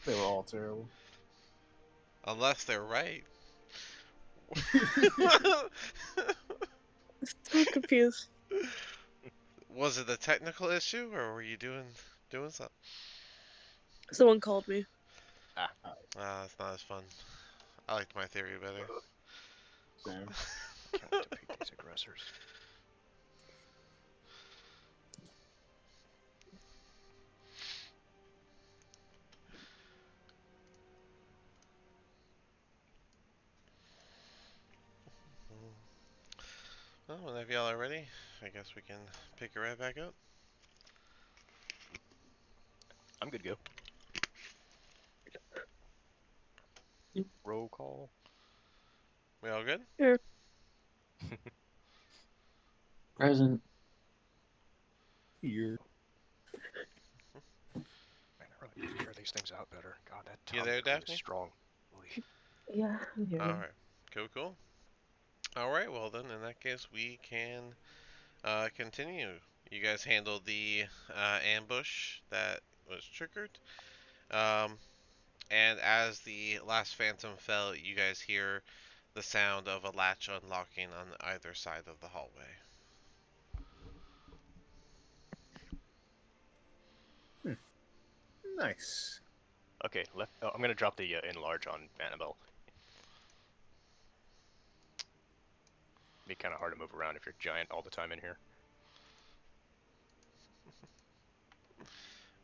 They were all terrible. Unless they're right. so confused. Was it a technical issue, or were you doing something? Someone called me. It's not as fun. I liked my theory better. Same. Can't wait to beat these aggressors. Well, whenever y'all are ready, I guess we can pick it right back up. I'm good to go. Roll call. We all good? Here. Present. Here. Man, I really need to air these things out better. God, that You Tommy there, crew is Daphne? strong. Holy Yeah, I'm here. Alright. Cool. Alright, well then, in that case, we can continue. You guys handled the ambush that was triggered. Um, and as the last phantom fell, you guys hear the sound of a latch unlocking on either side of the hallway. Nice. Okay, left. Oh, I'm gonna drop the enlarge on Annabelle. Be kind of hard to move around if you're giant all the time in here.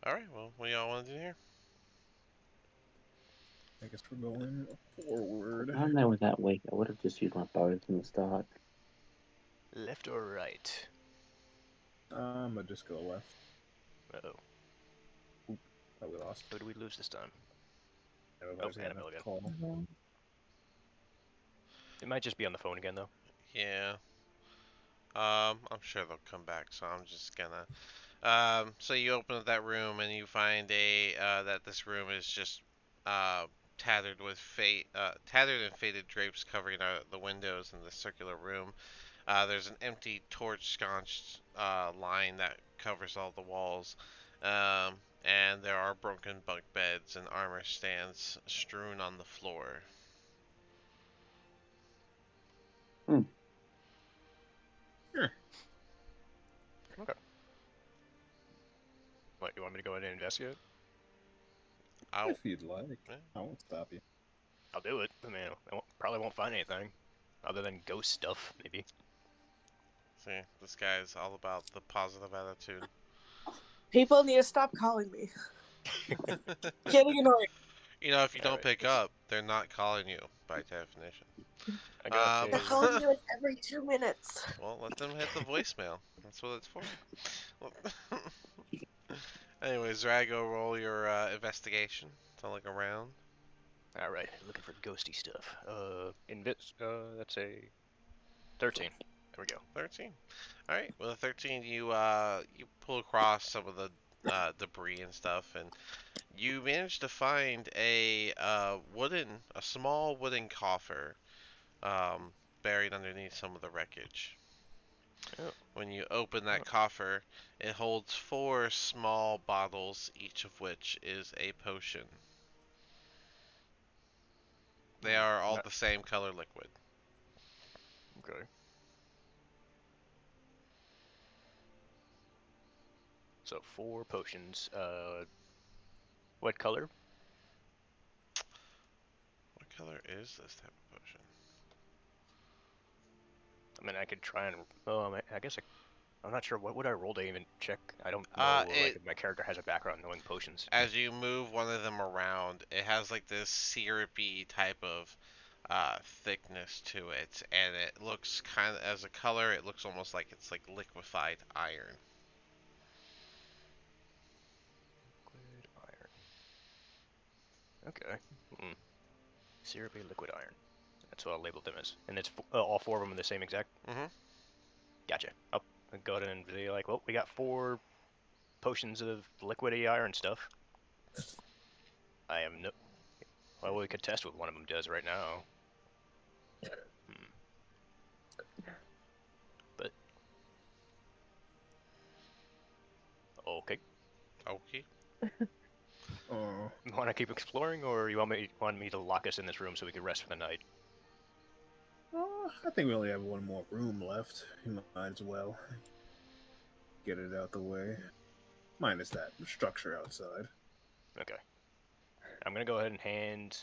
Alright, well, what do y'all want to do here? I guess we're going forward. I don't know with that week. I would have just used my bow from the start. Left or right? I'm gonna just go left. Uh-oh. That we lost. Who do we lose this time? Everybody's getting Annabelle a again. call. Mhm. It might just be on the phone again, though. Yeah. I'm sure they'll come back, so I'm just gonna. So you open up that room and you find that this room is just uh, tattered and faded drapes covering the windows in the circular room. There's an empty torch sconched line that covers all the walls, and there are broken bunk beds and armor stands strewn on the floor. Okay. What, you want me to go ahead and investigate? I'll, If you'd like, yeah. I won't stop you. I'll do it. I mean, probably won't find anything. Other than ghost stuff, maybe. See, this guy's all about the positive attitude. People need to stop calling me. Getting annoying. You know, if you don't Alright. pick up, they're not calling you by definition. I got They're a... calling me like every 2 minutes. Well, let them hit the voicemail. That's what it's for. Anyways, Drago, roll your investigation to look around. Alright, looking for ghosty stuff. That's a 13. There we go. 13. All right. With a 13, you pull across some of the debris and stuff, and you manage to find a small wooden coffer buried underneath some of the wreckage. Oh. When you open that coffer, it holds 4 small bottles, each of which is a potion. They are all Not- the same color liquid. Okay. So 4 potions. What color? What color is this type of potion? I mean, I could try and. Oh, I guess I'm not sure. What would I roll to even check? I don't know. Like, It if my character has a background knowing potions. As you move one of them around, it has like this syrupy type of thickness to it, and it looks kind of, as a color, it looks almost like it's like liquefied iron. Liquid iron. Okay. Hmm. Syrupy liquid iron. That's what I'll label them as. And it's all 4 of them are the same exact. Mm-hmm. Gotcha. I'll go ahead and be like, well, we got 4 potions of liquidy iron stuff. I am no. Well, we could test what one of them does right now. Hmm. But okay. Okay. Oh, You want to keep exploring, or you want me to lock us in this room so we can rest for the night? I think we only have one more room left. You might as well get it out the way. Minus that structure outside. Okay. I'm gonna go ahead and hand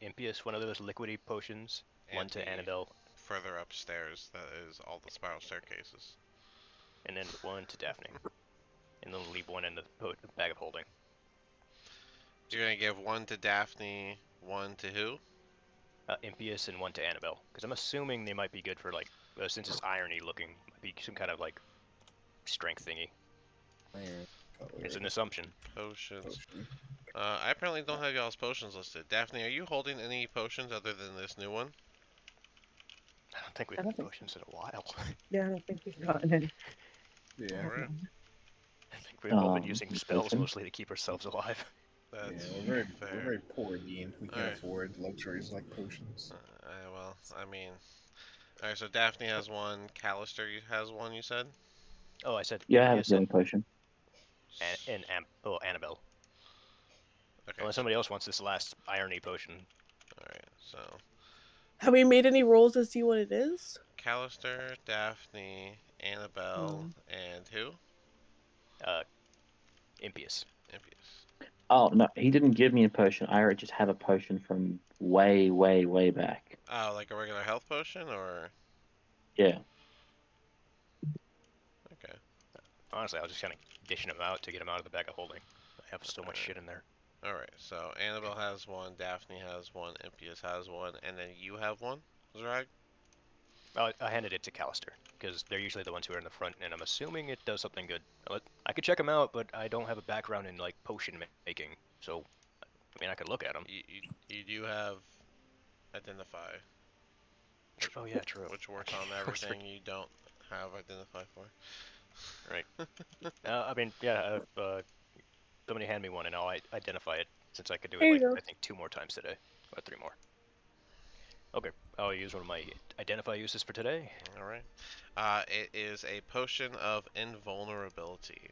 Impius one of those liquidy potions, one And to the Annabelle, further upstairs, that is all the spiral staircases. and then one to Daphne, and then leave one in the bag of holding. You're gonna give one to Daphne, one to who? Impius and one to Annabelle, because I'm assuming they might be good for like, since it's irony looking, might be some kind of like strength thingy. Iron It's color an assumption. Potions. potion. I apparently don't have y'all's potions listed. Daphne, are you holding any potions other than this new one? I don't think we've I had don't think so. potions in a while. Yeah, I don't think we've gotten any. I Yeah, have Alright, none. I think we've all been using Any spells potion? mostly to keep ourselves alive. that's yeah, we're fair. very poor, Dean. We can't Alright. afford luxuries like potions. Well, I mean, alright. So Daphne has one. Callister has one. You said. Oh, I said Yeah, I have a Impius healing potion. and Annabelle. Okay. Unless somebody else wants this last irony potion. Alright. So Have we made any rolls to see what it is? Callister, Daphne, Annabelle, Oh. and who? Uh, Impius. Impius. Oh no, he didn't give me a potion. I already just have a potion from way, way, way back. Oh, like a regular health potion, or Yeah. okay. Honestly, I was just kind of dishing them out to get them out of the bag of holding. I have so much Alright. shit in there. Alright. So Annabelle has one. Daphne has one. Impius has one, and then you have one. Zrag. I handed it to Callister because they're usually the ones who are in the front, and I'm assuming it does something good. I could check them out, but I don't have a background in like potion making, so I mean I could look at them. You do have identify, Oh yeah, true. which works on I always everything you don't have identify for. Right. I mean, yeah. Somebody hand me one, and I'll identify it since I could do it There you like go. I think 2 more times today, or 3 more. Okay, I'll use one of my identify uses for today. Alright. It is a potion of invulnerability.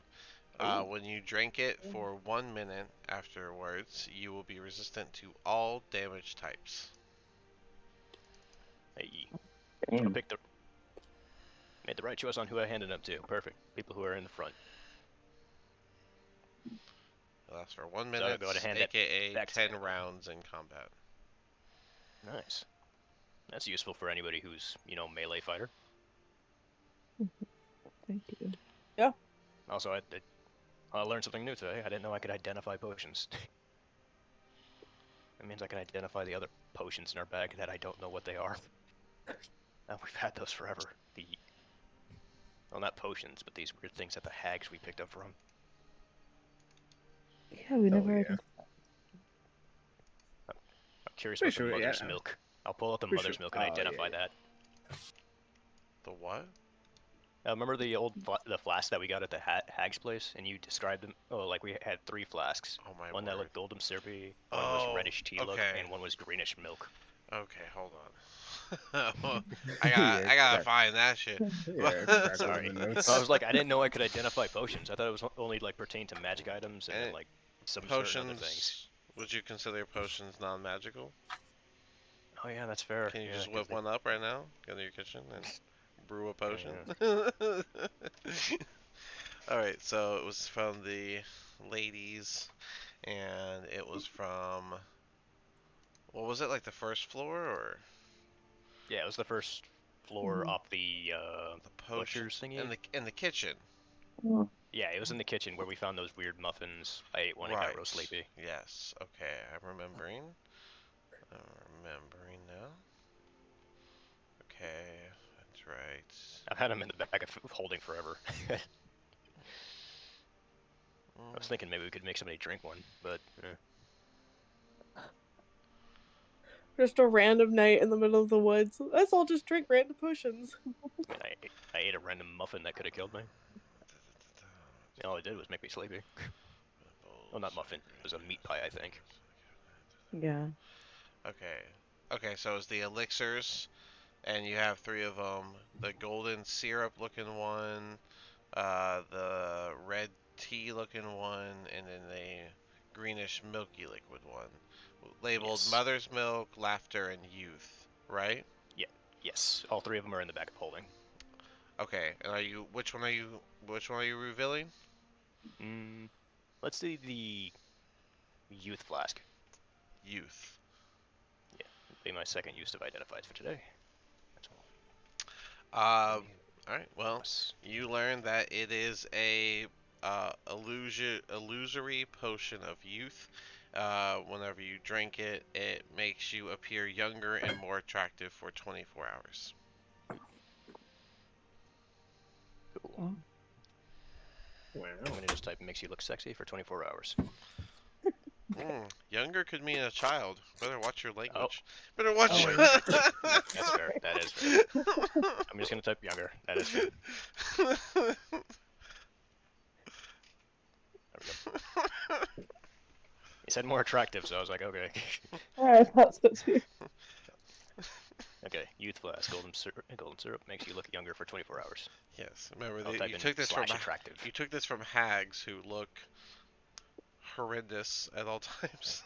Ooh. When you drink it for 1 minute afterwards, you will be resistant to all damage types. Hey, I Damn. picked the made the right choice on who I handed them to. Perfect. People who are in the front. It lasts for 1 So I'll minute, go ahead and hand that aka back to 10 Annabelle. rounds in combat. Nice. That's useful for anybody who's, melee fighter. Thank you. Also, I learned something new today. I didn't know I could identify potions. That means I can identify the other potions in our bag that I don't know what they are. We've had those forever. Well, not potions, but these weird things that the hags we picked up from. Yeah, we Oh never yeah. identified. I'm curious Pretty about the sure, mother's yeah. milk. I'll pull out the Pretty mother's sure. milk and Oh, yeah, identify yeah. that. The what? Remember the the flask that we got at the hag's place, and you described them? Oh, like we had 3 flasks. Oh my One that word. looked golden syrupy, one was Oh, reddish tea look, okay. and one was greenish milk. Okay, hold on. Yeah, I gotta crack. find that shit. Yeah, crack was in Sorry. the notes. I was like, I didn't know I could identify potions. I thought it was only like pertained to magic items and then And like some certain other things. potions, would you consider potions non-magical? Oh yeah, that's fair. Can you Yeah, just 'cause whip one up right now? Go to your kitchen and brew a potion? yeah. Alright, so it was from the ladies, and it was from, what was it, like the first floor, or Yeah, it was the first floor Mhm. up the the potion, butcher's thingy. in the kitchen? Oh, Yeah, it was in the kitchen where we found those weird muffins. I ate one and got Right. real sleepy. Yes. Okay, I'm remembering. I'm remembering now. Okay, that's right. I've had them in the bag of holding forever. I was thinking maybe we could make somebody drink one, but Just a random night in the middle of the woods. Let's all just drink random potions. I mean, I ate a random muffin that could have killed me. All it did was make me sleepy. Well, not muffin. It was a meat pie, I think. Yeah. Okay. Okay, so it's the elixirs, and you have three of them. The golden syrup looking one, the red tea looking one, and then the greenish milky liquid one. Labeled Yes. mother's milk, laughter, and youth, right? Yeah. Yes. All three of them are in the bag of holding. Okay, and which one are you revealing? Let's do the youth flask. Youth. Yeah, it'll be my second use of identifies for today. That's Um, alright, well, all. you learn that it is a illusory potion of youth. Whenever you drink it, it makes you appear younger and more attractive for 24 hours. Cool. Oh. Wow. I'm gonna just type makes you look sexy for 24 hours. Younger could mean a child. Better watch your Oh. language. Better watch. Oh, your... That's fair. That is fair. I'm just gonna type younger. That is fair. There we go. He said more attractive, so I was like, okay. Alright, that's it too. Okay, youth flask, golden syrup makes you look younger for 24 hours. Yes, remember I'll type you in took this from attractive. you took this from hags who look horrendous at all times.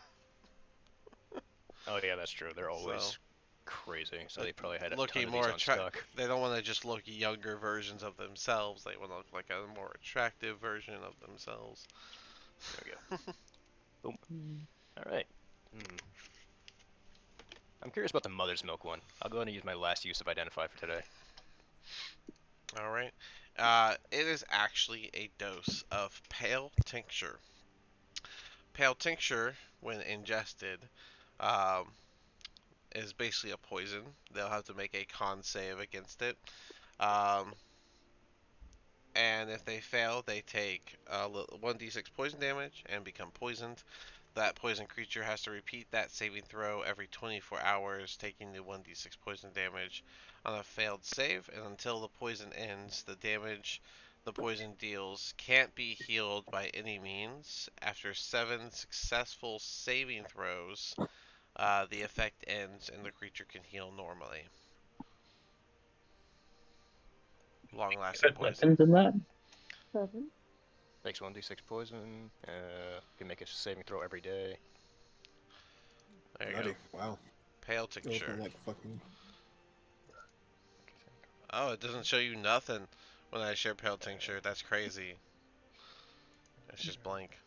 Oh yeah, that's true. They're always So, crazy, so they probably had a ton looking of more these on stock. They don't want to just look younger versions of themselves. They want to look like a more attractive version of themselves. There we go. Boom. All right. I'm curious about the mother's milk one. I'll go ahead and use my last use of identify for today. All right. It is actually a dose of pale tincture. Pale tincture, when ingested, um, is basically a poison. They'll have to make a con save against it. Um, and if they fail, they take 1d6 poison damage and become poisoned. That poison creature has to repeat that saving throw every 24 hours, taking the 1d6 poison damage on a failed save, and until the poison ends, the damage the poison deals can't be healed by any means. After 7 successful saving throws, the effect ends and the creature can heal normally. Long-lasting poison. weapons in that? 7. Takes 1d6 poison. Can make a saving throw every day. There you Bloody, go. wow. Pale Those were tincture. like fucking. Oh, it doesn't show you nothing when I share pale tincture. That's crazy. It's just blank.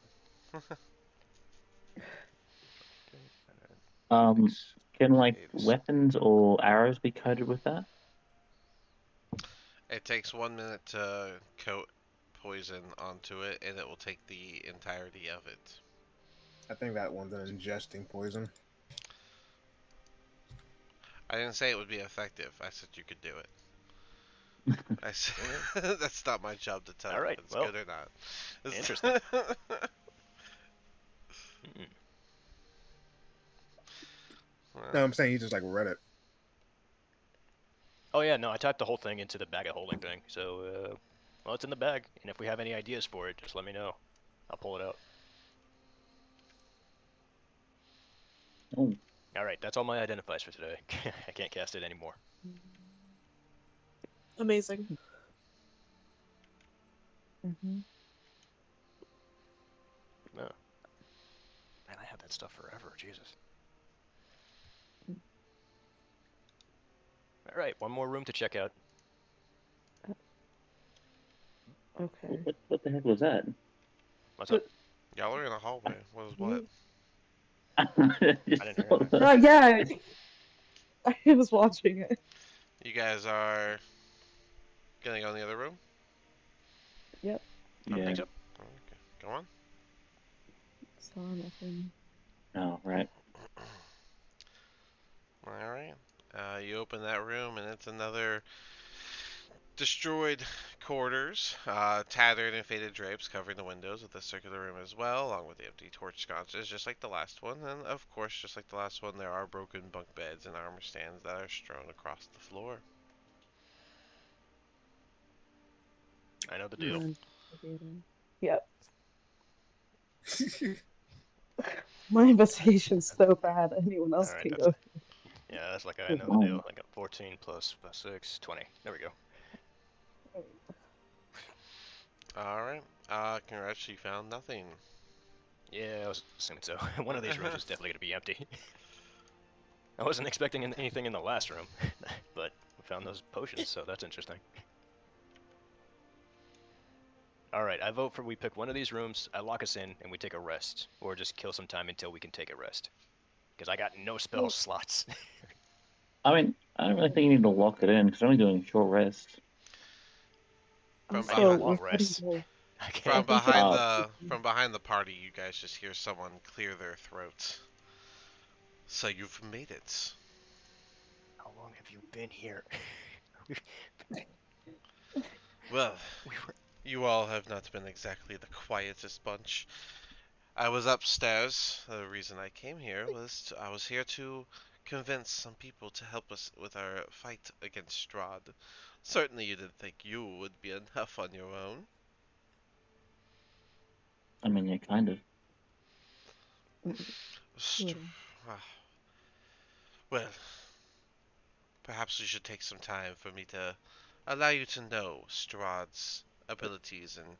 Can like Saves. weapons or arrows be coated with that? It takes 1 minute to coat poison onto it, and it will take the entirety of it. I think that one's an ingesting poison. I didn't say it would be effective. I said you could do it. I said that's not my job to tell All you right, if it's well, good or not. interesting. No, I'm saying you just like read it. Oh yeah, no, I typed the whole thing into the bag of holding thing. So, well, it's in the bag, and if we have any ideas for it, just let me know. I'll pull it out. Oh, All right, that's all my identifies for today. I can't cast it anymore. Amazing. Mm-hmm. No. Man, I have that stuff forever. Jesus. All right, one more room to check out. Okay. What the heck was that? What's up? Y'all are in a hallway. What is what? I just I didn't hear saw anything. that. Yeah, I was watching it. You guys are gonna go in the other room? Yep. I Yeah. think so. Okay, go on. Saw nothing. Oh, right. All right. You open that room, and it's another destroyed quarters, tattered and faded drapes covering the windows of the circular room as well, along with the empty torch sconces, just like the last one. And of course, just like the last one, there are broken bunk beds and armor stands that are strewn across the floor. I know the And deal. then Yep. My invitation's so bad. Anyone else All right, can that's go. yeah, that's like I Good know the deal. one. I got 14 plus 6, 20. There we go. All right. Congrats, you found nothing. Yeah, I was assuming so. One of these rooms is definitely gonna be empty. I wasn't expecting anything in the last room, but we found those potions, so that's interesting. All right, I vote for we pick one of these rooms, I lock us in, and we take a rest, or just kill some time until we can take a rest. Because I got no spell slots. I mean, I don't really think you need to lock it in because I'm only doing a short rest. From I need a Also, behind, long with what he rest. does, I from can't. think it's behind Uh, the from behind the party, you guys just hear someone clear their throat. So you've made it. How long have you been here? Well, we were. you all have not been exactly the quietest bunch. I was upstairs. The reason I came here was I was here to convince some people to help us with our fight against Strahd. Certainly you didn't think you would be enough on your own. I mean, yeah, kind of. Str- little. ah, well, perhaps we should take some time for me to allow you to know Strahd's abilities and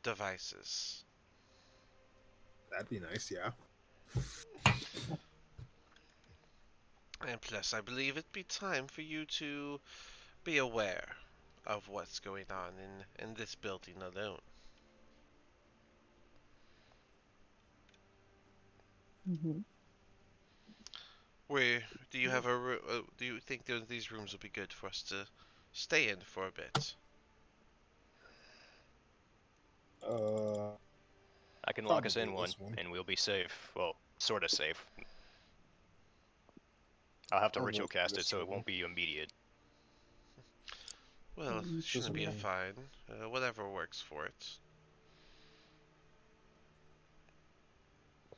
devices. That'd be nice, yeah. And plus, I believe it'd be time for you to be aware of what's going on in this building alone. Mm-hmm. Where do you have do you think these rooms will be good for us to stay in for a bit? Uh, I can lock us Probably in one, this one. and we'll be safe. Well, sort of safe. I'll have to I'll ritual vote for cast it, this so it one. won't be immediate. Well, it This shouldn't be a one. fine. Whatever works for it.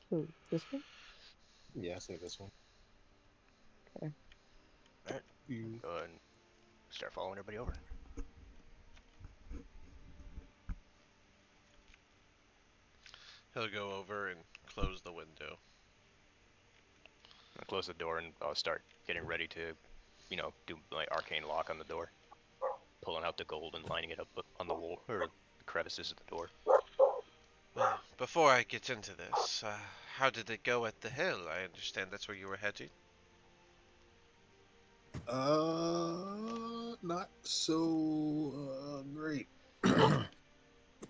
So this one? Yeah, I say this one. Okay. Alright, You. go ahead and start following everybody over. He'll go over and close the window. I'll close the door and I'll start getting ready to, do my arcane lock on the door. Pulling out the gold and lining it up on the wall, or the crevices of the door. Well, before I get into this, how did it go at the hill? I understand that's where you were heading. Not so great.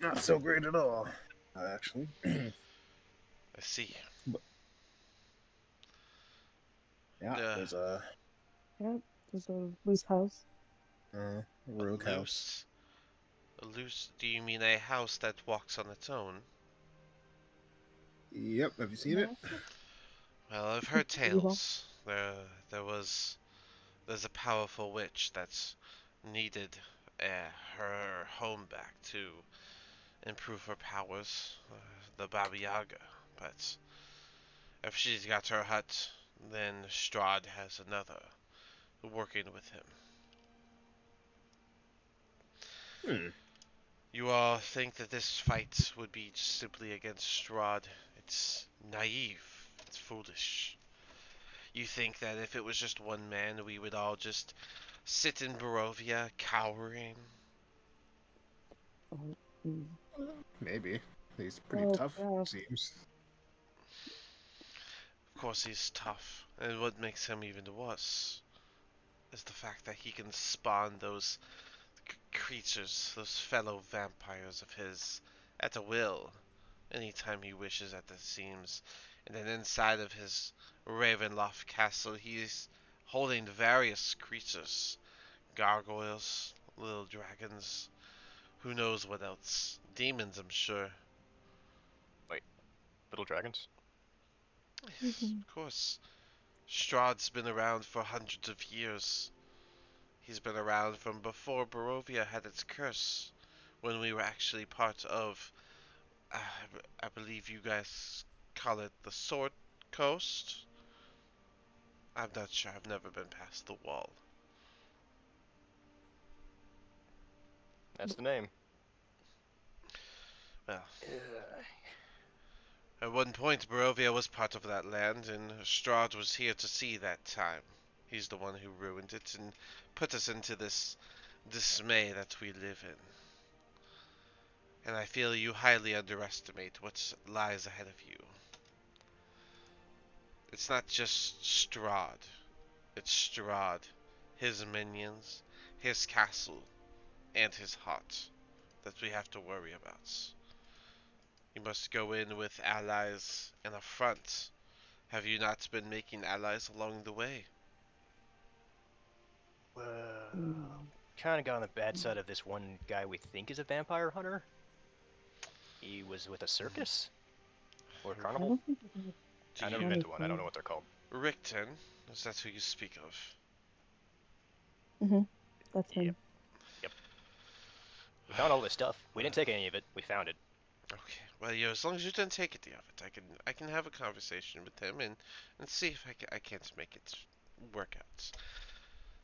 Not so great at all, actually. I see. But yeah, Uh, there's a Yeah, there's a loose house. rogue house. loose. Loose? Do you mean a house that walks on its own? Yep, have you seen it? No. Well, I've heard Evil. tales. There's a powerful witch that's needed her home back to improve her powers, the Baba Yaga. But if she's got her hut, then Strahd has another working with him. Hmm. You all think that this fight would be simply against Strahd. It's naive. It's foolish. You think that if it was just one man, we would all just sit in Barovia, cowering? Oh, mm. Maybe. He's pretty Oh, tough, yeah. seems. Of course he's tough, and what makes him even worse is the fact that he can spawn those creatures, those fellow vampires of his, at a will, anytime he wishes, at it seems. And then inside of his Ravenloft castle, he's holding various creatures, gargoyles, little dragons, who knows what else. Demons, I'm sure. Wait, little dragons? Yes, of course. Strahd's been around for hundreds of years. He's been around from before Barovia had its curse, when we were actually part of, uh, I believe you guys call it the Sword Coast. I'm not sure. I've never been past the wall. That's the name. Well, at one point, Barovia was part of that land, and Strahd was here to see that time. He's the one who ruined it and put us into this dismay that we live in. And I feel you highly underestimate what lies ahead of you. It's not just Strahd. It's Strahd, his minions, his castle, and his heart that we have to worry about. You must go in with allies and a front. Have you not been making allies along the way? Well, Mm. kind of got on the bad side of this one guy we think is a vampire hunter. He was with a circus or a I carnival. don't think I've Do I've never you... been to one. I don't know anything. what they're called. Rickton, is that who you speak of? Mm-hmm. That's Yep, him. yep. We found all this stuff. We didn't take any of it. We found it. Okay. Well, yeah, as long as you didn't take any of it, I can have a conversation with him and see if I can't make it work out.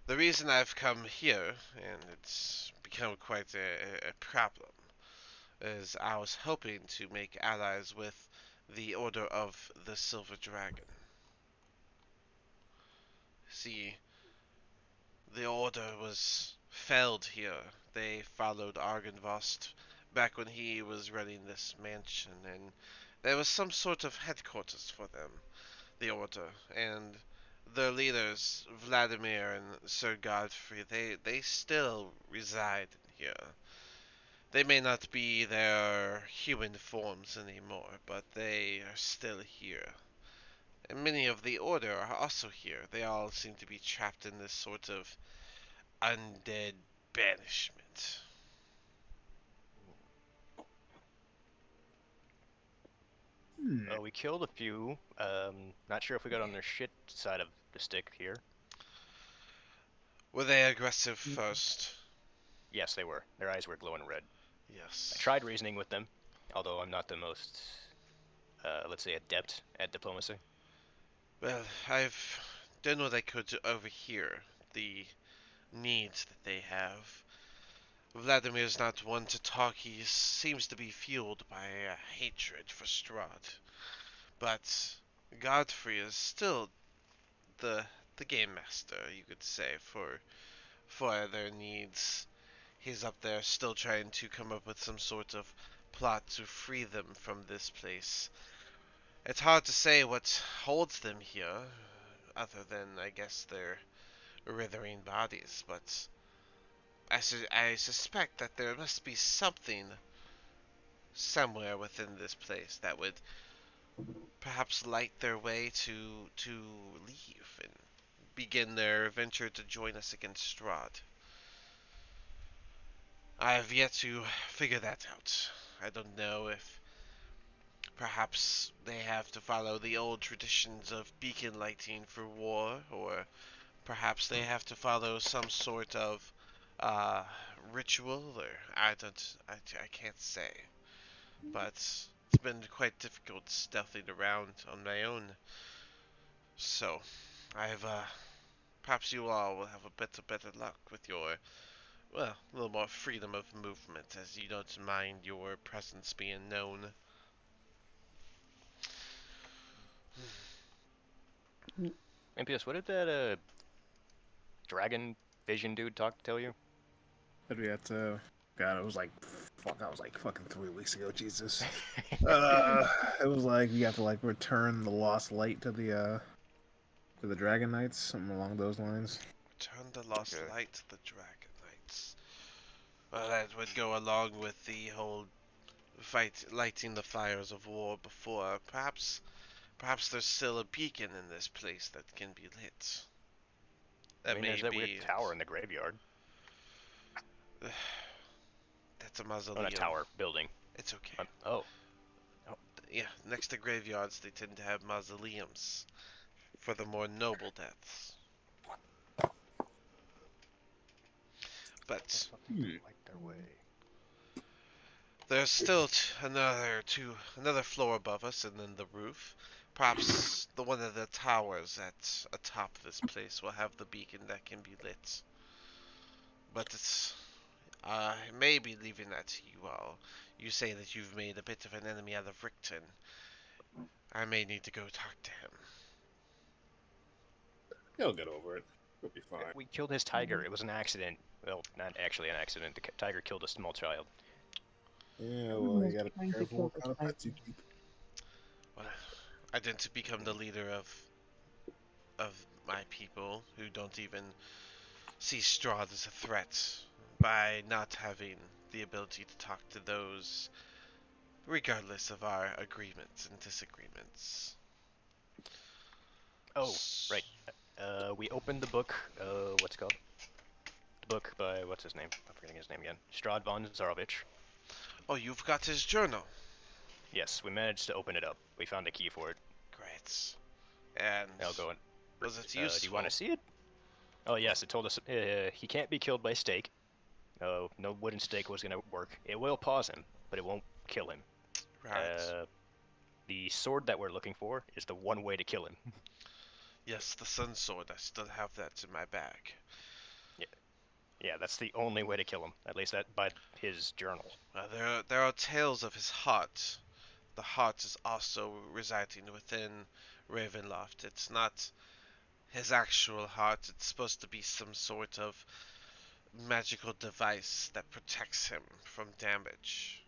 The reason I've come here, and it's become quite a problem, is I was hoping to make allies with the Order of the Silver Dragon. See, the Order was felled here. They followed Argynvost back when he was running this mansion, and there was some sort of headquarters for them, the Order, and their leaders, Vladimir and Sir Godfrey, they still reside here. They may not be their human forms anymore, but they are still here. And many of the Order are also here. They all seem to be trapped in this sort of undead banishment. We killed a few. Not sure if we got on their shit side of the stick here. Were they aggressive Mm. first? Yes, they were. Their eyes were glowing red. I Yes. tried reasoning with them, although I'm not the most, let's say, adept at diplomacy. Well, I've done what I could to overhear the needs that they have. Vladimir's not one to talk. He seems to be fueled by a hatred for Strahd. But Godfrey is still the the game master, you could say, for their needs. He's up there still trying to come up with some sort of plot to free them from this place. It's hard to say what holds them here, other than, I guess, their withering bodies, but I suspect that there must be something somewhere within this place that would perhaps light their way to leave and begin their venture to join us against Strahd. I have yet to figure that out. I don't know if perhaps they have to follow the old traditions of beacon lighting for war, or perhaps they have to follow some sort of uh, ritual, or I can't say. But it's been quite difficult stealthing around on my own. So, I've perhaps you all will have a bit of better luck with your, well, a little more freedom of movement, as you don't mind your presence being known. Mm. MPS, what did that dragon vision dude tell you? But we had to. God, it was like, fuck, I was like fucking 3 weeks ago. Jesus. It was like you have to like return the lost light to the Dragon Knights, something along those lines. Return the lost Okay. light to the Dragon Knights. Well, that would go along with the whole fight, lighting the fires of war before. Perhaps there's still a beacon in this place that can be lit. I That mean, may there's that weird be. tower in the graveyard. That's a Oh, not mausoleum. tower, building. It's okay. Oh, Yeah, next to graveyards, they tend to have mausoleums for the more noble deaths. But light their way. there's still another floor above us, and then the roof. Perhaps the one of the towers at atop this place will have the beacon that can be lit. But it's maybe leaving that to you all. You say that you've made a bit of an enemy out of Rickton. I may need to go talk to him. He'll get over it. He'll be fine. We killed his tiger. It was an accident. Well, not actually an accident. The tiger killed a small child. Yeah, Someone well, was you gotta be trying to careful kill what the kind of tiger. pets you keep. Well, I didn't become the leader of my people who don't even see Strahd as a threat by not having the ability to talk to those regardless of our agreements and disagreements. Oh, right. We opened the book. What's it called? The book by what's his name? I'm forgetting his name again. Strahd von Zarovich. Oh, you've got his journal. Yes, we managed to open it up. We found a key for it. Great. And I'll go and. was it Do you useful? want to see it? Oh yes, it told us he can't be killed by stake. No wooden stake was gonna work. It will pause him, but it won't kill him. Right. The sword that we're looking for is the one way to kill him. Yes, the sun sword. I still have that in my bag. Yeah, that's the only way to kill him. At least that by his journal. There are tales of his heart. The heart is also residing within Ravenloft. It's not his actual heart. It's supposed to be some sort of magical device that protects him from damage.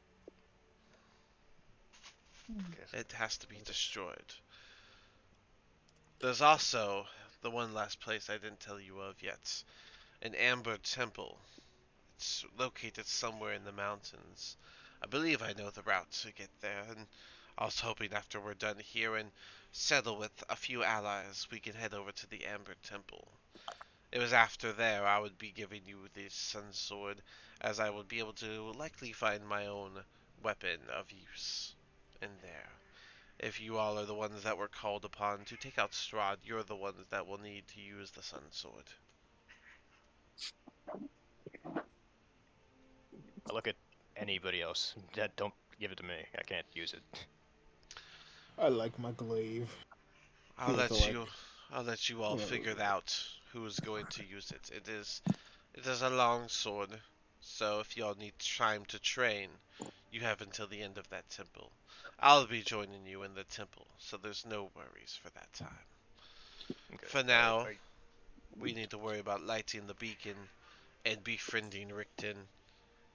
It has to be destroyed. There's also the one last place I didn't tell you of yet. An Amber Temple. It's located somewhere in the mountains. I believe I know the route to get there, and I was hoping after we're done here and settle with a few allies, we can head over to the Amber Temple. It was after there I would be giving you the Sun Sword, as I would be able to likely find my own weapon of use in there. If you all are the ones that were called upon to take out Strahd, you're the ones that will need to use the Sun Sword. I look at anybody else. Don't give it to me. I can't use it. I like my glaive. I'll Yeah, so let like, you I'll let you all yeah, figure out who is going to use it. It is a long sword, so if y'all need time to train, you have until the end of that temple. I'll be joining you in the temple, so there's no worries for that time. Okay. For now, we need to worry about lighting the beacon and befriending Rickton,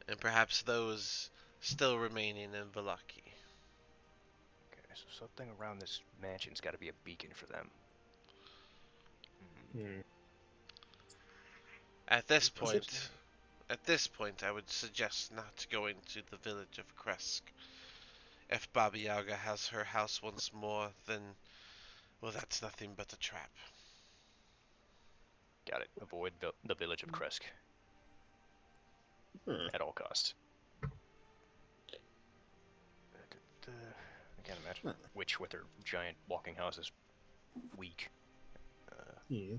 and perhaps those still remaining in Valaki. Okay, so something around this mansion's got to be a beacon for them. hmm. At this point, I would suggest not going to the village of Kresk. If Baba Yaga has her house once more, then, well, that's nothing but a trap. Got it. Avoid the village of Kresk Hmm. at all costs. I can't imagine Huh. witch with her giant walking house is weak. Yeah.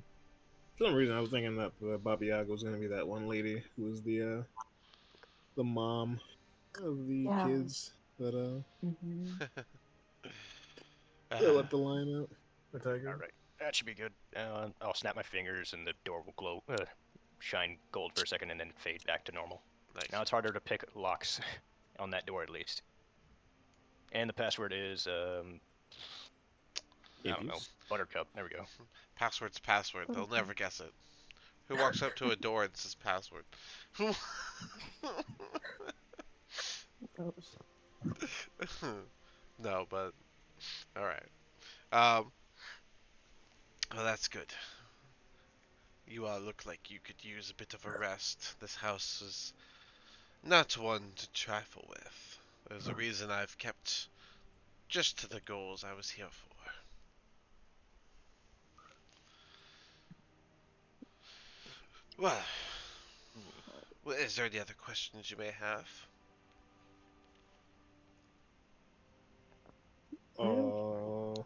For some reason, I was thinking that Baba Yaga was gonna be that one lady who was the mom of the Yeah. kids that Mm-hmm. that let the lion out. The tiger. All right, that should be good. I'll snap my fingers and the door will glow, shine gold for a second, and then fade back to normal. Nice. Now it's harder to pick locks on that door at least. And the password is I don't know. Hippies. Buttercup. There we go. Password's password. They'll never guess it. Who walks up to a door and says password? Oh, No, but all right. Um, well, that's good. You all look like you could use a bit of a rest. This house is not one to trifle with. There's a reason I've kept just to the goals I was here for. Well, is there any other questions you may have? I'm Uh,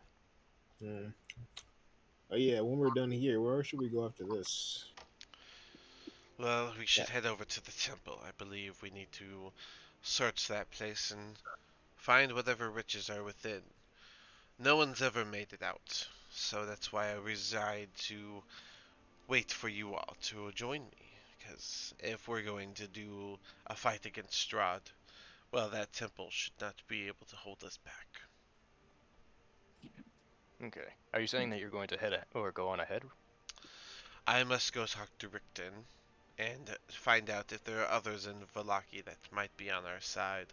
hmm. Oh yeah, when we're done here, where should we go after this? Well, we Yeah. should head over to the temple. I believe we need to search that place and find whatever riches are within. No one's ever made it out, so that's why I reside to wait for you all to join me. Because if we're going to do a fight against Strahd, well, that temple should not be able to hold us back. Okay. Are you saying that you're going to or go on ahead? I must go talk to Rickton and find out if there are others in Valaki that might be on our side.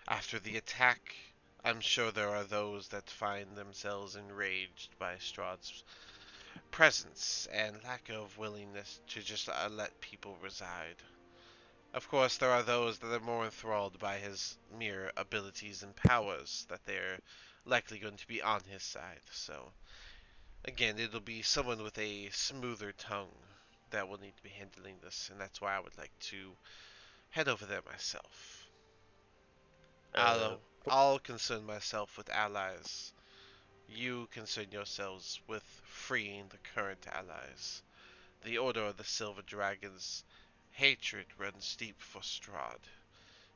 After the attack, I'm sure there are those that find themselves enraged by Strahd's presence and lack of willingness to just let people reside. Of course, there are those that are more enthralled by his mere abilities and powers that they're likely going to be on his side. So, again, it'll be someone with a smoother tongue that will need to be handling this, and that's why I would like to head over there myself. Uh, I'll concern myself with allies. You concern yourselves with freeing the current allies. The Order of the Silver Dragon's hatred runs deep for Strahd,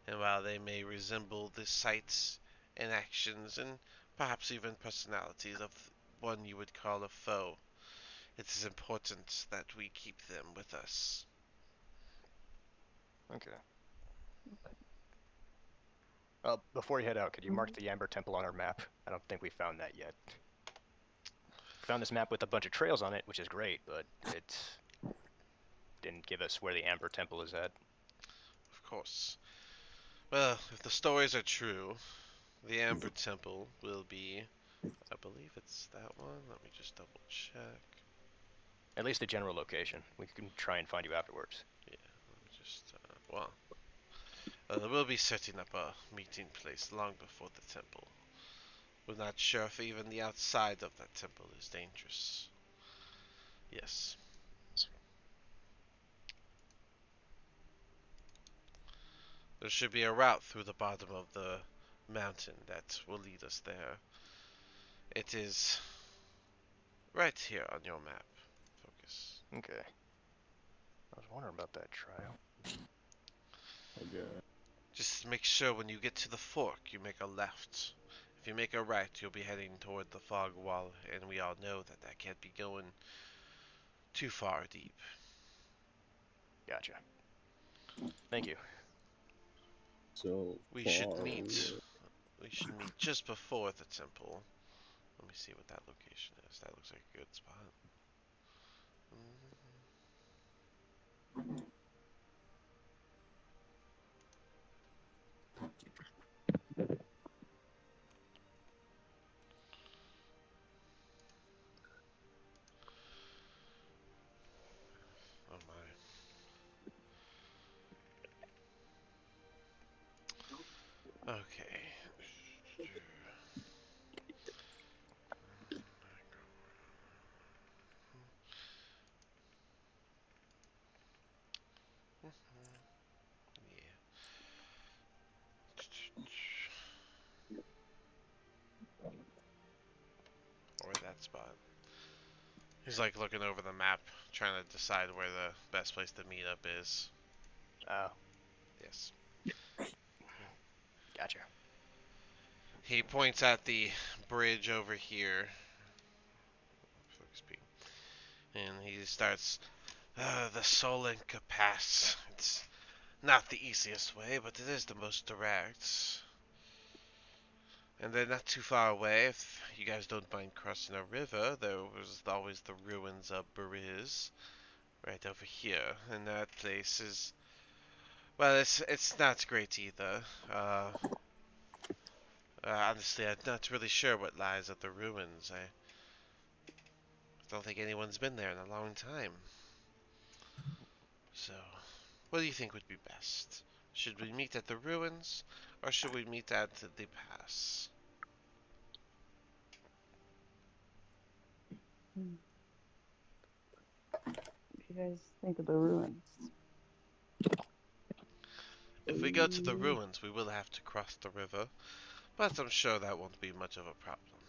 and while they may resemble the sights and actions and perhaps even personalities of one you would call a foe, it is important that we keep them with us. okay. Before you head out, could you mark the Amber Temple on our map? I don't think we found that yet. Found this map with a bunch of trails on it, which is great, but it didn't give us where the Amber Temple is at. Of course. Well, if the stories are true, the Amber Temple will be, I believe it's that one. Let me just double check. At least the general location. We can try and find you afterwards. Yeah, let me just, we'll be setting up a meeting place long before the temple. We're not sure if even the outside of that temple is dangerous. Yes. There should be a route through the bottom of the mountain that will lead us there. It is right here on your map. Focus. Okay. I was wondering about that trial. Okay. Just make sure when you get to the fork, you make a left. If you make a right, you'll be heading toward the fog wall, and we all know that that can't be going too far deep. Gotcha. Thank you. So We should far, meet. We should meet just before the temple. Let me see what that location is. That looks like a good spot. Oh my. Okay. Yeah. Or that spot. He's like looking over the map, trying to decide where the best place to meet up is. Oh, Yes. gotcha. He points at the bridge over here. Focus P. And he starts, the Solenka Pass. It's not the easiest way, but it is the most direct. And they're not too far away. If you guys don't mind crossing a river, there was always the ruins of Bariz right over here. And that place is, well, it's not great either. Honestly, I'm not really sure what lies at the ruins. I don't think anyone's been there in a long time. So, what do you think would be best? Should we meet at the ruins, or should we meet at the pass? Hmm. What do you guys think of the ruins? If we go to the ruins, we will have to cross the river, but I'm sure that won't be much of a problem.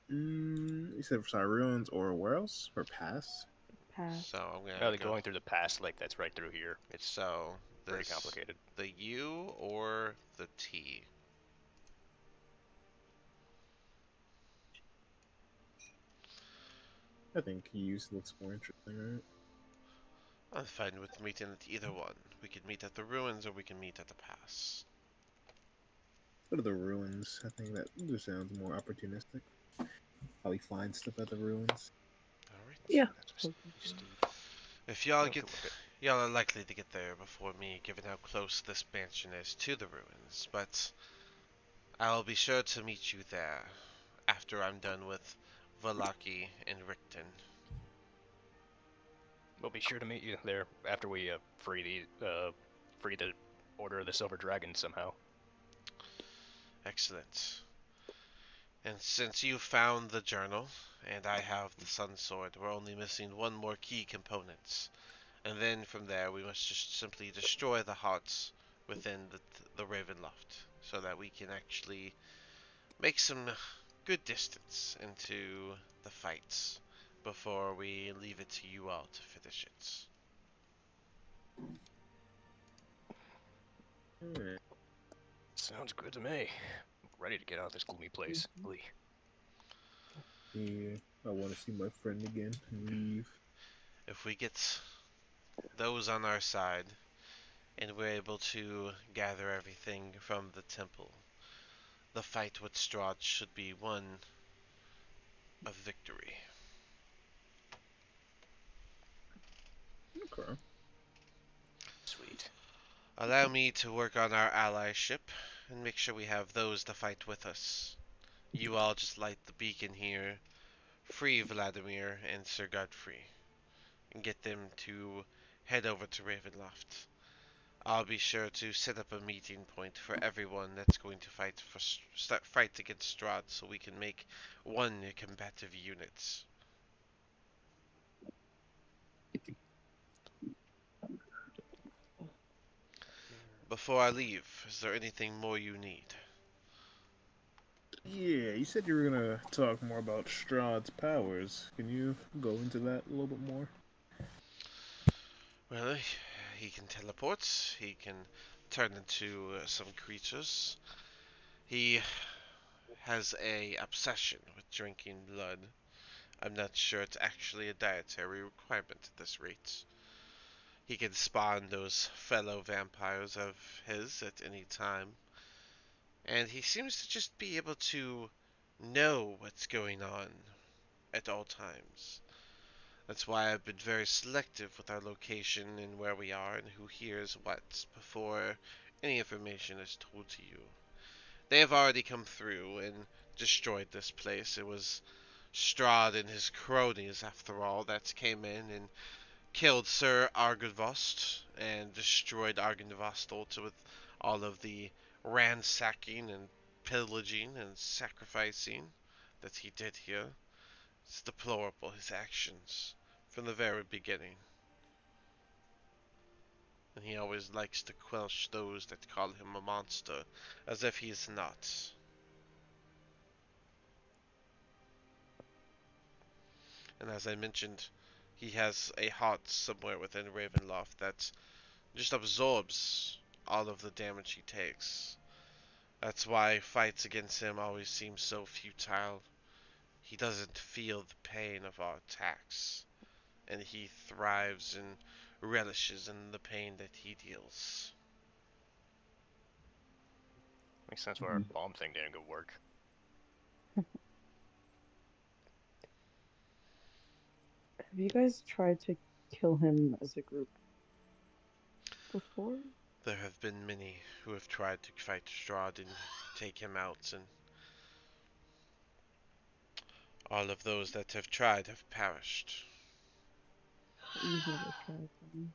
You said sorry, ruins or where else? Or pass? Pass. So I'm No, gonna they're go. going through the past like that's right through here. It's So very this complicated. the U or the T? I think use looks more interesting, right? I'm fine with meeting at either one. We could meet at the ruins or we can meet at the pass. Go to the ruins. I think that just sounds more opportunistic. Probably find stuff at the ruins. Alright. Yeah. That's what Steve. If y'all Take a get look at. y'all are likely to get there before me, given how close this mansion is to the ruins, but I'll be sure to meet you there after I'm done with Valaki and Richten. We'll be sure to meet you there after we free the Order of the Silver Dragon somehow. Excellent. And since you found the journal, and I have the Sun Sword, we're only missing one more key component. And then from there, we must just simply destroy the hearts within the Ravenloft, so that we can actually make some good distance into the fights before we leave it to you all to finish it. Alright. Sounds good to me. Ready to get out of this gloomy place. Mhm. Lee. Yeah, I want to see my friend again and leave. If we get those on our side, and we're able to gather everything from the temple, the fight with Strahd should be one of victory. Okay. Sweet. Allow me to work on our allyship and make sure we have those to fight with us. You all just light the beacon here, free Vladimir and Sir Godfrey, and get them to head over to Ravenloft. I'll be sure to set up a meeting point for everyone that's going to fight against Strahd, so we can make one combative unit. Before I leave, is there anything more you need? Yeah, you said you were gonna talk more about Strahd's powers. Can you go into that a little bit more? Well, he can teleport. He can turn into some creatures. He has a obsession with drinking blood. I'm not sure it's actually a dietary requirement at this rate. He can spawn those fellow vampires of his at any time, and he seems to just be able to know what's going on at all times. That's why I've been very selective with our location and where we are and who hears what before any information is told to you. They have already come through and destroyed this place. It was Strahd and his cronies, after all, that came in and killed Sir Argynvost and destroyed Argynvost with all of the ransacking and pillaging and sacrificing that he did here. It's deplorable, his actions, from the very beginning. And he always likes to quelch those that call him a monster, as if he is not. And as I mentioned, he has a heart somewhere within Ravenloft that just absorbs all of the damage he takes. That's why fights against him always seem so futile. He doesn't feel the pain of our attacks, and he thrives and relishes in the pain that he deals. Makes sense why our bomb thing didn't go work. Have you guys tried to kill him as a group before? There have been many who have tried to fight Strahd and take him out, and all of those that have tried have perished. You've never tried them.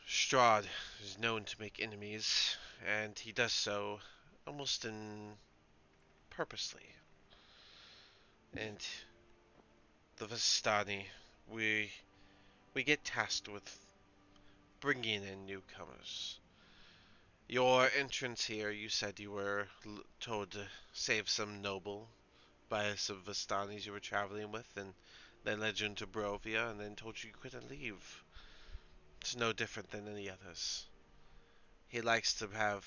Strahd is known to make enemies, and he does so almost in purposely. And the Vistani, we get tasked with bringing in newcomers. Your entrance here, you said you were told to save some noble by some Vistanis you were traveling with, and they led you into Barovia and then told you you couldn't leave. It's no different than any others. He likes to have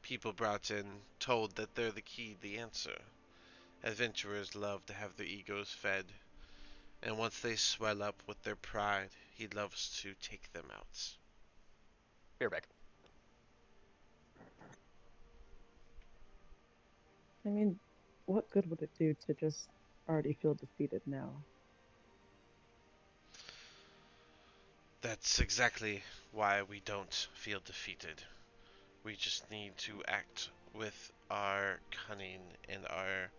people brought in told that they're the key, the answer. Adventurers love to have their egos fed, and once they swell up with their pride, he loves to take them out. Bareback. I mean, what good would it do to just already feel defeated now? That's exactly why we don't feel defeated. We just need to act with our cunning and our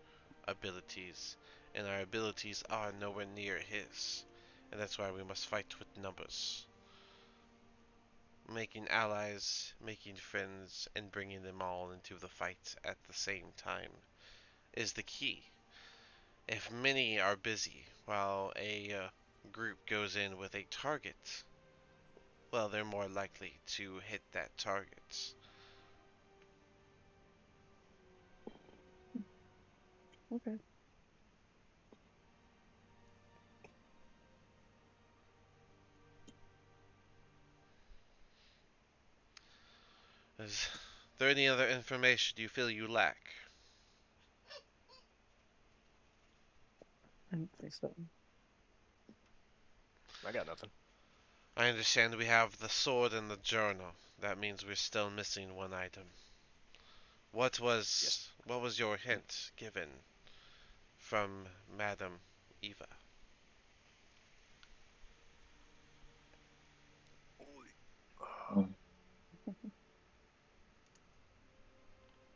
abilities, and our abilities are nowhere near his, and that's why we must fight with numbers. Making allies, making friends, and bringing them all into the fight at the same time is the key. If many are busy while a group goes in with a target, well, they're more likely to hit that target. Okay. Is there any other information you feel you lack? I don't think so. I got nothing. I understand we have the sword and the journal. That means we're still missing one item. What was Yes. what was your hint given from Madame Eva?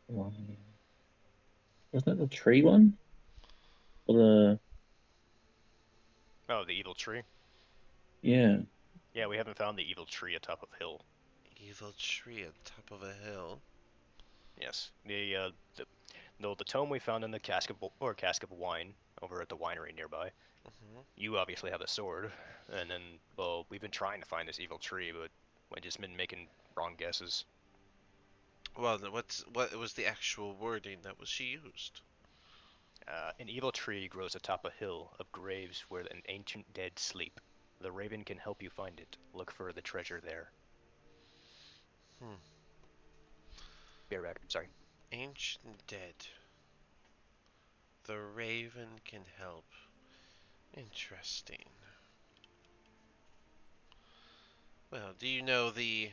Wasn't that the tree one? Or the Oh, the evil tree? yeah. Yeah, we haven't found the evil tree atop of hill. Evil tree on top of a hill. Yes. The tome we found in the cask of wine over at the winery nearby. Hmm. You obviously have the sword, and then, well, we've been trying to find this evil tree, but we've just been making wrong guesses. Well, what was the actual wording that was she used? An evil tree grows atop a hill of graves where an ancient dead sleep. The raven can help you find it. Look for the treasure there. Hmm. Bareback, sorry. Ancient dead. The raven can help. Interesting. Well, do you know the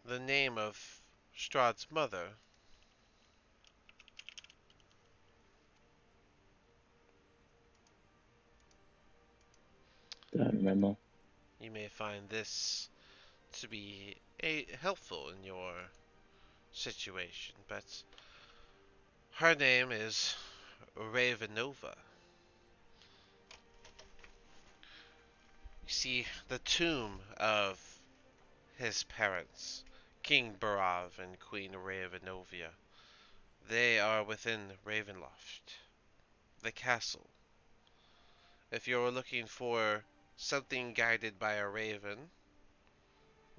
name of Strahd's mother? Don't remember. You may find this to be helpful in your situation, but her name is Ravenova. You see, the tomb of his parents, King Barav and Queen Ravenovia, they are within Ravenloft, the castle. If you're looking for something guided by a raven,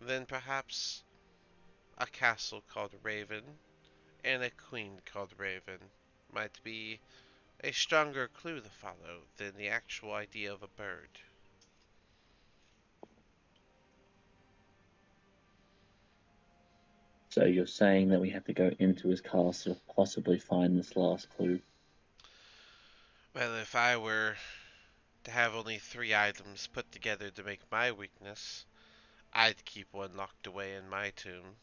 then perhaps a castle called Raven and a queen called Raven might be a stronger clue to follow than the actual idea of a bird. So you're saying that we have to go into his castle, possibly find this last clue. Well, if I were to have only three items put together to make my weakness, I'd keep one locked away in my tomb.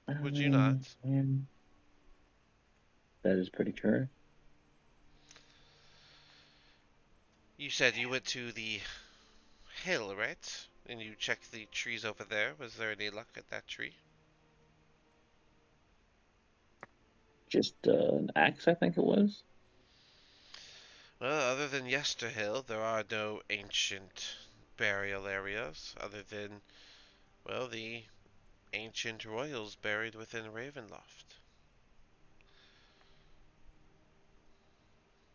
I Would you mean, not? that is pretty true. You said you went to the hill, right? And you checked the trees over there. Was there any luck at that tree? Just an axe, I think it was. Well, other than Yesterhill, there are no ancient burial areas other than, well, the ancient royals buried within Ravenloft.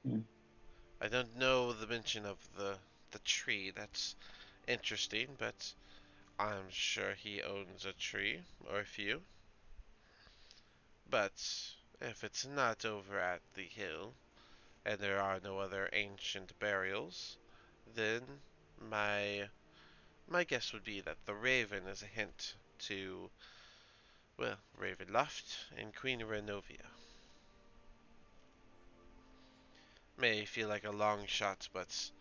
Hmm. I don't know the mention of the tree. That's interesting, but I'm sure he owns a tree or a few. But if it's not over at the hill and there are no other ancient burials, then my my guess would be that the raven is a hint to, well, Ravenloft and Queen Renovia. May feel like a long shot, but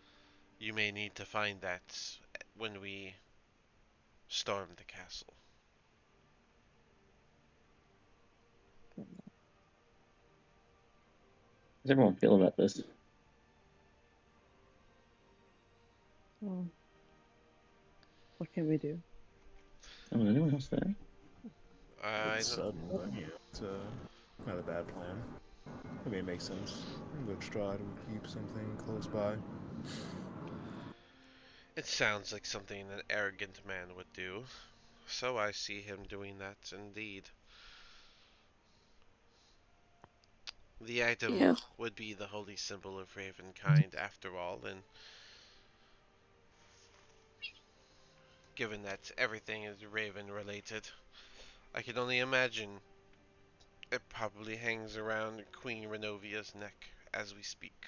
you may need to find that when we storm the castle. How's everyone feel about this? Oh, what can we do? Oh, anyone else there? I It's don't. sudden, but yeah, it's not a bad plan. I mean, it makes sense. But Strahd would keep something close by. It sounds like something an arrogant man would do, so I see him doing that indeed. The item Yeah. would be the holy symbol of Ravenkind after all, and given that everything is Raven related, I can only imagine it probably hangs around Queen Renovia's neck as we speak.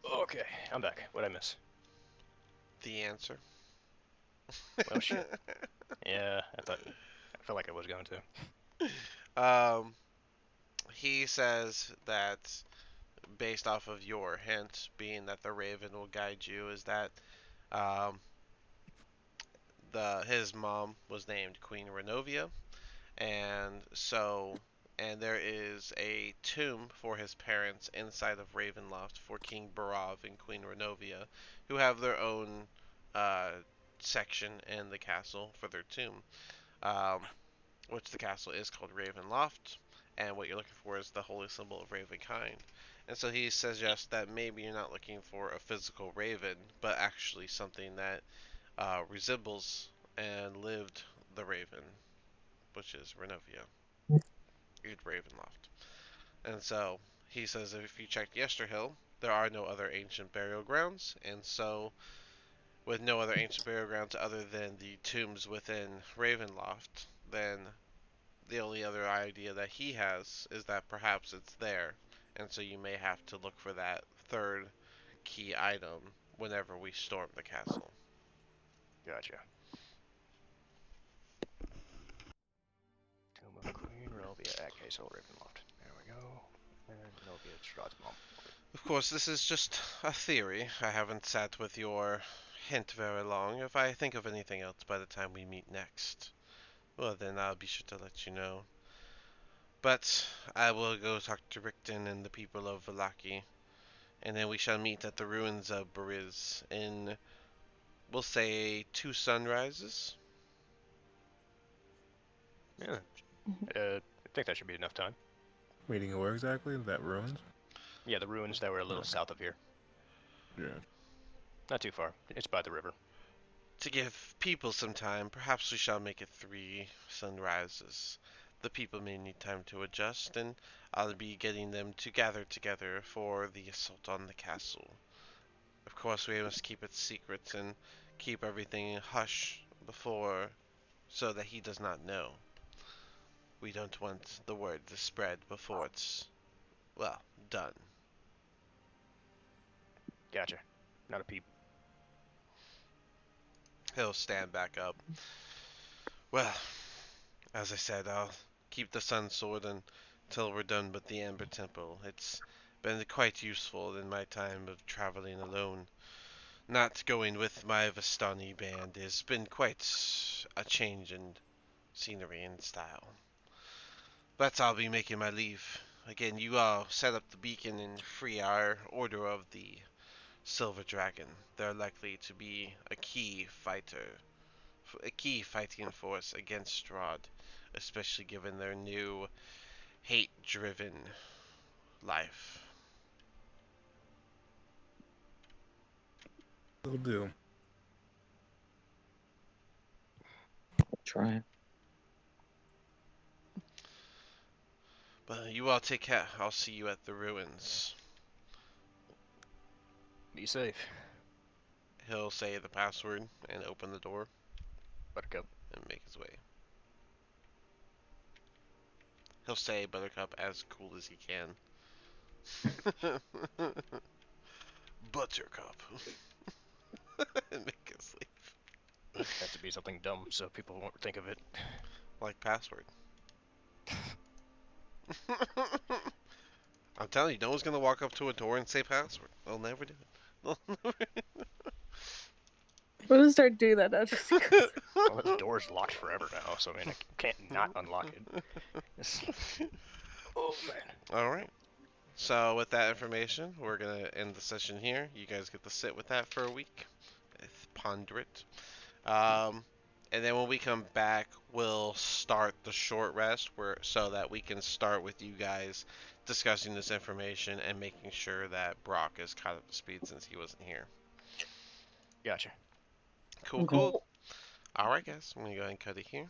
Okay, I'm back. What'd I miss? The answer? Well, shit. Yeah, I felt like I was going to. um, he says that based off of your hint, being that the Raven will guide you, is that um, the his mom was named Queen Renovia, and so and there is a tomb for his parents inside of Ravenloft for King Barav and Queen Renovia, who have their own uh, section in the castle for their tomb, um, which the castle is called Ravenloft. And what you're looking for is the holy symbol of Ravenkind. And so he suggests that maybe you're not looking for a physical raven, but actually something that resembles and lived the raven, which is Renovia in Ravenloft. And so he says that if you check Yesterhill, there are no other ancient burial grounds, and so with no other ancient burial grounds other than the tombs within Ravenloft, then the only other idea that he has is that perhaps it's there, and so you may have to look for that third key item whenever we storm the castle. Gotcha. Tomb of Queen Relvia at Castle Ravenloft. There we go. And Renovia, Strahd's mom. Of course, this is just a theory. I haven't sat with your hint very long. If I think of anything else by the time we meet next, well, then I'll be sure to let you know. But I will go talk to Rickton and the people of Valaki, and then we shall meet at the ruins of Bariz in, we'll say, 2 sunrises. Yeah. Mhm. I think that should be enough time. Meeting where exactly? That ruins? Yeah, the ruins that were a little Okay. south of here. Yeah. Not too far. It's by the river. To give people some time, perhaps we shall make it 3 sunrises. The people may need time to adjust, and I'll be getting them to gather together for the assault on the castle. Of course, we must keep it secret and keep everything hush before, so that he does not know. We don't want the word to spread before it's, well, done. Gotcha. Not a peep. He'll stand back up. Well, as I said, I'll keep the sun sword until we're done with the Amber Temple. It's been quite useful in my time of traveling alone. Not going with my Vistani band has been quite a change in scenery and style. But I'll be making my leave. Again, you all set up the beacon and free our Order of the Silver Dragon. They're likely to be a key fighting force against Strahd, especially given their new hate-driven life. Will do. Try. But you all take care. I'll see you at the ruins. Be safe. He'll say the password and open the door Buttercup. and make his way. He'll say Buttercup as cool as he can. Buttercup. And make his leave. Has to be something dumb so people won't think of it. Like password. I'm telling you, no one's gonna walk up to a door and say password. They'll never do it. I'm gonna start doing that now just because. Well, this door's locked forever now, so I mean, I can't not unlock it. Oh, man. Alright. So, with that information, we're gonna end the session here. You guys get to sit with that for a week. Ponder it. And then when we come back, we'll start the short rest so that we can start with you guys discussing this information and making sure that Brock is caught up to speed since he wasn't here. Gotcha. Cool, Okay. cool. Alright, guys. I'm going to go ahead and cut it here.